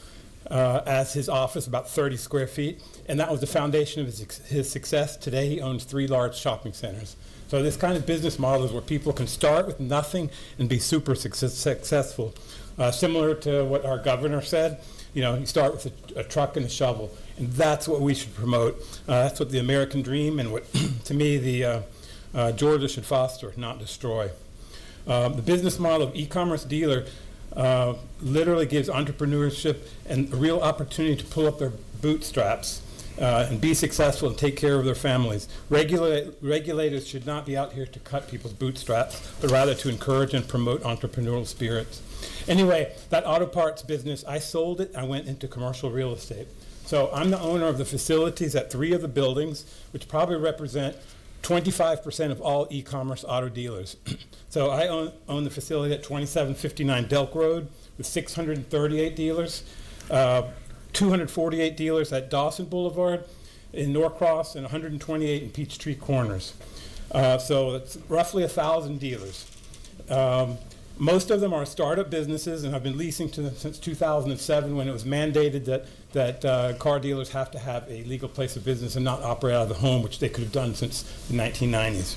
as his office, about 30 square feet, and that was the foundation of his success. Today he owns 3 large shopping centers. So this kind of business model is where people can start with nothing and be super successful. Similar to what our governor said, you start with a truck and a shovel, and that's what we should promote. That's what the American dream and what, to me, the Georgia should foster, not destroy. The business model of e-commerce dealer literally gives entrepreneurship and a real opportunity to pull up their bootstraps and be successful and take care of their families. Regulators should not be out here to cut people's bootstraps, but rather to encourage and promote entrepreneurial spirits. Anyway, that auto parts business, I sold it. I went into commercial real estate. So I'm the owner of the facilities at 3 of the buildings, which probably represent 25% of all e-commerce auto dealers. So I own the facility at 2759 Delk Road with 638 dealers, 248 dealers at Dawson Boulevard in Norcross, and 128 in Peachtree Corners. So it's roughly 1,000 dealers. Most of them are startup businesses, and I've been leasing to them since 2007 when it was mandated that car dealers have to have a legal place of business and not operate out of the home, which they could have done since the 1990s.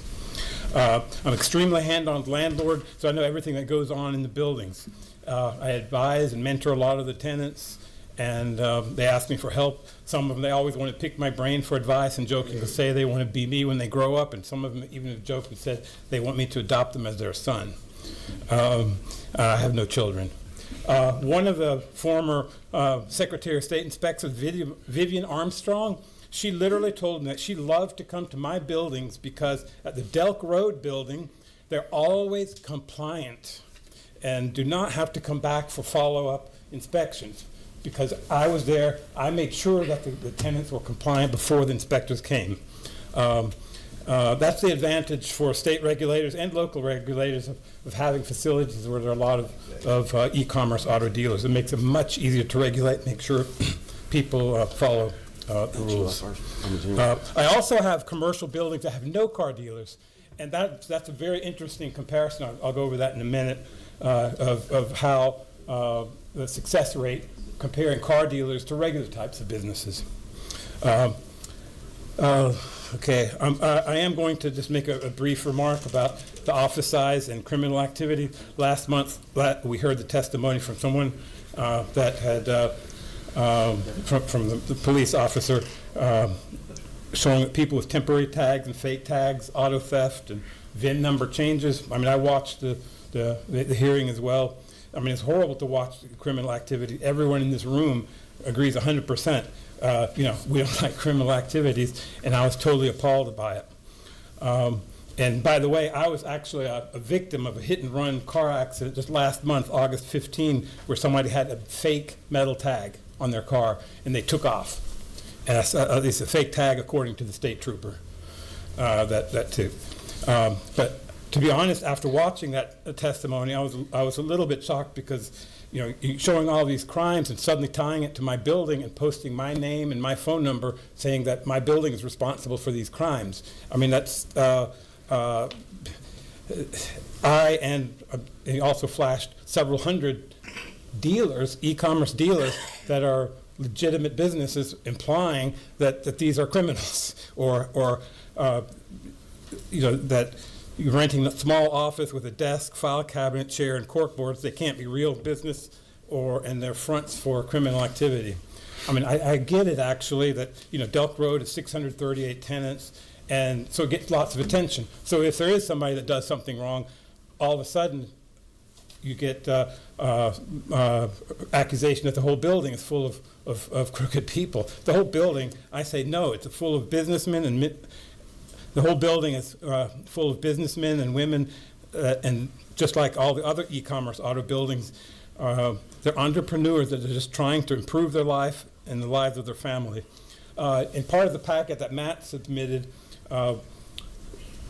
I'm extremely hand-on landlord, so I know everything that goes on in the buildings. I advise and mentor a lot of the tenants, and they ask me for help. Some of them, they always want to pick my brain for advice and jokingly say they want to be me when they grow up, and some of them even have joked and said they want me to adopt them as their son. I have no children. One of the former Secretary of State inspectors, Vivian Armstrong, she literally told me that she loved to come to my buildings because at the Delk Road building, they're always compliant and do not have to come back for follow-up inspections. Because I was there, I made sure that the tenants were compliant before the inspectors came. That's the advantage for state regulators and local regulators of having facilities where there are a lot of e-commerce auto dealers. It makes it much easier to regulate, make sure people follow the rules. I also have commercial buildings that have no car dealers, and that's a very interesting comparison. I'll go over that in a minute, of how the success rate comparing car dealers to regular types of businesses. Okay, I am going to just make a brief remark about the office size and criminal activity. Last month, we heard the testimony from someone that had from the police officer showing that people with temporary tags and fake tags, auto theft, and VIN number changes. I mean, I watched the hearing as well. I mean, it's horrible to watch criminal activity. Everyone in this room agrees 100%. We don't like criminal activities, and I was totally appalled by it. And by the way, I was actually a victim of a hit-and-run car accident just last month, August 15, where somebody had a fake metal tag on their car, and they took off. And it's a fake tag, according to the state trooper. That too. But to be honest, after watching that testimony, I was a little bit shocked because, showing all these crimes and suddenly tying it to my building and posting my name and my phone number, saying that my building is responsible for these crimes. I mean, that's. He also flashed several hundred dealers, e-commerce dealers, that are legitimate businesses, implying that these are criminals, or that you're renting a small office with a desk, file cabinet, chair, and corkboards. They can't be real business, and they're fronts for criminal activity. I mean, I get it, actually, that Delk Road is 638 tenants, and so it gets lots of attention. So if there is somebody that does something wrong, all of a sudden you get accusation that the whole building is full of crooked people. The whole building, I say no, it's full of businessmen, and the whole building is full of businessmen and women, and just like all the other e-commerce auto buildings, they're entrepreneurs that are just trying to improve their life and the lives of their family. In part of the packet that Matt submitted,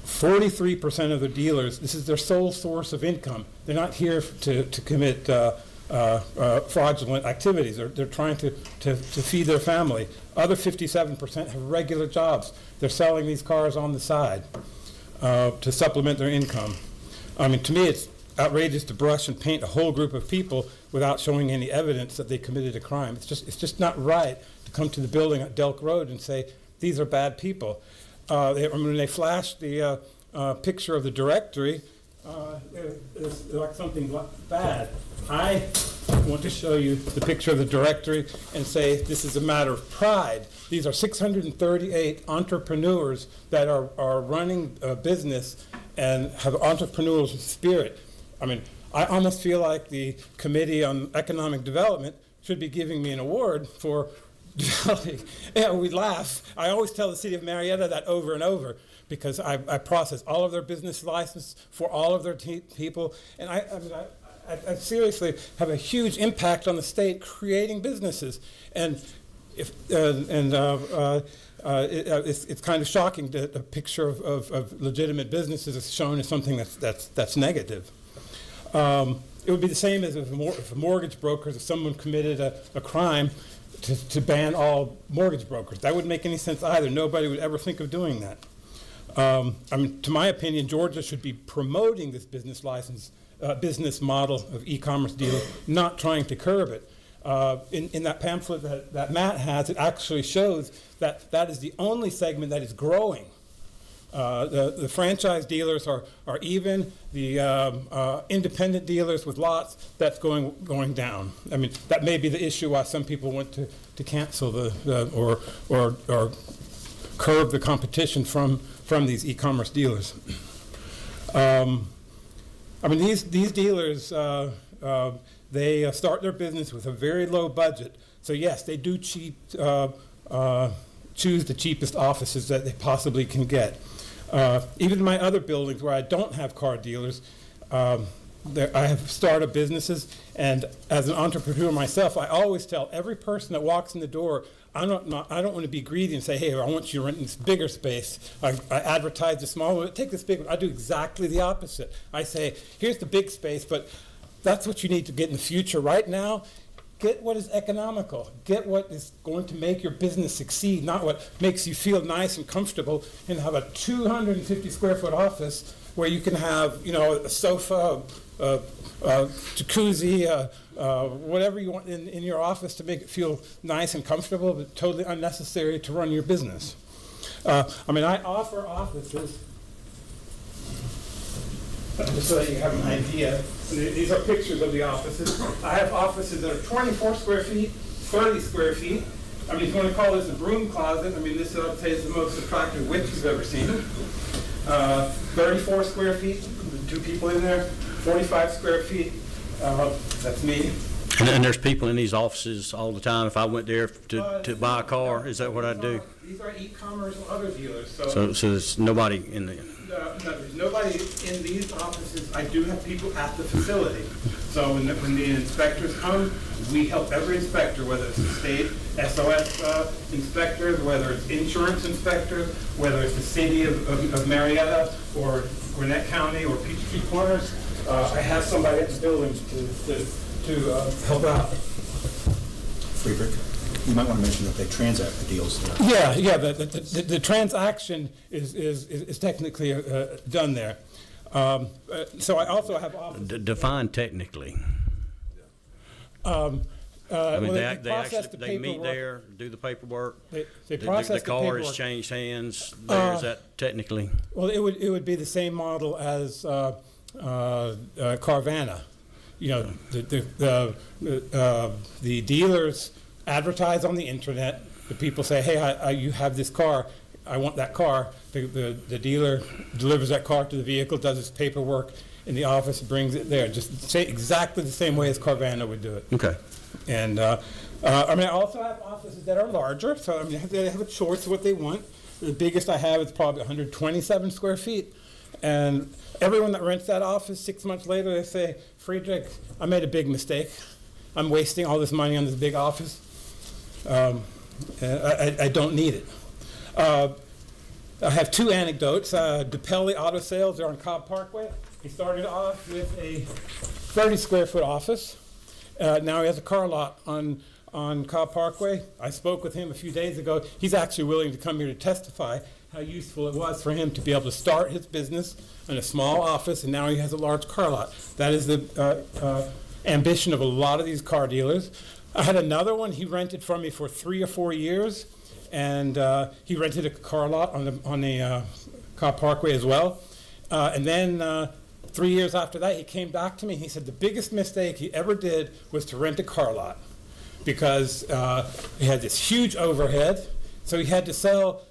43% of the dealers, this is their sole source of income. They're not here to commit fraudulent activities. They're trying to feed their family. Other 57% have regular jobs. They're selling these cars on the side to supplement their income. I mean, to me, it's outrageous to brush and paint a whole group of people without showing any evidence that they committed a crime. It's just not right to come to the building at Delk Road and say, these are bad people. When they flashed the picture of the directory, it's like something bad. I want to show you the picture of the directory and say this is a matter of pride. These are 638 entrepreneurs that are running a business and have entrepreneurial spirit. I mean, I almost feel like the Committee on Economic Development should be giving me an award for developing. Yeah, we laugh. I always tell the city of Marietta that over and over, because I process all of their business license for all of their people, and I I seriously have a huge impact on the state creating businesses. And it's kind of shocking that a picture of legitimate businesses is shown as something that's negative. It would be the same as if a mortgage broker, if someone committed a crime, to ban all mortgage brokers. That wouldn't make any sense either. Nobody would ever think of doing that. I mean, to my opinion, Georgia should be promoting this business model of e-commerce dealers, not trying to curb it. In that pamphlet that Matt has, it actually shows that is the only segment that is growing. The franchise dealers are even. The independent dealers with lots, that's going down. I mean, that may be the issue why some people want to cancel or curb the competition from these e-commerce dealers. I mean, these dealers, they start their business with a very low budget. So yes, they do choose the cheapest offices that they possibly can get. Even in my other buildings where I don't have car dealers, I have startup businesses, and as an entrepreneur myself, I always tell every person that walks in the door, I don't want to be greedy and say, hey, I want you to rent this bigger space. I advertise the small one, take this big one. I do exactly the opposite. I say, here's the big space, but that's what you need to get in the future. Right now, get what is economical. Get what is going to make your business succeed, not what makes you feel nice and comfortable, and have a 250 square foot office where you can have, a sofa, jacuzzi, whatever you want in your office to make it feel nice and comfortable, but totally unnecessary to run your business. I mean, I offer offices. just so that you have an idea. These are pictures of the offices. I have offices that are 24 square feet, 30 square feet. I mean, if you want to call this a broom closet, I mean, this I'd say is the most attractive witch you've ever seen. 34 square feet, 2 people in there. 45 square feet, that's me. And there's people in these offices all the time. If I went there to buy a car, is that what I'd do? These are e-commerce and other dealers, So there's nobody in the, no, there's nobody in these offices. I do have people at the facility. So when the inspectors come, we help every inspector, whether it's the state SOS inspectors, whether it's insurance inspectors, whether it's the city of Marietta or Gwinnett County or Peachtree Corners. I have somebody at the building to help out. Friedrich, you might want to mention that they transact the deals. Yeah, the transaction is technically done there. So I also have offices. define technically. I I mean, well, they meet there, do the paperwork. They process The car has paperwork. changed hands there, is that technically? Well, it would be the same model as Carvana. You know, the dealers advertise on the internet. The people say, "Hey, you have this car. I want that car." The dealer delivers that car to the vehicle, does its paperwork in the office, brings it there. Just say exactly the same way as Carvana would do it. Okay. And I mean, I also have offices that are larger, so I mean, they have a choice of what they want. The biggest I have is probably 127 square feet. And everyone that rents that office 6 months later, they say, "Friedrich, I made a big mistake. I'm wasting all this money on this big office. I don't need it." I have 2 anecdotes. DePelli Auto Sales, they're on Cobb Parkway. He started off with a 30 square foot office. Now he has a car lot on Cobb Parkway. I spoke with him a few days ago. He's actually willing to come here to testify how useful it was for him to be able to start his business in a small office, and now he has a large car lot. That is the ambition of a lot of these car dealers. I had another one. He rented from me for 3 or 4 years, and he rented a car lot on the Cobb Parkway as well. And then 3 years after that, he came back to me. He said the biggest mistake he ever did was to rent a car lot, because he had this huge overhead. So he had to sell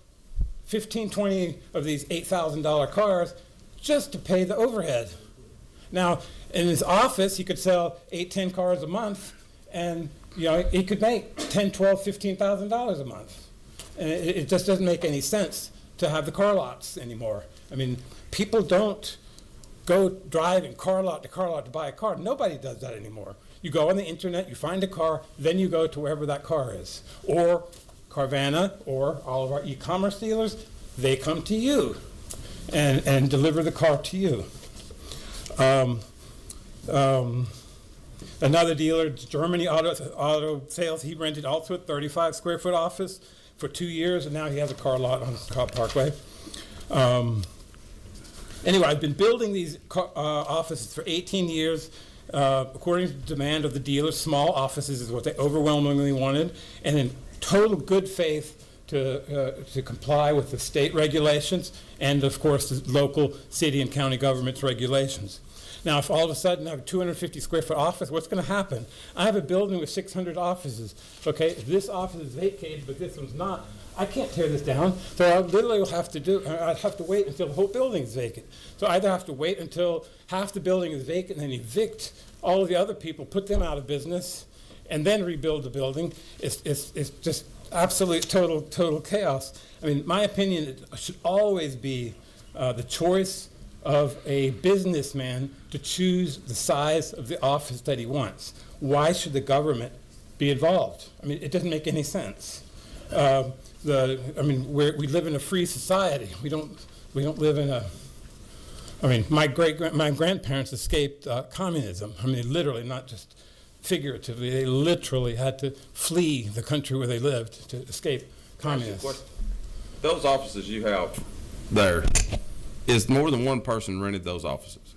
15, 20 of these $8,000 cars just to pay the overhead. Now, in his office, he could sell 8, 10 cars a month, and you know, he could make $10, $12, $15,000 a month. And it just doesn't make any sense to have the car lots anymore. I mean, people don't go driving car lot to buy a car. Nobody does that anymore. You go on the internet, you find a car, then you go to wherever that car is. Or Carvana or all of our e-commerce dealers, they come to you and deliver the car to you. Another dealer, Germany Auto Sales, he rented also a 35 square foot office for 2 years, and now he has a car lot on Cobb Parkway. Anyway, I've been building these offices for 18 years. According to the demand of the dealers, small offices is what they overwhelmingly wanted, and in total good faith to comply with the state regulations and, of course, the local city and county government's regulations. Now, if all of a sudden I have a 250 square foot office, what's going to happen? I have a building with 600 offices. Okay, this office is vacated, but this one's not. I can't tear this down, so I literally will have to I'd have to wait until the whole building is vacant. So I either have to wait until half the building is vacant and then evict all of the other people, put them out of business, and then rebuild the building. It's just absolute total chaos. I mean, my opinion, it should always be the choice of a businessman to choose the size of the office that he wants. Why should the government be involved? I mean, it doesn't make any sense. We live in a free society. We don't live in a. I mean, my grandparents escaped communism. I mean, literally, not just figuratively. They literally had to flee the country where they lived to escape communism. Those offices you have there, is more than one person rented those offices?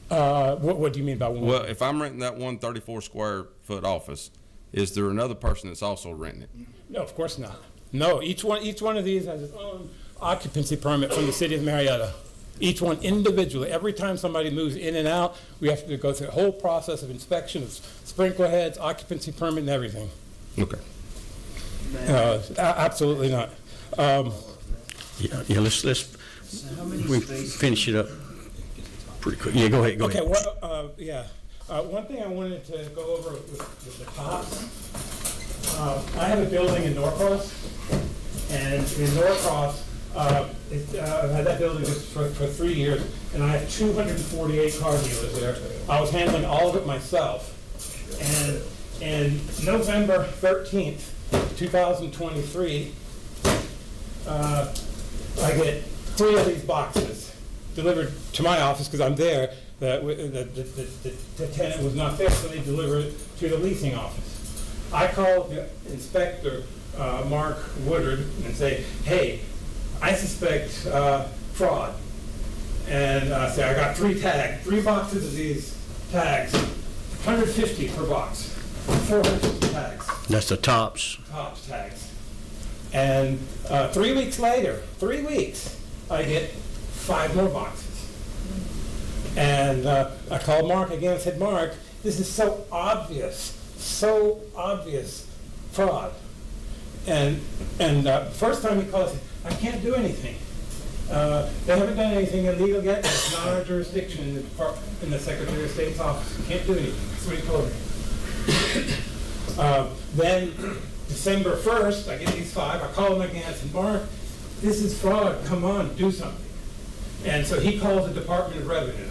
What do you mean by one? Well, if I'm renting that 134 square foot office, is there another person that's also renting it? No, of course not. No, each one of these has its own occupancy permit from the city of Marietta. Each one individually. Every time somebody moves in and out, we have to go through a whole process of inspection of sprinkler heads, occupancy permit, and everything. Okay. Absolutely not. Yeah, let's we finish it up pretty quick. Yeah, go ahead. Okay, one thing I wanted to go over with the tops. I have a building in Norcross, and in Norcross, I've had that building just for 3 years, and I have 248 car dealers there. I was handling all of it myself. And November 13th, 2023, I get 3 of these boxes delivered to my office because I'm there. The tenant was not there, so they delivered it to the leasing office. I called the inspector, Mark Woodard, and say, hey, I suspect fraud. And I say, I got 3 boxes of these tags, 150 per box, 450 tags. That's the tops. Tops tags. And 3 weeks later, 3 weeks, I get 5 more boxes. And I called Mark again and said, Mark, this is so obvious fraud. And first time he called, I can't do anything. They haven't done anything illegal yet. It's not our jurisdiction in the Secretary of State's office. We can't do anything. That's what he told me. Then December 1st, I get these 5. I call him again and said, Mark, this is fraud. Come on, do something. And so he calls the Department of Revenue.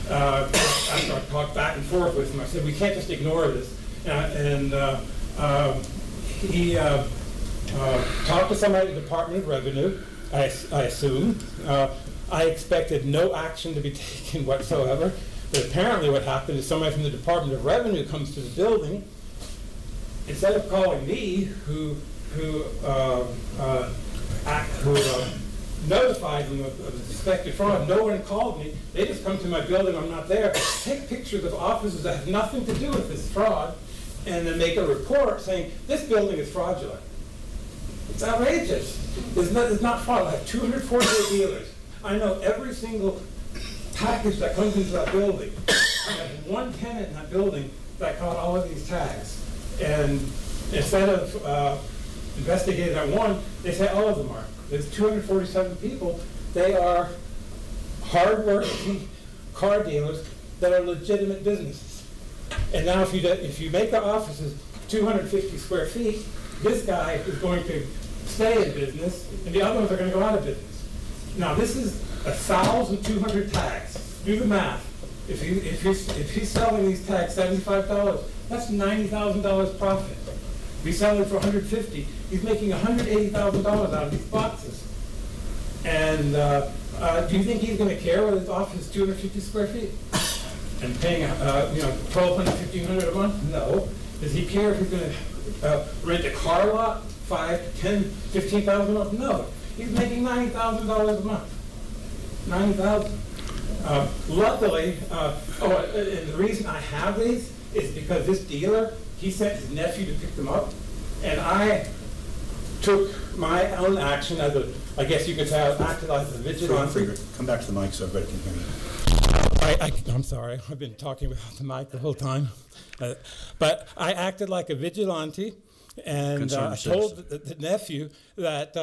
After I talked back and forth with him, I said, we can't just ignore this. He talked to somebody at the Department of Revenue, I assume. I expected no action to be taken whatsoever. But apparently what happened is somebody from the Department of Revenue comes to the building. Instead of calling me, who notified them of the suspected fraud, no one called me. They just come to my building, I'm not there, take pictures of offices that have nothing to do with this fraud, and then make a report saying, this building is fraudulent. It's outrageous. It's not fraud. I have 248 dealers. I know every single package that comes into that building. I have one tenant in that building that caught all of these tags. And instead of investigating that one, they say all of them are. There's 247 people. They are hard-working car dealers that are legitimate businesses. And now if you make the offices 250 square feet, this guy is going to stay in business, and the other ones are going to go out of business. Now this is 1,200 tags. Do the math. If he's selling these tags $75, that's $90,000 profit. If he's selling for $150, he's making $180,000 out of these boxes. And do you think he's going to care whether his office is 250 square feet and paying $1,200, $1,500 a month? No. Does he care if he's going to rent a car lot, $5,000, $10,000, $15,000 a month? No. He's making $90,000 a month. $90,000. Luckily, and the reason I have these is because this dealer, he sent his nephew to pick them up, and I took my own action as I guess you could say I acted as a vigilante. Come back to the mic so everybody can hear you. I'm sorry, I've been talking about the mic the whole time. But I acted like a vigilante, and I told the nephew that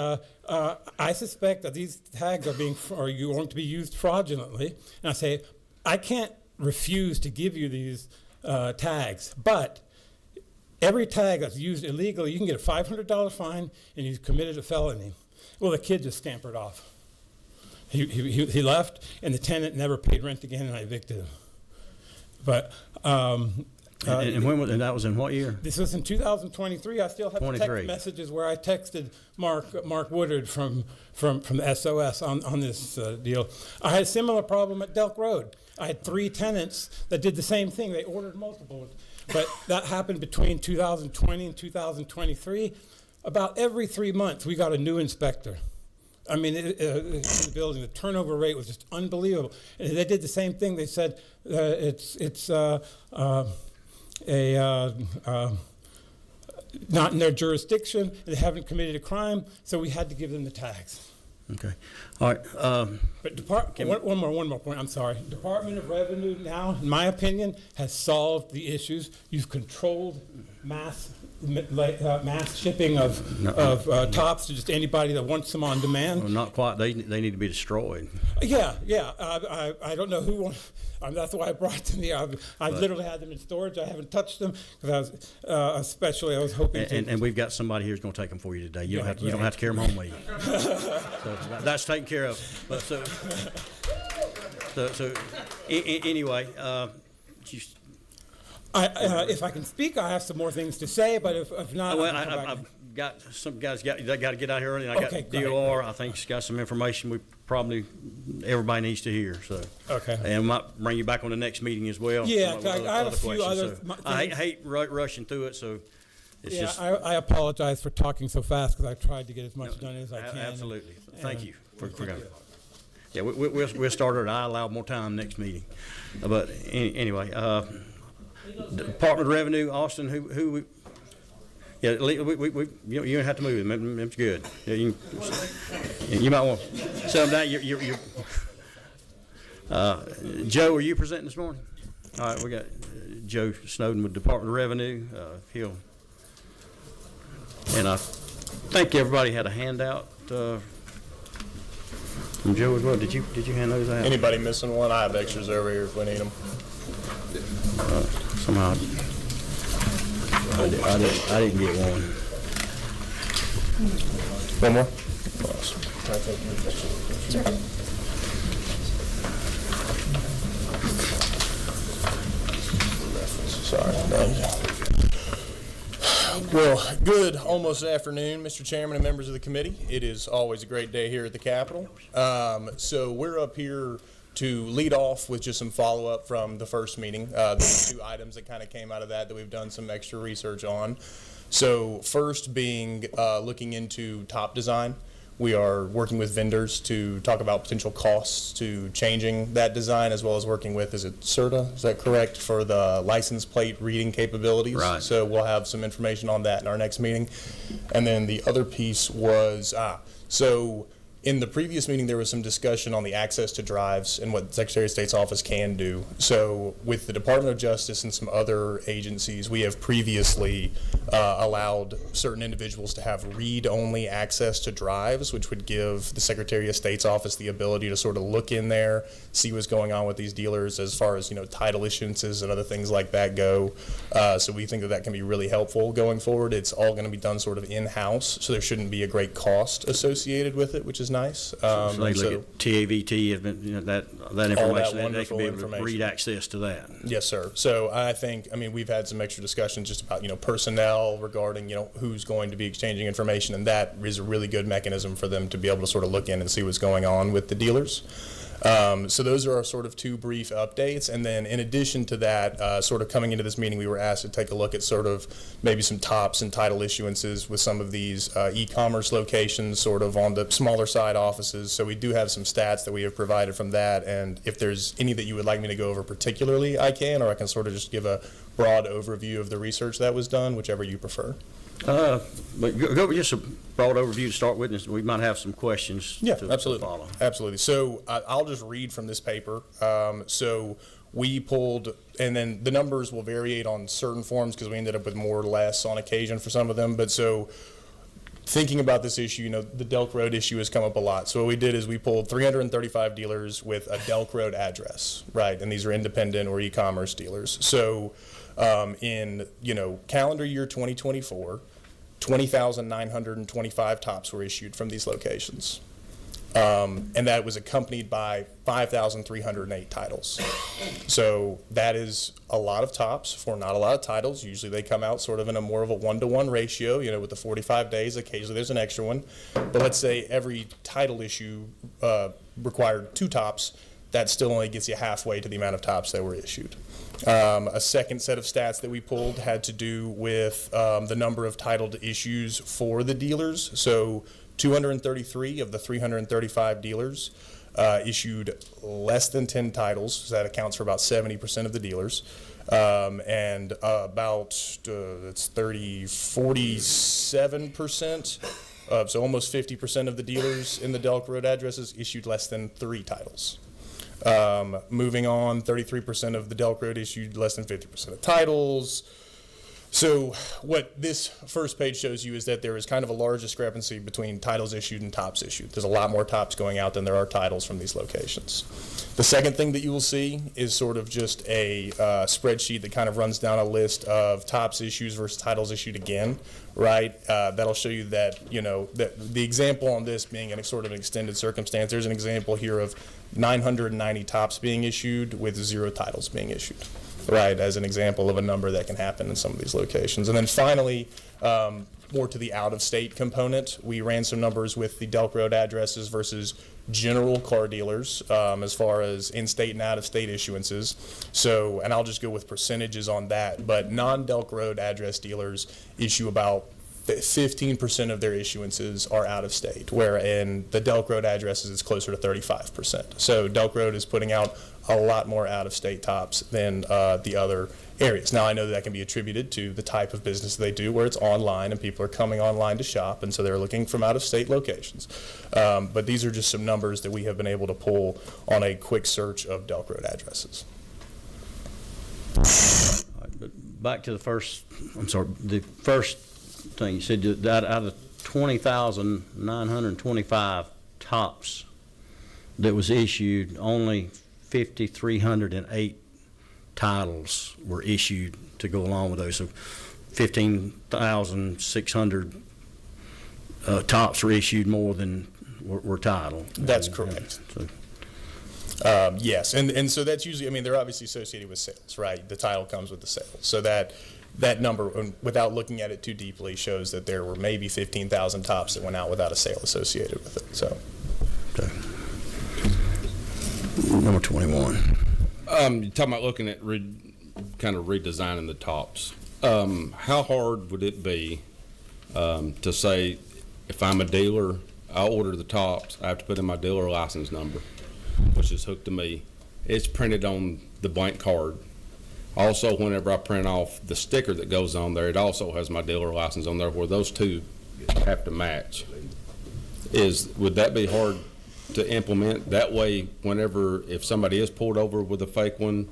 I suspect that these tags are going to be used fraudulently. And I say, I can't refuse to give you these tags, but every tag that's used illegally, you can get a $500 fine, and you've committed a felony. Well, the kid just scampered off. He left, and the tenant never paid rent again, and I evicted him. But and that was in what year? This was in 2023. I still have text messages where I texted Mark Woodard from the SOS on this deal. I had a similar problem at Delk Road. I had 3 tenants that did the same thing. They ordered multiple ones. But that happened between 2020 and 2023. About every 3 months, we got a new inspector. I mean, in the building, the turnover rate was just unbelievable. And they did the same thing. They said it's not in their jurisdiction. They haven't committed a crime, so we had to give them the tags. Okay. All right. But one more point, I'm sorry. Department of Revenue now, in my opinion, has solved the issues. You've controlled mass shipping of tops to just anybody that wants them on demand. Well, not quite. They need to be destroyed. Yeah. I don't know who that's why I brought them here. I've literally had them in storage. I haven't touched them because I was hoping to. And we've got somebody here who's going to take them for you today. You don't have to carry them home with you. So that's taken care of. But anyway, if I can speak, I have some more things to say. But if not, well, I've got some guys they got to get out here early. And I got DOR. I think he's got some information everybody needs to hear. So okay, and might bring you back on the next meeting as well. Yeah, I have a few other. So I hate rushing through it. So it's just. I apologize for talking so fast because I tried to get as much done as I can. Absolutely. Thank you for going. Yeah, we'll start it. I allow more time next meeting. But anyway, Department of Revenue, Austin, who yeah, you don't have to move them. It's good. Yeah, you might want to set them down. Joe, are you presenting this morning? All right, we got Joe Snowden with Department of Revenue. And I think everybody had a handout from Joe as well. Did you hand those out? Anybody missing one? I have extras over here if we need them. Somehow I didn't get one. One more? Sorry. Well, good almost afternoon, Mr. Chairman and members of the committee. It is always a great day here at the Capitol. So we're up here to lead off with just some follow-up from the first meeting. There's 2 items that kind of came out of that we've done some extra research on. So first being looking into top design. We are working with vendors to talk about potential costs to changing that design, as well as working with, is it CERTA, is that correct, for the license plate reading capabilities? Right. So we'll have some information on that in our next meeting. And then the other piece was, so in the previous meeting, there was some discussion on the access to drives and what the Secretary of State's office can do. So with the Department of Justice and some other agencies, we have previously allowed certain individuals to have read-only access to drives, which would give the Secretary of State's office the ability to sort of look in there, see what's going on with these dealers as far as, title issuances and other things like that go. So we think that can be really helpful going forward. It's all going to be done sort of in-house, so there shouldn't be a great cost associated with it, which is nice. So they look at TAVT, have been, that information, they can be able to information. read access to that. Yes, sir. So I think, we've had some extra discussions just about, personnel regarding, who's going to be exchanging information, and that is a really good mechanism for them to be able to sort of look in and see what's going on with the dealers. So those are our sort of 2 brief updates. And then in addition to that, sort of coming into this meeting, we were asked to take a look at sort of maybe some tops and title issuances with some of these e-commerce locations sort of on the smaller side offices. So we do have some stats that we have provided from that. And if there's any that you would like me to go over particularly, I can, or I can sort of just give a broad overview of the research that was done, whichever you prefer. But go over just a broad overview to start with, and we might have some questions to follow. Absolutely. So I'll just read from this paper. So we pulled, and then the numbers will vary on certain forms because we ended up with more or less on occasion for some of them. But so thinking about this issue, the Delk Road issue has come up a lot. So what we did is we pulled 335 dealers with a Delk Road address, right? And these are independent or e-commerce dealers. So in calendar year 2024, 20,925 tops were issued from these locations. And that was accompanied by 5,308 titles. So that is a lot of tops for not a lot of titles. Usually they come out sort of in a more of a 1-to-1 ratio, with the 45 days. Occasionally there's an extra one. But let's say every title issue required 2 tops. That still only gets you halfway to the amount of tops that were issued. A second set of stats that we pulled had to do with the number of titled issues for the dealers. So 233 of the 335 dealers issued less than 10 titles. So that accounts for about 70% of the dealers. And about, 47% so almost 50% of the dealers in the Delk Road addresses issued less than 3 titles. Moving on, 33% of the Delk Road issued less than 50% of titles. So what this first page shows you is that there is kind of a large discrepancy between titles issued and tops issued. There's a lot more tops going out than there are titles from these locations. The second thing that you will see is sort of just a spreadsheet that kind of runs down a list of tops issues versus titles issued again, right? That'll show you that, that the example on this being a sort of an extended circumstance, there's an example here of 990 tops being issued with 0 titles being issued. Right, as an example of a number that can happen in some of these locations. And then finally, more to the out-of-state component, we ran some numbers with the Delk Road addresses versus general car dealers as far as in-state and out-of-state issuances. So, and I'll just go with percentages on that, but non-Delk Road address dealers issue about 15% of their issuances are out of state, where in the Delk Road addresses it's closer to 35%. So Delk Road is putting out a lot more out of state tops than the other areas. Now I know that can be attributed to the type of business they do, where it's online and people are coming online to shop, and so they're looking from out of state locations. But these are just some numbers that we have been able to pull on a quick search of Delk Road addresses. Back to the first thing, you said that out of 20,925 tops that was issued, only 5,308 titles were issued to go along with those. So 15,600 tops were issued more than were titled. That's correct. So, yes, and so that's usually, I mean, they're obviously associated with sales, right? The title comes with the sales. So that number, without looking at it too deeply, shows that there were maybe 15,000 tops that went out without a sale associated with it. So, okay. Number 21. You're talking about looking at kind of redesigning the tops. How hard would it be to say, if I'm a dealer, I order the tops, I have to put in my dealer license number, which is hooked to me. It's printed on the blank card. Also, whenever I print off the sticker that goes on there, it also has my dealer license on there, where those two have to match. Would that be hard to implement? That way, if somebody is pulled over with a fake one,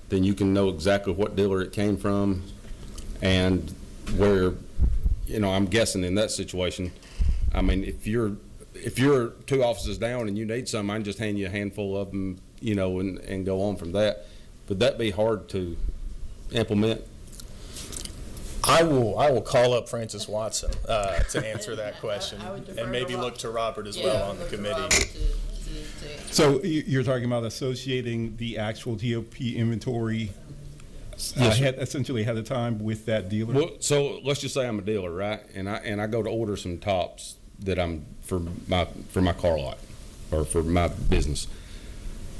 then you can know exactly what dealer it came from, and where, I'm guessing in that situation, I mean, if you're 2 offices down and you need some, I can just hand you a handful of them, and go on from that. Would that be hard to implement? I will call up Francis Watson to answer that question, and maybe look to Robert as well on the committee. So you're talking about associating the actual TOP inventory essentially ahead of time with that dealer? Well, so let's just say I'm a dealer, right? And I go to order some tops that I'm for my car lot or for my business.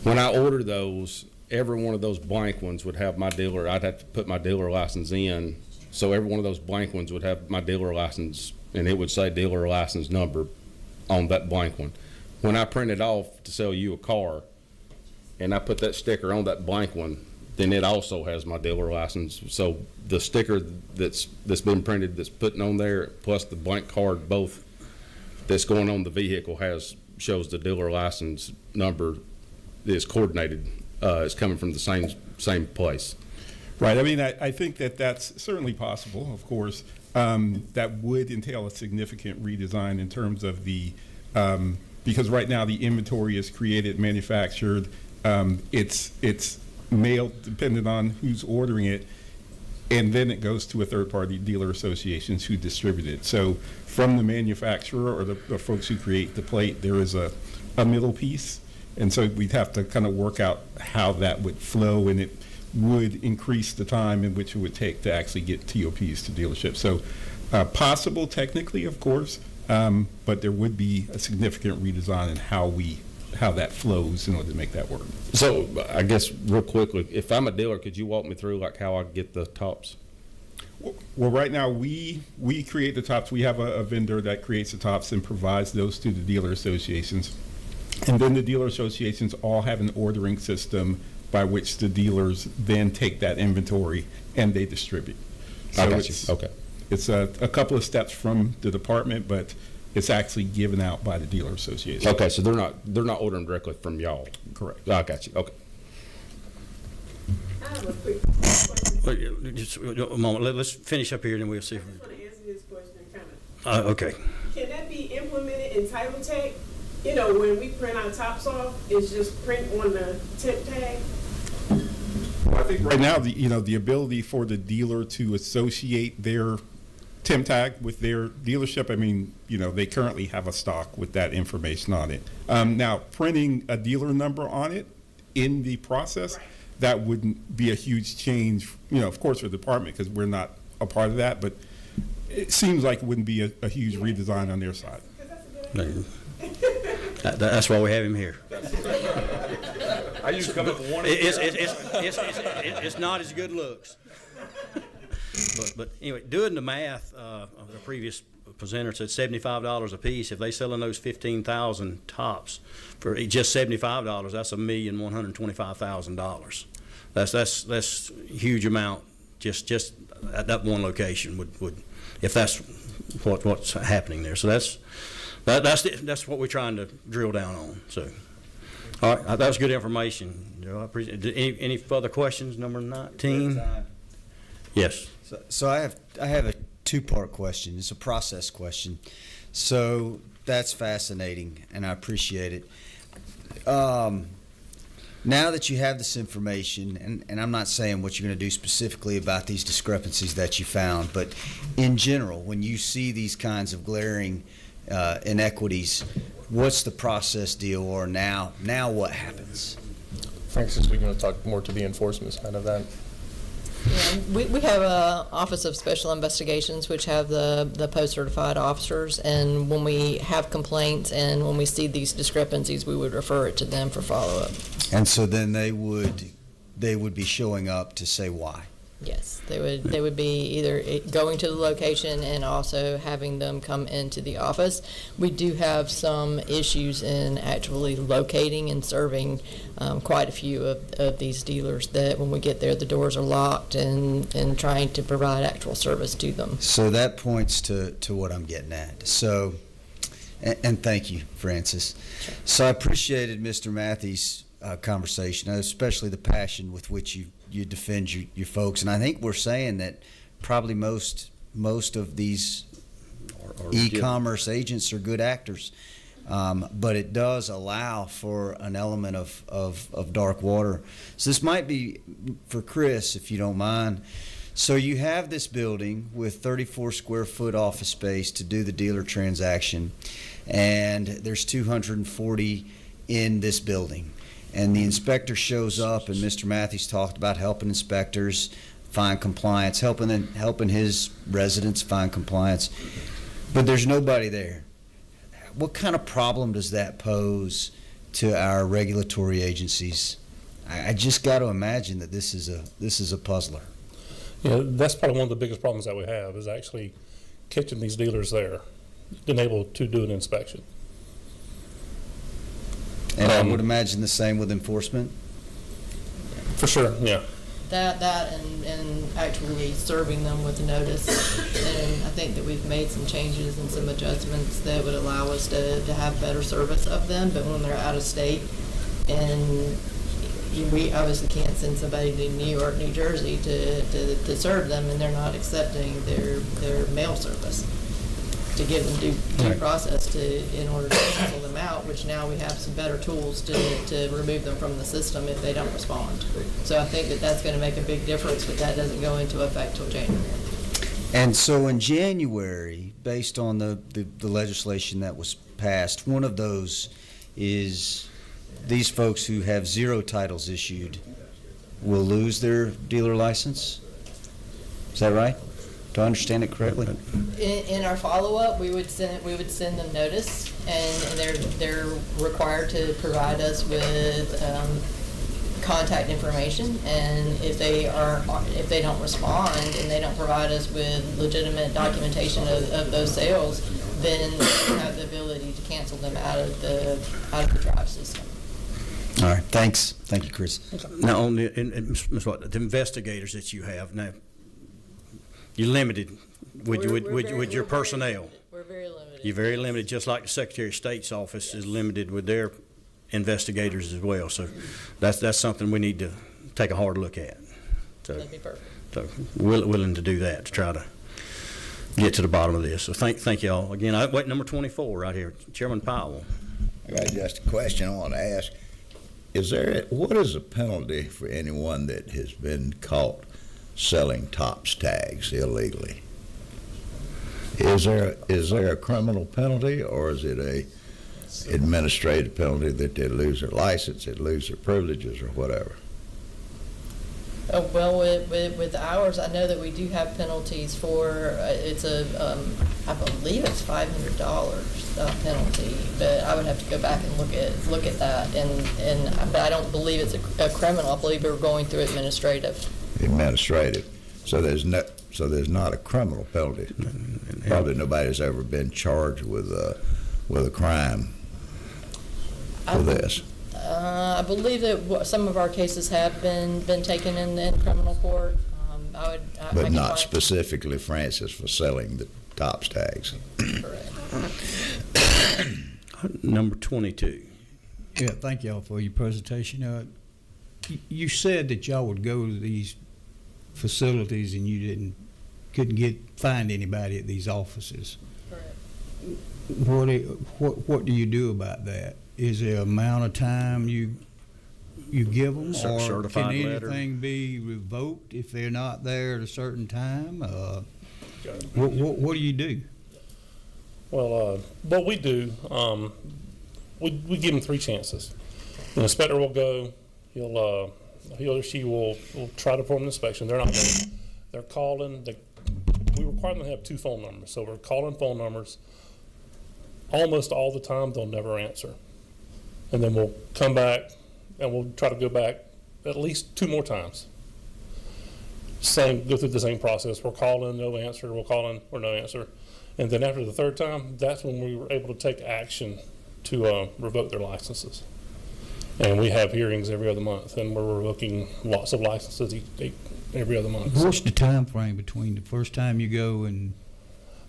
When I order those, every one of those blank ones would have my dealer. I'd have to put my dealer license in. So every one of those blank ones would have my dealer license, and it would say dealer license number on that blank one. When I print it off to sell you a car, and I put that sticker on that blank one, then it also has my dealer license. So the sticker that's been printed, that's putting on there, plus the blank card, both that's going on the vehicle shows the dealer license number is coordinated. It's coming from the same place. Right. I mean, I think that's certainly possible, of course. That would entail a significant redesign in terms of because right now the inventory is created, manufactured. It's mailed depending on who's ordering it, and then it goes to a third-party dealer associations who distribute it. So from the manufacturer or the folks who create the plate, there is a middle piece. And so we'd have to kind of work out how that would flow, and it would increase the time in which it would take to actually get TOPs to dealerships. So possible technically, of course, but there would be a significant redesign in how that flows in order to make that work. So I guess real quickly, if I'm a dealer, could you walk me through like how I get the tops? Well, right now we create the tops. We have a vendor that creates the tops and provides those to the dealer associations. And then the dealer associations all have an ordering system by which the dealers then take that inventory and they distribute. So I got you. Okay. It's a couple of steps from the department, but It's actually given out by the dealer association. Okay, so they're not ordering directly from y'all. Correct. I got you. Okay. I have a quick question. Wait, just a moment. Let's finish up here, and then we'll see. I just want to answer this question kind of. Okay. Can that be implemented in Title Tech? You know, when we print our tops off, it's just print on the temp tag. Well, I think right now, the ability for the dealer to associate their temp tag with their dealership, I mean, they currently have a stock with that information on it. Now, printing a dealer number on it in the process, Right. that wouldn't be a huge change, of course, for the department, because we're not a part of that, but it seems like it wouldn't be a huge redesign on their side. Because that's a good idea. That's why we have him here. I usually come up with one. It's not as good looks. But anyway, doing the math, of the previous presenter said $75 a piece. If they selling those 15,000 tops for just $75, that's $1,125,000. That's a huge amount. Just at that one location would if that's what's happening there. So that's what we're trying to drill down on. So, all right, that was good information, Joe. I appreciate it. Any further questions? Number 19. Yes. So I have a two-part question. It's a process question. So that's fascinating, and I appreciate it. Now that you have this information, and I'm not saying what you're going to do specifically about these discrepancies that you found, but in general, when you see these kinds of glaring inequities, what's the process deal, or now what happens? Francis, we're going to talk more to the enforcement side of that. Yeah, we have a Office of Special Investigations, which have the post-certified officers, and when we have complaints and when we see these discrepancies, we would refer it to them for follow-up. And so then they would be showing up to say why. Yes, they would be either going to the location and also having them come into the office. We do have some issues in actually locating and serving quite a few of these dealers that when we get there, the doors are locked and trying to provide actual service to them. So that points to what I'm getting at. So, and thank you, Francis. So I appreciated Mr. Matthews' conversation, especially the passion with which you defend your folks. And I think we're saying that probably most of these e-commerce agents are good actors. But it does allow for an element of dark water. So this might be for Chris, if you don't mind. So you have this building with 34 square foot office space to do the dealer transaction, and there's 240 in this building. And the inspector shows up, and Mr. Matthews talked about helping inspectors find compliance, helping his residents find compliance. But there's nobody there. What kind of problem does that pose to our regulatory agencies? I just got to imagine that this is a puzzler. Yeah, that's probably one of the biggest problems that we have is actually catching these dealers there, being able to do an inspection. And I would imagine the same with enforcement. For sure, yeah. That and actually serving them with a notice. And I think that we've made some changes and some adjustments that would allow us to have better service of them. But when they're out of state, and we obviously can't send somebody to New York, New Jersey to serve them, and they're not accepting their mail service to give them due process in order to cancel them out, which now we have some better tools to remove them from the system if they don't respond. So I think that that's going to make a big difference, but that doesn't go into effect till January. And so in January, based on the legislation that was passed, one of those is these folks who have 0 titles issued will lose their dealer license? Is that right? Do I understand it correctly? In our follow-up, we would send them notice, and they're required to provide us with contact information. And if they don't respond and they don't provide us with legitimate documentation of those sales, then we have the ability to cancel them out of the drive system. All right, thanks. Thank you, Chris. Now, on the investigators that you have now, you're limited with your personnel. We're very limited. You're very limited, just like the Secretary of State's office is limited with their investigators as well. So that's something we need to take a hard look at. So, That'd be perfect. so willing to do that to try to get to the bottom of this. So thank y'all again. Wait, number 24 right here, Chairman Powell. I got just a question I want to ask. What is the penalty for anyone that has been caught selling tops tags illegally? Is there a criminal penalty, or is it a administrative penalty that they lose their license, they lose their privileges, or whatever? Well, with ours, I know that we do have penalties for, I believe it's $500 penalty, but I would have to go back and look at that, but I don't believe it's a criminal. I believe we're going through administrative. Administrative. So there's not a criminal penalty. Probably nobody's ever been charged with a crime for this. I believe that some of our cases have been taken in criminal court. But not specifically, Francis, for selling the tops tags. Correct. Number 22. Yeah, thank y'all for your presentation. You said that y'all would go to these facilities and you couldn't find anybody at these offices. Correct. What do you do about that? Is there an amount of time you give them, or Certified can letter. anything be revoked if they're not there at a certain time? What do you do? Well, what we do, we give them 3 chances. The inspector will go, he or she will try to perform an inspection. They're not there. They're calling, we require them to have 2 phone numbers. So we're calling phone numbers. Almost all the time, they'll never answer. And then we'll come back and we'll try to go back at least 2 more times. Go through the same process. We're calling, no answer. We're calling, or no answer. And then after the 3rd time, that's when we were able to take action to revoke their licenses. And we have hearings every other month, and we're revoking lots of licenses every other month. What's the time frame between the first time you go and?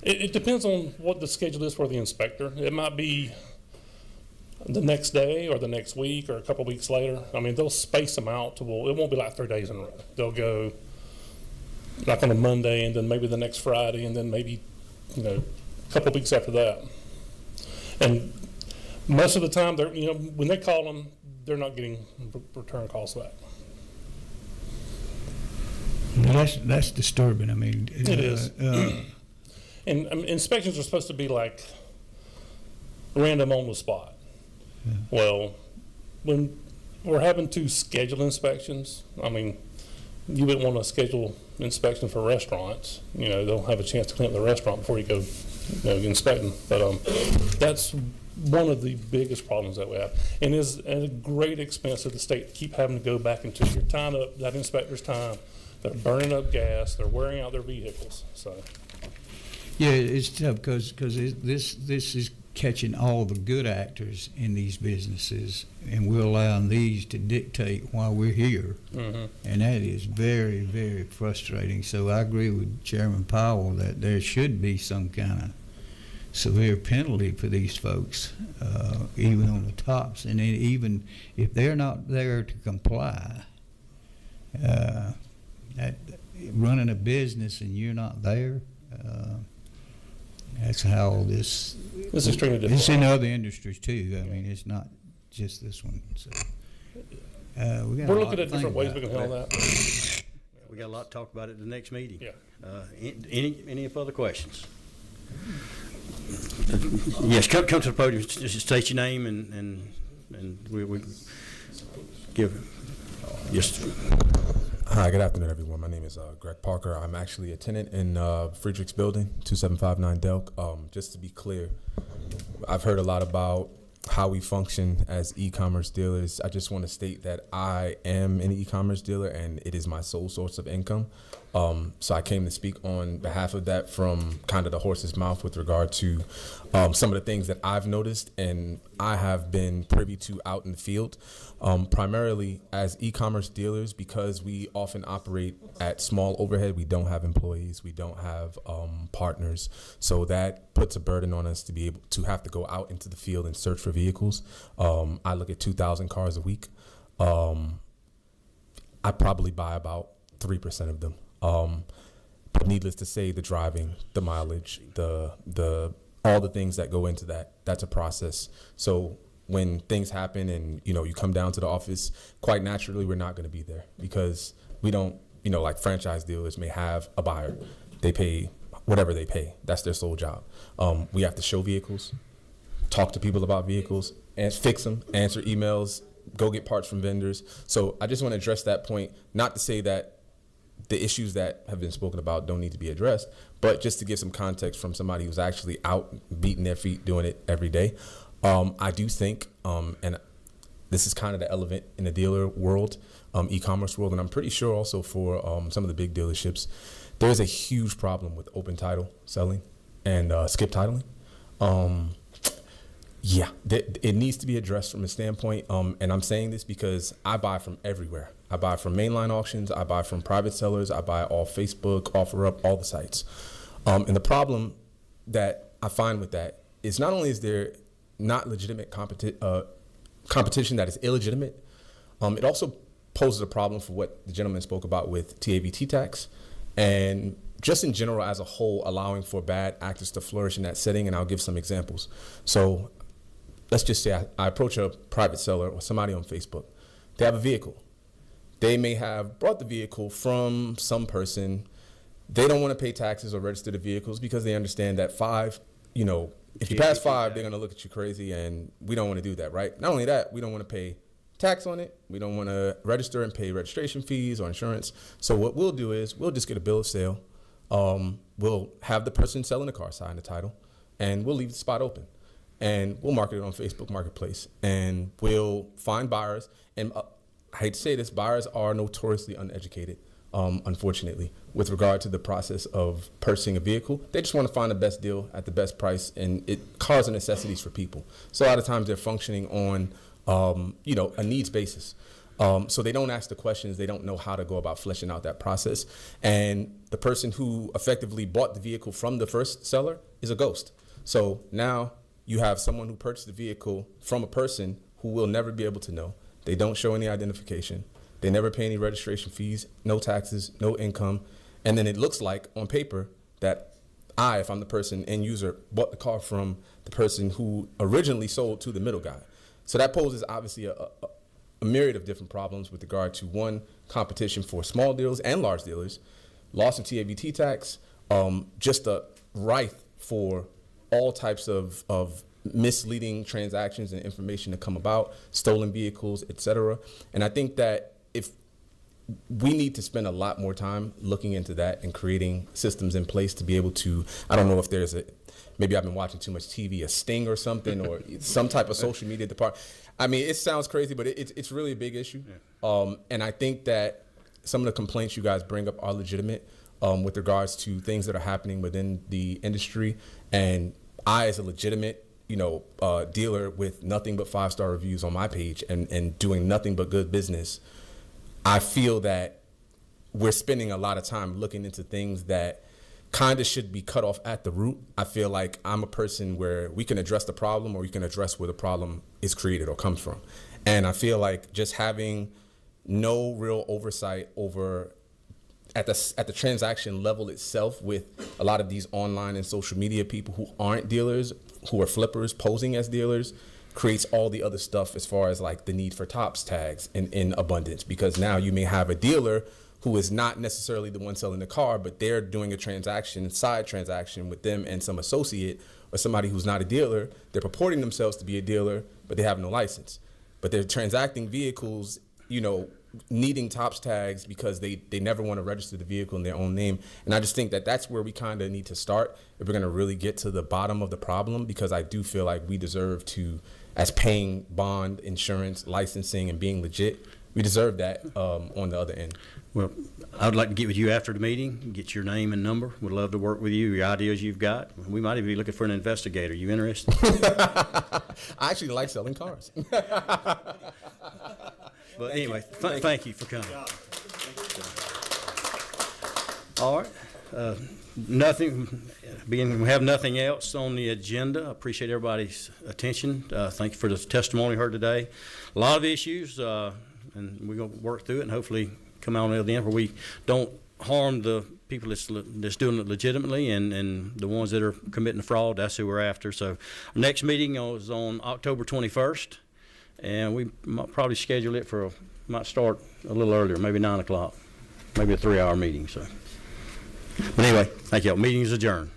It depends on what the schedule is for the inspector. It might be the next day or the next week or a couple weeks later. I mean, they'll space them out it won't be like 3 days in a row. They'll go like on a Monday and then maybe the next Friday and then maybe, a couple weeks after that. And most of the time, when they call them, they're not getting return calls back. That's disturbing. I mean, it is. And inspections are supposed to be like random on the spot. Yeah. Well, when we're having to schedule inspections, I mean, you wouldn't want to schedule inspection for restaurants. They'll have a chance to clean up the restaurant before you go, inspect them. But that's one of the biggest problems that we have, and is at a great expense to the state to keep having to go back into your time up that inspector's time. They're burning up gas. They're wearing out their vehicles. So. Yeah, it's tough because this is catching all the good actors in these businesses, and we're allowing these to dictate why we're here. Mm-hmm. And that is very, very frustrating. So I agree with Chairman Powell that there should be some kind of severe penalty for these folks, even on the tops. And then even if they're not there to comply, running a business and you're not there, that's how this is extremely difficult. It's in other industries too. I mean, it's not just this one. So, we're looking at different ways we can handle that. We got a lot to talk about at the next meeting. Yeah. Any further questions? Yes, come to the podium. Just state your name and we give. Yes. Hi, good afternoon, everyone. My name is Greg Parker. I'm actually a tenant in Friedrich's building, 2759 Delk. Just to be clear, I've heard a lot about how we function as e-commerce dealers. I just want to state that I am an e-commerce dealer and it is my sole source of income. So I came to speak on behalf of that from kind of the horse's mouth with regard to some of the things that I've noticed and I have been privy to out in the field, primarily as e-commerce dealers, because we often operate at small overhead. We don't have employees. We don't have partners. So that puts a burden on us to be able to have to go out into the field and search for vehicles. I look at 2,000 cars a week. I probably buy about 3% of them. But needless to say, the driving, the mileage, the all the things that go into that, that's a process. So when things happen and, you know, you come down to the office, quite naturally, we're not going to be there because we don't, you know, like franchise dealers may have a buyer. They pay whatever they pay. That's their sole job. We have to show vehicles, talk to people about vehicles, and fix them, answer emails, go get parts from vendors. So I just want to address that point, not to say that the issues that have been spoken about don't need to be addressed, but just to give some context from somebody who's actually out beating their feet doing it every day. I do think, and this is kind of the elephant in the dealer world, e-commerce world, and I'm pretty sure also for some of the big dealerships, there's a huge problem with open title selling and skip titling. Yeah, it needs to be addressed from a standpoint, and I'm saying this because I buy from everywhere. I buy from mainline auctions, I buy from private sellers, I buy off Facebook, OfferUp, all the sites. And the problem that I find with that is not only is there not legitimate competition that is illegitimate, it also poses a problem for what the gentleman spoke about with TABT tax, and just in general as a whole, allowing for bad actors to flourish in that setting, and I'll give some examples. So let's just say I approach a private seller or somebody on Facebook. They have a vehicle. They may have brought the vehicle from some person. They don't want to pay taxes or register the vehicles because they understand that if you pass 5, they're going to look at you crazy, and we don't want to do that, right? Not only that, we don't want to pay tax on it. We don't want to register and pay registration fees or insurance. So what we'll do is we'll just get a bill of sale. We'll have the person selling the car sign the title, and we'll leave the spot open. And we'll market it on Facebook Marketplace, and we'll find buyers. And I hate to say this, buyers are notoriously uneducated, unfortunately, with regard to the process of purchasing a vehicle. They just want to find the best deal at the best price, and cars are necessities for people. So a lot of times they're functioning on, a needs basis. So they don't ask the questions. They don't know how to go about fleshing out that process. And the person who effectively bought the vehicle from the first seller is a ghost. So now you have someone who purchased the vehicle from a person who will never be able to know. They don't show any identification. They never pay any registration fees, no taxes, no income. And then it looks like on paper that if I'm the person, end user, bought the car from the person who originally sold to the middle guy. So that poses obviously a myriad of different problems with regard to, one, competition for small dealers and large dealers, loss of TABT tax, just a rife for all types of misleading transactions and information to come about, stolen vehicles, etc. And I think that if we need to spend a lot more time looking into that and creating systems in place to be able to, I don't know if there's maybe I've been watching too much TV, a sting or something, or some type of social media department. I mean, it sounds crazy, but it's really a big issue. Yeah. And I think that some of the complaints you guys bring up are legitimate with regards to things that are happening within the industry. And I, as a legitimate, dealer with nothing but 5-star reviews on my page and doing nothing but good business, I feel that we're spending a lot of time looking into things that kind of should be cut off at the root. I feel like I'm a person where we can address the problem, or we can address where the problem is created or comes from. And I feel like just having no real oversight over at the transaction level itself with a lot of these online and social media people who aren't dealers, who are flippers posing as dealers, creates all the other stuff as far as like the need for TOPS tags in abundance, because now you may have a dealer who is not necessarily the one selling the car, but they're doing a side transaction with them and some associate or somebody who's not a dealer. They're purporting themselves to be a dealer, but they have no license. But they're transacting vehicles, needing TOPS tags because they never want to register the vehicle in their own name. And I just think that that's where we kind of need to start if we're going to really get to the bottom of the problem, because I do feel like we deserve to, as paying bond, insurance, licensing, and being legit, we deserve that on the other end. Well, I would like to get with you after the meeting, get your name and number. Would love to work with you, your ideas you've got. We might even be looking for an investigator. You interested? I actually like selling cars. But anyway, thank you for coming. All right. We have nothing else on the agenda. I appreciate everybody's attention. Thank you for the testimony heard today. A lot of issues, and we're going to work through it and hopefully come out on the other end where we don't harm the people that's doing it legitimately, and the ones that are committing fraud. That's who we're after. So our next meeting is on October 21st, and we might probably schedule it might start a little earlier, maybe 9 o'clock, maybe a 3-hour meeting. So, but anyway, thank you. Meeting is adjourned.